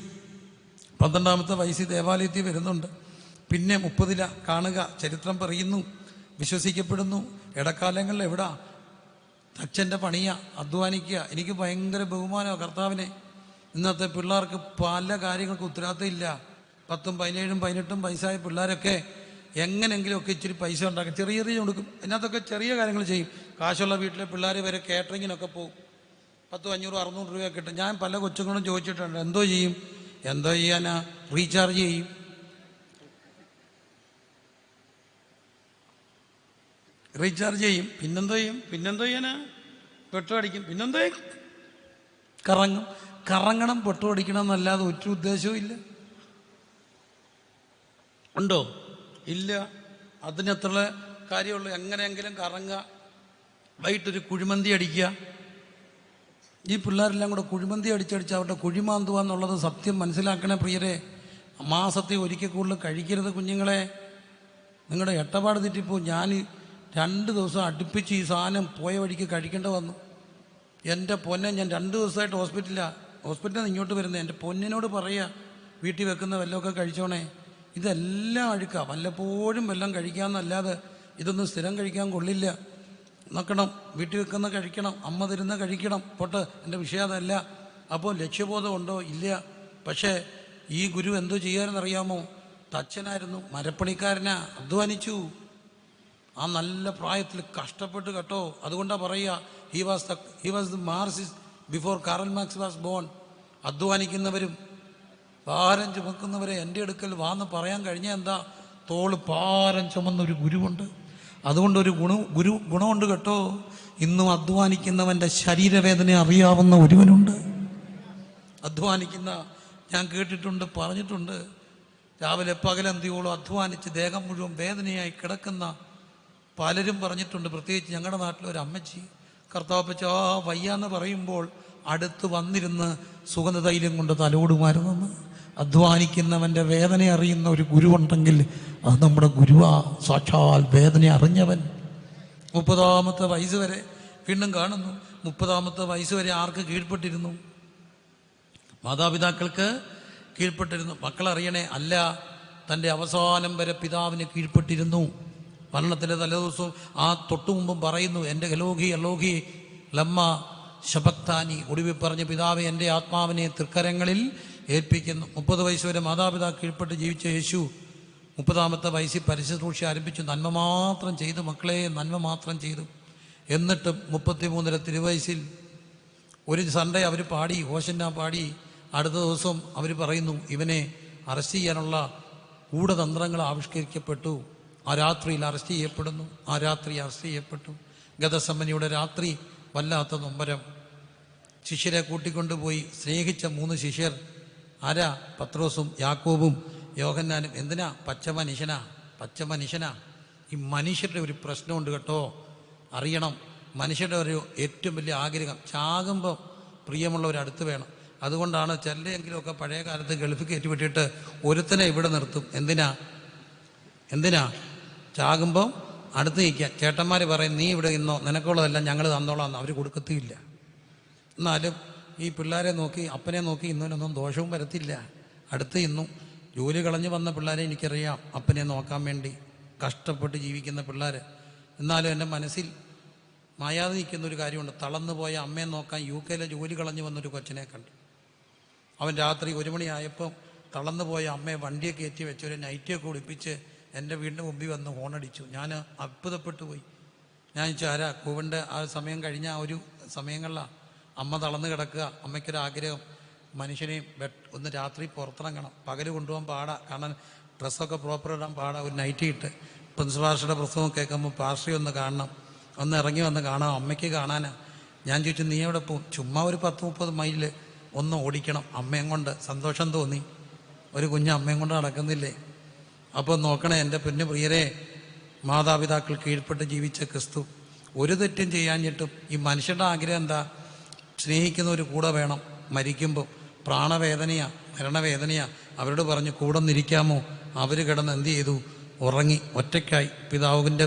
12ാമത്തെ വയസ്സിൽ ദേവാലയത്തിൽ വരുന്നുണ്ട്. പിന്നെ 30 കാണുക, ചരിത്രം പറയുന്നു, വിശ്വസിക്കപ്പെടുന്നു. ഇടക്കാലങ്ങളിൽ എവിടാ? അച്ഛൻ്റെ പണിയാ, അധ്വാനിക്കുക. എനിക്ക് ഭയങ്കര ബഹുമാനമാണ് കർത്താവിനെ. ഇന്നത്തെ പിള്ളേർക്ക് പല കാര്യങ്ങൾക്ക് ഉത്തരവാദിത്തം ഇല്ല. 10, 17, 18 വയസ്സായ പിള്ളേരൊക്കെ എങ്ങനെയെങ്കിലുമൊക്കെ ഇച്ചിരി പൈസ ഉണ്ടാക്കും, ചെറിയ കൊടുക്കും. അതിനകത്തൊക്കെ ചെറിയ കാര്യങ്ങൾ ചെയ്യും. കാശുള്ള വീട്ടിലെ പിള്ളേർ വരെ കാറ്ററിങ്ങിനൊക്കെ പോകും. 10, 500, 600 രൂപ കിട്ടും. ഞാൻ പല കൊച്ചുങ്ങളും ചോദിച്ചിട്ടുണ്ട്, എന്തോ ചെയ്യും? എന്തോ ചെയ്യാനാ? റീചാർജ് ചെയ്യും. പിന്നെന്തോ ചെയ്യാനാ? പെട്രോൾ അടിക്കും. പിന്നെന്തോ കറങ്ങണം, പെട്രോൾ അടിക്കണം എന്നല്ലാതെ ഒരു ഉദ്ദേശവും ഇല്ല. ഉണ്ടോ? ഇല്ല. അതിനത്ര കാര്യമുള്ളൂ. എങ്ങനെയെങ്കിലും കറങ്ങുക, വൈകിട്ടൊരു കുഴിമന്തി അടിക്കുക. ഈ പിള്ളേരെല്ലാം കൂടെ കുഴിമന്തി അടിച്ചടിച്ച് അവരുടെ കുഴിമാന്തുക എന്നുള്ളത് സത്യം മനസ്സിലാക്കണേ പ്രിയരെ. മാസത്തിൽ ഒരിക്കൽ കൂടുതൽ കഴിക്കരുത് കുഞ്ഞുങ്ങളെ. നിങ്ങളുടെ എട്ടപാട് തെറ്റിപ്പോൾ. ഞാൻ 2 ദിവസം അടുപ്പിച്ച് ഈ സാധനം പോയ വഴിക്ക് കഴിക്കേണ്ട വന്നു. എൻ്റെ പൊന്നെ, ഞാൻ 2 ദിവസമായിട്ട് ഹോസ്പിറ്റലിൽ നിന്ന് ഇങ്ങോട്ട് വരുന്നത്. എൻ്റെ പൊന്നിനോട് പറയുക, വീട്ടിൽ വെക്കുന്ന വല്ലതൊക്കെ കഴിച്ചോണേ. ഇതെല്ലാം അഴുക്കുക. വല്ലപ്പോഴും വെല്ലം കഴിക്കാമെന്നല്ലാതെ ഇതൊന്നും സ്ഥിരം കഴിക്കാൻ കൊള്ളില്ല. നോക്കണം, വീട്ടിൽ വെക്കുന്ന കഴിക്കണം, അമ്മ തരുന്ന കഴിക്കണം. പോട്ടെ, എൻ്റെ വിഷയം അതല്ല. അപ്പോൾ ലക്ഷ്യബോധം ഉണ്ടോ? ഇല്ല. പക്ഷേ ഈ ഗുരു എന്തോ ചെയ്യാനെന്നറിയാമോ? തച്ചനായിരുന്നു, മരപ്പണിക്കാരനാ, അധ്വാനിച്ചു. ആ നല്ല പ്രായത്തിൽ കഷ്ടപ്പെട്ട് കേട്ടോ. അതുകൊണ്ടാണ് പറയുക, he was the Marxist before Karl Marx was born. അധ്വാനിക്കുന്നവരും ഭാരം ചുമക്കുന്നവരെ എൻ്റെ അടുക്കൽ വാന്ന് പറയാൻ കഴിഞ്ഞ എന്താ? തോള് ഭാരം ചുമന്നൊരു ഗുരുവുണ്ട്. അതുകൊണ്ടൊരു ഗുണമുണ്ട് കേട്ടോ. ഇന്നും അധ്വാനിക്കുന്നവൻ്റെ ശരീരവേദന അറിയാവുന്ന ഒരുവനുണ്ട്. അധ്വാനിക്കുന്ന ഞാൻ കേട്ടിട്ടുണ്ട്, പറഞ്ഞിട്ടുണ്ട്. രാവിലെ പകലന്തിയോളം അധ്വാനിച്ച് ദേഹം മുഴുവൻ വേദനയായി കിടക്കുന്ന പലരും പറഞ്ഞിട്ടുണ്ട്. പ്രത്യേകിച്ച് ഞങ്ങളുടെ നാട്ടിലൊരു അമ്മച്ചി, കർത്താപ്പച്ച വയ്യാന്ന് പറയുമ്പോൾ അടുത്ത് വന്നിരുന്ന് സുഗന്ധതൈലം കൊണ്ട് തലോടുമായിരുന്നെന്ന്. അധ്വാനിക്കുന്നവൻ്റെ വേദന അറിയുന്ന ഒരു ഗുരുവുണ്ടെങ്കിൽ അത് നമ്മുടെ ഗുരുവാ, സാക്ഷാൽ വേദന അറിഞ്ഞവൻ. 30ാമത്തെ വയസ്സ് വരെ വീണ്ടും കാണുന്നു. 30ാമത്തെ വയസ്സ് വരെ ആർക്ക് കീഴ്പ്പെട്ടിരുന്നു? മാതാപിതാക്കൾക്ക് കീഴ്പ്പെട്ടിരുന്നു. മക്കളറിയണേ, അല്ല, തൻ്റെ അവസാനം വരെ പിതാവിന് കീഴ്പ്പെട്ടിരുന്നു. മരണത്തിൻ്റെ തലേദിവസവും ആ തൊട്ടു മുമ്പും പറയുന്നു, എൻ്റെ എലോഹി എലോഹി ലമ്മ ശബക്താനി. ഒടുവിൽ പറഞ്ഞ പിതാവെ, എൻ്റെ ആത്മാവിനെ തൃക്കരങ്ങളിൽ ഏൽപ്പിക്കുന്നു. 30 വയസ്സ് വരെ മാതാപിതാക്കൾ കീഴ്പ്പെട്ട് ജീവിച്ച യേശു 30ാമത്തെ വയസ്സിൽ പരിശുശ്രൂഷ ആരംഭിച്ചു. നന്മ മാത്രം ചെയ്തു മക്കളെ, നന്മ മാത്രം ചെയ്തു. എന്നിട്ടും 33 തിരുവയസ്സിൽ ഒരു സൺഡേ അവർ പാടി, ഹോശന്ന പാടി. അടുത്ത ദിവസം അവർ പറയുന്നു, ഇവനെ അറസ്റ്റ് ചെയ്യാനുള്ള ഗൂഢതന്ത്രങ്ങൾ ആവിഷ്കരിക്കപ്പെട്ടു. ആ രാത്രിയിൽ അറസ്റ്റ് ചെയ്യപ്പെടുന്നു. ആ രാത്രി അറസ്റ്റ് ചെയ്യപ്പെട്ടു. ഗതസമ്മനിയുടെ രാത്രി വല്ലാത്ത നൊമ്പരം. ശിഷ്യരെ കൂട്ടിക്കൊണ്ടുപോയി. സ്നേഹിച്ച 3 ശിഷ്യർ ആരാ? പത്രോസും യാക്കോബും യോഹന്നാനും. എന്തിനാ? പച്ച മനുഷ്യനാ. ഈ മനുഷ്യരുടെ ഒരു പ്രശ്നമുണ്ട് കേട്ടോ, അറിയണം. മനുഷ്യരുടെ ഒരു ഏറ്റവും വലിയ ആഗ്രഹം, ചാകുമ്പോൾ പ്രിയമുള്ളവരടുത്ത് വേണം. അതുകൊണ്ടാണ് ചിലരെങ്കിലുമൊക്കെ പഴയ കാലത്ത് ഗൾഫിൽ കയറ്റി വിട്ടിട്ട് ഒരുത്തനെ ഇവിടെ നിർത്തും. എന്തിനാ ചാകുമ്പം അടുത്ത് നിൽക്കുക. ചേട്ടന്മാർ പറയും നീ ഇവിടെ ഇന്നോ, നിനക്കുള്ളതെല്ലാം ഞങ്ങൾ തന്നോളാം. അവർ കൊടുക്കത്തില്ല. എന്നാലും ഈ പിള്ളേരെ നോക്കി അപ്പനെ നോക്കി ഇന്നൊന്നും ദോഷവും വരത്തില്ല. അടുത്ത് ഇന്നും ജോലി കളഞ്ഞു വന്ന പിള്ളേരെ എനിക്കറിയാം, അപ്പനെ നോക്കാൻ വേണ്ടി കഷ്ടപ്പെട്ട് ജീവിക്കുന്ന പിള്ളേർ. എന്നാലും എൻ്റെ മനസ്സിൽ മായാതെ നിൽക്കുന്നൊരു കാര്യമുണ്ട്. തളർന്നു പോയ അമ്മയെ നോക്കാൻ UK ജോലി കളഞ്ഞു വന്നൊരു കൊച്ചിനെ കണ്ടു. അവൻ രാത്രി 1 മണിയായപ്പം തളർന്നു പോയ അമ്മയെ വണ്ടിയെ കയറ്റി വെച്ച് ഒരു നൈറ്റിയൊക്കെ ഉടുപ്പിച്ച് എൻ്റെ വീടിൻ്റെ മുമ്പിൽ വന്ന് ഹോണടിച്ചു. ഞാൻ അത്ഭുതപ്പെട്ടു പോയി. ഞാൻ ചോദിച്ചാരാ കോവിഡിൻ്റെ ആ സമയം കഴിഞ്ഞ ആ ഒരു സമയങ്ങളിലാണ് അമ്മ തളർന്ന് കിടക്കുക. അമ്മയ്ക്കൊരാഗ്രഹം മനുഷ്യനെയും ഒന്ന് രാത്രി പുറത്തിറങ്ങണം. പകൽ കൊണ്ടുപോകാൻ പാടാ, കാരണം ഡ്രസ്സൊക്കെ പ്രോപ്പർ ഇടാൻ പാടാ. ഒരു നൈറ്റി ഇട്ട് പ്രിൻസിപ്പാൾഷിയുടെ പ്രസവം കേൾക്കുമ്പോൾ പാർശ്വി ഒന്ന് കാണണം, ഒന്ന് ഇറങ്ങി വന്ന് കാണാം, അമ്മയ്ക്ക് കാണാനാ. ഞാൻ ചോദിച്ചു നീ എവിടെ പോകും? ചുമ്മാ ഒരു 10-30 മൈൽ ഒന്ന് ഓടിക്കണം. അമ്മയും കൊണ്ട് സന്തോഷം തോന്നി. ഒരു കുഞ്ഞ് അമ്മയും കൊണ്ട് നടക്കുന്നില്ലേ? അപ്പോൾ നോക്കണേ എൻ്റെ പൊന്നു പ്രിയരെ, മാതാപിതാക്കൾ കീഴ്പ്പെട്ട് ജീവിച്ച ക്രിസ്തു ഒരു തെറ്റും ചെയ്യാഞ്ഞിട്ടും ഈ മനുഷ്യരുടെ ആഗ്രഹം എന്താ? സ്നേഹിക്കുന്ന ഒരു കൂടെ വേണം. മരിക്കുമ്പോൾ പ്രാണവേദനയാ, മരണവേദനയാ. അവരോട് പറഞ്ഞു കൂടെ നിന്നിരിക്കാമോ? അവർ കിടന്ന് എന്ത് ചെയ്തു? ഉറങ്ങി. ഒറ്റയ്ക്കായി. പിതാവിൻ്റെ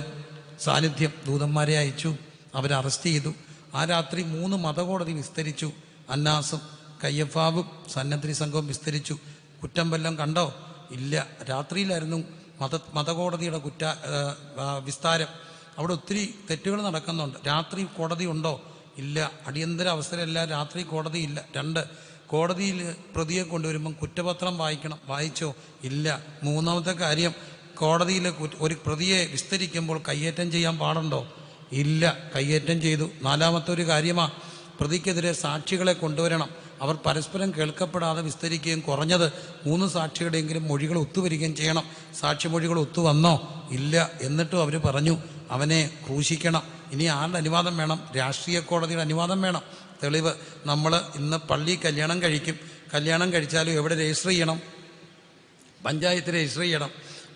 സാന്നിധ്യം ദൂതന്മാരെ അയച്ചു. അവരെ അറസ്റ്റ് ചെയ്തു. ആ രാത്രി 3 മതകോടതി വിസ്തരിച്ചു. അന്നാസും കയ്യഫാവും സന്നദ്ധി സംഘവും വിസ്തരിച്ചു. കുറ്റം വല്ലതും കണ്ടോ? ഇല്ല. രാത്രിയിലായിരുന്നു മതകോടതിയുടെ വിസ്താരം. അവിടെ ഒത്തിരി തെറ്റുകൾ നടക്കുന്നുണ്ട്. രാത്രി കോടതി ഉണ്ടോ? ഇല്ല. അടിയന്തര അവസരമല്ല, രാത്രി കോടതിയില്ല. 2, കോടതിയിൽ പ്രതിയെ കൊണ്ടുവരുമ്പം കുറ്റപത്രം വായിക്കണം. വായിച്ചോ? ഇല്ല. 3ാമത്തെ കാര്യം, കോടതിയിൽ ഒരു പ്രതിയെ വിസ്തരിക്കുമ്പോൾ കയ്യേറ്റം ചെയ്യാൻ പാടുണ്ടോ? ഇല്ല. കയ്യേറ്റം ചെയ്തു. 4ാമത്തെ ഒരു കാര്യമാണ്, പ്രതിക്കെതിരെ സാക്ഷികളെ കൊണ്ടുവരണം. അവർ പരസ്പരം കേൾക്കപ്പെടാതെ വിസ്തരിക്കുകയും കുറഞ്ഞത് 3 സാക്ഷികളുടെയെങ്കിലും മൊഴികൾ ഒത്തുവരികയും ചെയ്യണം. സാക്ഷിമൊഴികൾ ഒത്തുവന്നോ? ഇല്ല. എന്നിട്ടും അവർ പറഞ്ഞു അവനെ ക്രൂശിക്കണം. ഇനി ആരുടെ അനുവാദം വേണം? രാഷ്ട്രീയ കോടതിയുടെ അനുവാദം വേണം. തെളിവ്, നമ്മൾ ഇന്ന് പള്ളി കല്യാണം കഴിക്കും. കല്യാണം കഴിച്ചാലും എവിടെ രജിസ്റ്റർ ചെയ്യണം? പഞ്ചായത്ത് രജിസ്റ്റർ ചെയ്യണം.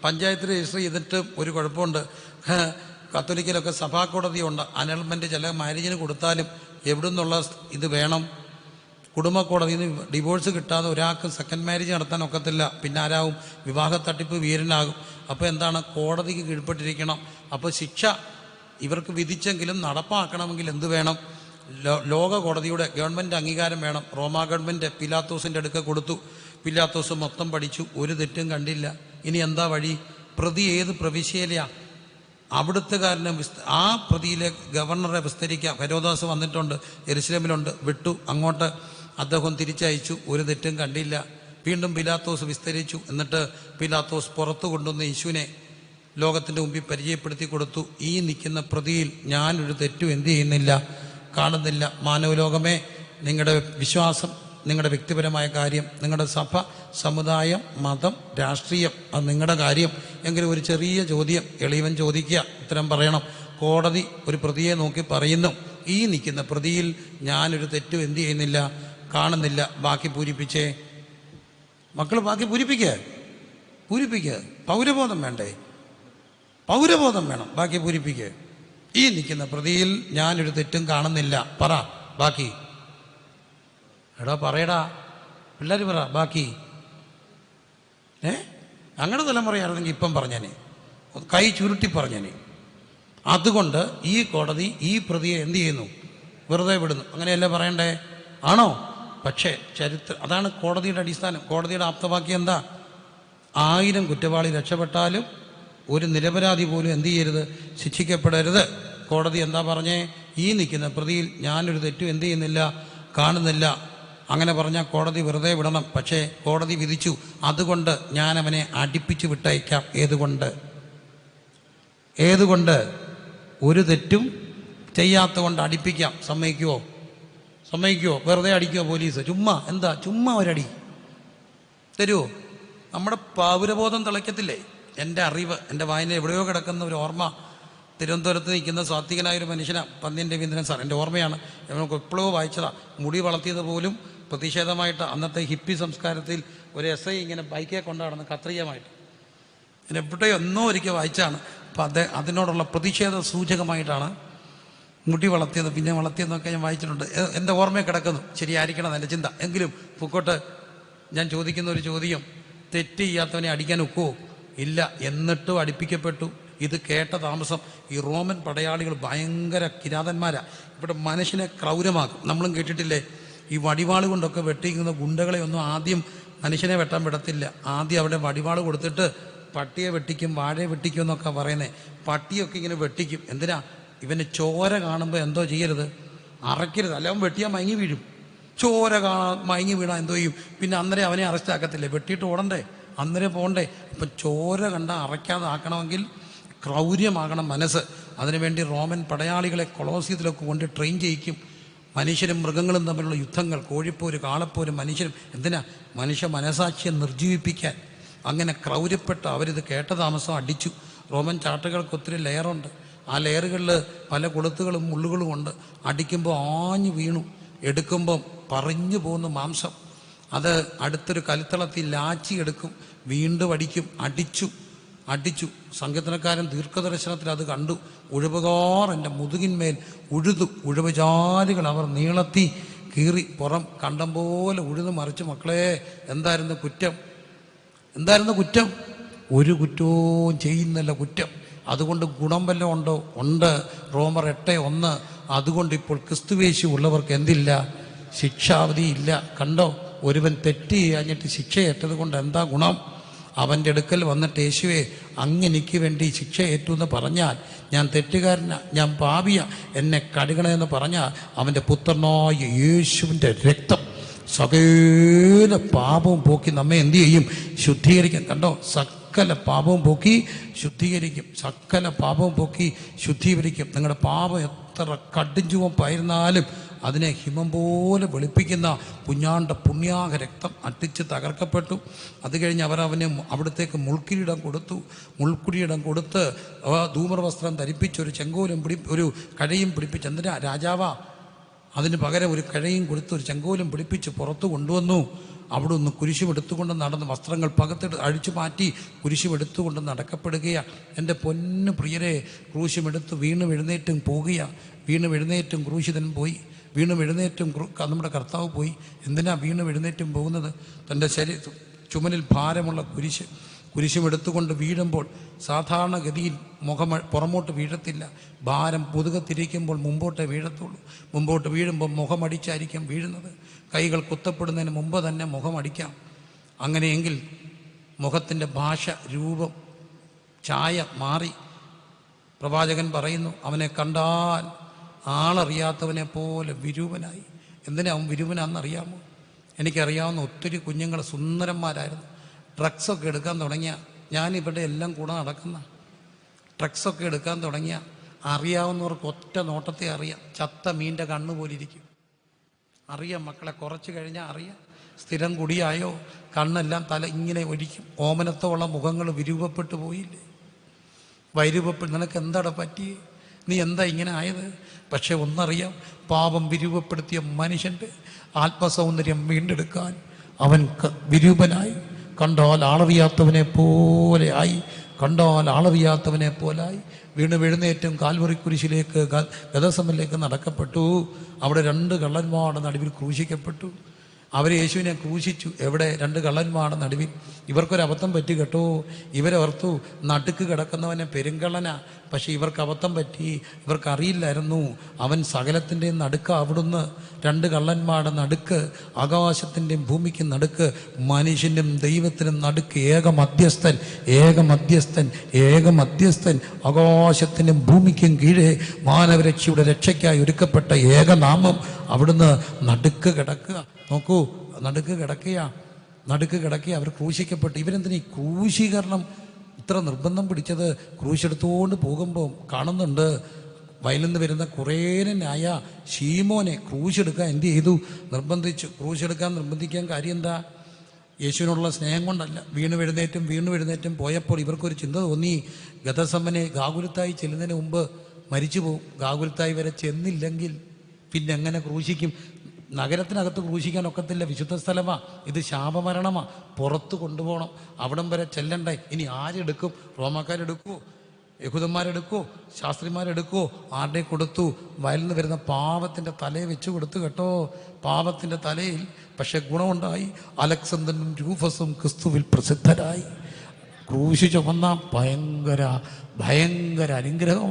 പഞ്ചായത്ത് രജിസ്റ്റർ ചെയ്തിട്ട് ഒരു കുഴപ്പമുണ്ട്. കത്തോലിക്കലൊക്കെ സഭാ കോടതിയുണ്ട്. അനൽമെൻറ്റ് ചില മാരേജിന് കൊടുത്താലും എവിടെ നിന്നുള്ള ഇത് വേണം? കുടുംബ കോടതിയിൽ നിന്ന് ഡിവോഴ്സ് കിട്ടാതെ ഒരാൾക്ക് സെക്കൻഡ് മാരേജ് നടത്താൻ ഒക്കത്തില്ല. പിന്നെ ആരാവും? വിവാഹ തട്ടിപ്പ് വീരനാകും. അപ്പോൾ എന്താണ്? കോടതിക്ക് കീഴ്പ്പെട്ടിരിക്കണം. അപ്പോൾ ശിക്ഷ ഇവർക്ക് വിധിച്ചെങ്കിലും നടപ്പാക്കണമെങ്കിൽ എന്ത് വേണം? ലോക കോടതിയുടെ ഗവൺമെൻറ് അംഗീകാരം വേണം. റോമാ ഗവൺമെൻറ് പിലാത്തോസിൻ്റെ അടുക്ക കൊടുത്തു. പിലാത്തോസ് മൊത്തം പഠിച്ചു, ഒരു തെറ്റും കണ്ടില്ല. ഇനി എന്താ വഴി? പ്രതി ഏത് പ്രവിശ്യയിലെയാണ്? അവിടുത്തുകാരനെ ആ പ്രതിയിലെ ഗവർണറെ വിസ്തരിക്കാം. ഹെരോദാസ് വന്നിട്ടുണ്ട്, യെരുശലേമിലുണ്ട്, വിട്ടു. അങ്ങോട്ട് അദ്ദേഹം തിരിച്ചയച്ചു, ഒരു തെറ്റും കണ്ടില്ല. വീണ്ടും പിലാത്തോസ് വിസ്തരിച്ചു. എന്നിട്ട് പിലാത്തോസ് പുറത്തു കൊണ്ടുവന്ന യേശുവിനെ ലോകത്തിൻ്റെ മുമ്പിൽ പരിചയപ്പെടുത്തി കൊടുത്തു. ഈ നിൽക്കുന്ന പ്രതിയിൽ ഞാനൊരു തെറ്റും എന്ത് ചെയ്യുന്നില്ല, കാണുന്നില്ല. മാനവലോകമേ, നിങ്ങളുടെ വിശ്വാസം, നിങ്ങളുടെ വ്യക്തിപരമായ കാര്യം, നിങ്ങളുടെ സഭ, സമുദായം, മതം, രാഷ്ട്രീയം, അത് നിങ്ങളുടെ കാര്യം. എങ്കിലും ഒരു ചെറിയ ചോദ്യം എളിയവൻ ചോദിക്കുക, ഉത്തരം പറയണം. കോടതി ഒരു പ്രതിയെ നോക്കി പറയുന്നു, ഈ നിൽക്കുന്ന പ്രതിയിൽ ഞാനൊരു തെറ്റും എന്ത് ചെയ്യുന്നില്ല, കാണുന്നില്ല. ബാക്കി പൂരിപ്പിച്ചേ. മക്കൾ ബാക്കി പൂരിപ്പിക്കുക. പൗരബോധം വേണ്ടേ? പൗരബോധം വേണം. ബാക്കി പൂരിപ്പിക്കുക. ഈ നിൽക്കുന്ന പ്രതിയിൽ ഞാനൊരു തെറ്റും കാണുന്നില്ല. പറ ബാക്കി. എടാ പറയടാ, പിള്ളേർ പറ ബാക്കി. അങ്ങനെ തലമുറയായിരുന്നെങ്കിൽ ഇപ്പം പറഞ്ഞേനെ, കൈ ചുരുട്ടി പറഞ്ഞേനെ. അതുകൊണ്ട് ഈ കോടതി ഈ പ്രതിയെ എന്ത് ചെയ്യുന്നു? വെറുതെ വിടുന്നു. അങ്ങനെയല്ലേ പറയണ്ടേ? ആണോ? പക്ഷേ അതാണ് കോടതിയുടെ അടിസ്ഥാനം. കോടതിയുടെ ആപ്തവാക്യം എന്താ? 1000 കുറ്റവാളി രക്ഷപ്പെട്ടാലും ഒരു നിരപരാധി പോലും എന്ത് ചെയ്യരുത്? ശിക്ഷിക്കപ്പെടരുത്. കോടതി എന്താ പറഞ്ഞേ? ഈ നിൽക്കുന്ന പ്രതിയിൽ ഞാനൊരു തെറ്റും എന്ത് ചെയ്യുന്നില്ല, കാണുന്നില്ല. അങ്ങനെ പറഞ്ഞാൽ കോടതി വെറുതെ വിടണം. പക്ഷേ കോടതി വിധിച്ചു, അതുകൊണ്ട് ഞാൻ അവനെ അടിപ്പിച്ച് വിട്ടയക്കാം. ഏതുകൊണ്ട്? ഒരു തെറ്റും ചെയ്യാത്ത കൊണ്ട് അടിപ്പിക്കാം. സമ്മതിക്കുമോ? വെറുതെ അടിക്കുമോ പോലീസ്? ചുമ്മാ ഒരടി തരുമോ? നമ്മുടെ പൗരബോധം തിളയ്ക്കത്തില്ലേ? എൻ്റെ അറിവ്, എൻ്റെ വായന എവിടെയോ കിടക്കുന്ന ഒരു ഓർമ്മ. തിരുവനന്തപുരത്ത് നിൽക്കുന്ന സ്വാത്വികനായൊരു മനുഷ്യനാണ് പന്ന്യൻ രവീന്ദ്രൻ സാർ. എൻ്റെ ഓർമ്മയാണ്, നമുക്ക് എപ്പോഴോ വായിച്ചതാണ്. മുടി വളർത്തിയത് പോലും പ്രതിഷേധമായിട്ട്. അന്നത്തെ ഹിപ്പി സംസ്കാരത്തിൽ ഒരു SI ഇങ്ങനെ ബൈക്കെ കൊണ്ടാടുന്ന കത്രീയമായിട്ട് എവിടെയോ ഒന്നോ ഒരിക്കൽ വായിച്ചാണ്. അപ്പം അതിനോടുള്ള പ്രതിഷേധ സൂചകമായിട്ടാണ് മുടി വളർത്തിയത് പിന്നെ വളർത്തിയെന്നൊക്കെ ഞാൻ വായിച്ചിട്ടുണ്ട്. എൻ്റെ ഓർമ്മയിൽ കിടക്കുന്നു. ശരിയായിരിക്കണം എൻ്റെ ചിന്ത. എങ്കിലും പൂക്കോട്ട് ഞാൻ ചോദിക്കുന്ന ഒരു ചോദ്യം, തെറ്റ് ചെയ്യാത്തവനെ അടിക്കാൻ ഒക്കുമോ? ഇല്ല. എന്നിട്ടും അടിപ്പിക്കപ്പെട്ടു. ഇത് കേട്ട താമസം ഈ റോമൻ പടയാളികൾ ഭയങ്കര കിരാതന്മാരാ. ഇവിടെ മനുഷ്യനെ ക്രൗരമാക്കും. നമ്മളും കേട്ടിട്ടില്ലേ, ഈ വടിവാൾ കൊണ്ടൊക്കെ വെട്ടിക്കുന്ന ഗുണ്ടകളെ ഒന്നും ആദ്യം മനുഷ്യനെ വെട്ടാൻ വിടത്തില്ല. ആദ്യം അവിടെ വടിവാൾ കൊടുത്തിട്ട് പട്ടിയെ വെട്ടിക്കും, വാഴയെ വെട്ടിക്കും എന്നൊക്കെ പറയുന്നത്. പട്ടിയൊക്കെ ഇങ്ങനെ വെട്ടിക്കും. എന്തിനാ? ഇവന് ചോര കാണുമ്പോൾ എന്തോ ചെയ്യരുത്, അറയ്ക്കരുത്. അല്ല, അവൻ വെട്ടിയാൽ മയങ്ങി വീഴും. ചോര മയങ്ങി വീണാൽ എന്തോ ചെയ്യും? പിന്നെ അന്നേരം അവനെ അറസ്റ്റ് ആക്കത്തില്ലേ? വെട്ടിയിട്ട് ഓടണ്ടേ, അന്നേരം പോകണ്ടേ? അപ്പം ചോര കണ്ട അറയ്ക്കാതെ ആക്കണമെങ്കിൽ ക്രൗര്യമാകണം മനസ്സ്. അതിനുവേണ്ടി റോമൻ പടയാളികളെ കൊളോസിയത്തിലൊക്കെ കൊണ്ട് ട്രെയിൻ ചെയ്യിക്കും. മനുഷ്യരും മൃഗങ്ങളും തമ്മിലുള്ള യുദ്ധങ്ങൾ, കോഴിപ്പോര്, കാളപ്പോര്, മനുഷ്യരും. എന്തിനാ? മനുഷ്യ മനസാക്ഷിയെ നിർജ്ജീവിപ്പിക്കാൻ. അങ്ങനെ ക്രൗര്യപ്പെട്ട് അവരിത് കേട്ട താമസം അടിച്ചു. റോമൻ ചാട്ടുകൾക്ക് ഒത്തിരി ലെയറുണ്ട്. ആ ലെയറുകളിൽ പല കൊളുത്തുകളും മുള്ളുകളും ഉണ്ട്. അടിക്കുമ്പോൾ ആഞ്ഞു വീണു, എടുക്കുമ്പം പറഞ്ഞു പോകുന്ന മാംസം. അത് അടുത്തൊരു കലിത്തളത്തിൽ ലാച്ചി എടുക്കും, വീണ്ടും അടിക്കും. അടിച്ചു. സംഗീതക്കാരൻ ദീർഘദർശനത്തിൽ അത് കണ്ടു. ഉഴവുകാർ എൻ്റെ മുതുകിന്മേൽ ഉഴുതു, ഉഴവുചാലുകൾ അവർ നീളത്തി കീറി, പുറം കണ്ടം പോലെ ഉഴുതു മറിച്ച്. മക്കളെ, എന്തായിരുന്നു കുറ്റം? ഒരു കുറ്റവും ചെയ്യുന്നില്ല കുറ്റം. അതുകൊണ്ട് ഗുണം വല്ലതും ഉണ്ടോ? ഉണ്ട്. റോമർ 8:1. അതുകൊണ്ട് ഇപ്പോൾ ക്രിസ്തുവേശു ഉള്ളവർക്ക് എന്തില്ല? ശിക്ഷാവധി ഇല്ല. കണ്ടോ, ഒരുവൻ തെറ്റ് ചെയ്യാഞ്ഞിട്ട് ശിക്ഷയേറ്റത് കൊണ്ട് എന്താ ഗുണം? അവൻ്റെ അടുക്കൽ വന്നിട്ട്, യേശുവേ, അങ്ങെനിക്ക് വേണ്ടി ശിക്ഷ ഏറ്റു എന്ന് പറഞ്ഞാൽ, ഞാൻ തെറ്റുകാരനാ, ഞാൻ പാപിയാ, എന്നെ കഴുകണമെന്ന് പറഞ്ഞാൽ, അവൻ്റെ പുത്രനായ യേശുവിൻ്റെ രക്തം സകല പാപവും പോക്കി നമ്മെ എന്തു ചെയ്യും? ശുദ്ധീകരിക്കും. കണ്ടോ, സകല പാപവും പോക്കി ശുദ്ധീകരിക്കും. നിങ്ങളുടെ പാപം എത്ര കടുംചുവപ്പായിരുന്നാലും അതിനെ ഹിമം പോലെ വെളുപ്പിക്കുന്ന കുഞ്ഞാണ്ട പുണ്യാഹ രക്തം അട്ടിച്ച് തകർക്കപ്പെട്ടു. അത് കഴിഞ്ഞ് അവനെ അവിടത്തേക്ക് മുൾക്കിരീടം കൊടുത്ത് ധൂമ്രവസ്ത്രം ധരിപ്പിച്ച് ഒരു കഴയും പിടിപ്പിച്ച്. എന്തിനാ? രാജാവാ. അതിന് പകരം ഒരു കഴയും കൊടുത്ത് ഒരു ചെങ്കോലും പിടിപ്പിച്ച് പുറത്തു കൊണ്ടുവന്നു. അവിടെ നിന്ന് കുരിശുമെടുത്തുകൊണ്ട് നടന്ന് വസ്ത്രങ്ങൾ പകത്തിട്ട് അഴിച്ചു മാറ്റി കുരിശുമെടുത്തുകൊണ്ട് നടക്കപ്പെടുകയാണ്. എൻ്റെ പൊന്നു പ്രിയരെ, ക്രൂശുമെടുത്ത് വീണ്ടും എഴുന്നേറ്റും ക്രൂശിതൻ പോയി. നമ്മുടെ കർത്താവ് പോയി. എന്തിനാ വീണ്ടും എഴുന്നേറ്റും പോകുന്നത്? തൻ്റെ ചുമലിൽ ഭാരമുള്ള കുരിശുമെടുത്തുകൊണ്ട് വീഴുമ്പോൾ സാധാരണഗതിയിൽ പുറമോട്ട് വീഴത്തില്ല. ഭാരം പുതുകത്തിരിക്കുമ്പോൾ മുമ്പോട്ടേ വീഴത്തുള്ളൂ. മുമ്പോട്ട് വീഴുമ്പോൾ മുഖമടിച്ചായിരിക്കും വീഴുന്നത്. കൈകൾ കുത്തപ്പെടുന്നതിന് മുമ്പ് തന്നെ മുഖമടിക്കാം. അങ്ങനെയെങ്കിൽ മുഖത്തിൻ്റെ ഭാഷ, രൂപം, ഛായ മാറി. പ്രവാചകൻ പറയുന്നു, അവനെ കണ്ടാൽ ആളറിയാത്തവനെ പോലെ വിരൂപനായി. എന്തിനാ അവൻ വിരൂപനാണെന്നറിയാമോ? എനിക്കറിയാവുന്ന ഒത്തിരി കുഞ്ഞുങ്ങൾ സുന്ദരന്മാരായിരുന്നു. ഡ്രഗ്സൊക്കെ എടുക്കാൻ തുടങ്ങിയ, ഞാനിവിടെ എല്ലാം കൂടെ നടക്കുന്ന ഡ്രഗ്സൊക്കെ എടുക്കാൻ തുടങ്ങിയ അറിയാവുന്നവർക്ക് ഒറ്റ നോട്ടത്തെ അറിയാം. ചത്ത മീൻ്റെ കണ്ണ് പോലിരിക്കും. അറിയാം മക്കളെ, കുറച്ച് കഴിഞ്ഞാൽ അറിയാം. സ്ഥിരം കുടിയായോ, കണ്ണെല്ലാം തല ഇങ്ങനെ ഒരിക്കും. ഓമനത്തോളം മുഖങ്ങൾ വിരൂപപ്പെട്ടു പോയില്ലേ? നിനക്ക് എന്താടാ പറ്റിയേ? നീ എന്താ ഇങ്ങനെ ആയത്? പക്ഷെ ഒന്നറിയാം, പാപം വിരൂപപ്പെടുത്തിയ മനുഷ്യൻ്റെ ആത്മസൗന്ദര്യം വീണ്ടെടുക്കാൻ അവൻ വിരൂപനായി. കണ്ടാൽ ആളറിയാത്തവനെ പോലായി. വീണ്ടും എഴുന്നേറ്റും കാൽവറി കുരിശിലേക്ക്, ഗദസമനിലേക്ക് നടക്കപ്പെട്ടു. അവിടെ 2 കള്ളന്മാരുടെ നടുവിൽ ക്രൂശിക്കപ്പെട്ടു. അവർ യേശുവിനെ ക്രൂശിച്ചു. എവിടെ? 2 കള്ളന്മാരുടെ നടുവിൽ. ഇവർക്കൊരബദ്ധം പറ്റി കേട്ടോ. ഇവരോർത്തു നടുക്ക് കിടക്കുന്നവനെ പെരുങ്കള്ളനാ. പക്ഷെ ഇവർക്ക് അബദ്ധം പറ്റി. ഇവർക്കറിയില്ലായിരുന്നു അവൻ സകലത്തിൻ്റെയും നടുക്ക. അവിടുന്ന് 2 കള്ളന്മാരുടെ നടുക്ക്, ആകാശത്തിൻ്റെയും ഭൂമിക്കും നടുക്ക്, മനുഷ്യനും ദൈവത്തിനും നടുക്ക് ഏക മധ്യസ്ഥൻ ആകാശത്തിനും ഭൂമിക്കും കീഴെ മാനവരക്ഷയുടെ രക്ഷയ്ക്കായി ഒരുക്കപ്പെട്ട ഏകനാമം. അവിടുന്ന് നടുക്ക് കിടക്കുക. നോക്കൂ, നടുക്ക് കിടക്കുക. അവർ ക്രൂശിക്കപ്പെട്ടു. ഇവരെന്തിനാ ഈ ക്രൂശീകരണം ഇത്ര നിർബന്ധം പിടിച്ചത്? ക്രൂശെടുത്തുകൊണ്ട് പോകുമ്പോൾ കാണുന്നുണ്ട്, വയലിൽ നിന്ന് വരുന്ന കുറേനായ ശീമോനെ ക്രൂശെടുക്കാൻ എന്ത് ചെയ്തു? ക്രൂശെടുക്കാൻ നിർബന്ധിക്കാൻ കാര്യം എന്താ? യേശുവിനോടുള്ള സ്നേഹം കൊണ്ടല്ല. വീണ്ടും എഴുന്നേറ്റും പോയപ്പോൾ ഇവർക്കൊരു ചിന്ത തോന്നി, ഗദസമനെ ഗാഗുൽത്തായി ചെല്ലുന്നതിന് മുമ്പ് മരിച്ചു പോകും. ഗാഗുൽത്തായി വരെ ചെന്നില്ലെങ്കിൽ പിന്നെ എങ്ങനെ ക്രൂശിക്കും? നഗരത്തിനകത്ത് ക്രൂശിക്കാൻ ഒക്കത്തില്ല, വിശുദ്ധ സ്ഥലമാണ്. ഇത് ശാപമരണമാണ്. പുറത്ത് കൊണ്ടുപോകണം. അവിടം വരെ ചെല്ലണ്ടേ? ഇനി ആരെടുക്കും? റോമാക്കാരെടുക്കുമോ? യഹൂദന്മാരെടുക്കോ ശാസ്ത്രിമാരെടുക്കോ ആരുടെ കൊടുത്തു? വയലിൽ നിന്ന് വരുന്ന പാവത്തിൻ്റെ തലയെ വെച്ച് കൊടുത്തു കേട്ടോ. പാവത്തിൻ്റെ തലയിൽ പക്ഷെ ഗുണമുണ്ടായി. അലക്സാണ്ടറും രൂഫസും ക്രിസ്തുവിൽ പ്രസിദ്ധരായി. ക്രൂശ് ചുമന്ന ഭയങ്കര അനുഗ്രഹമാണ്.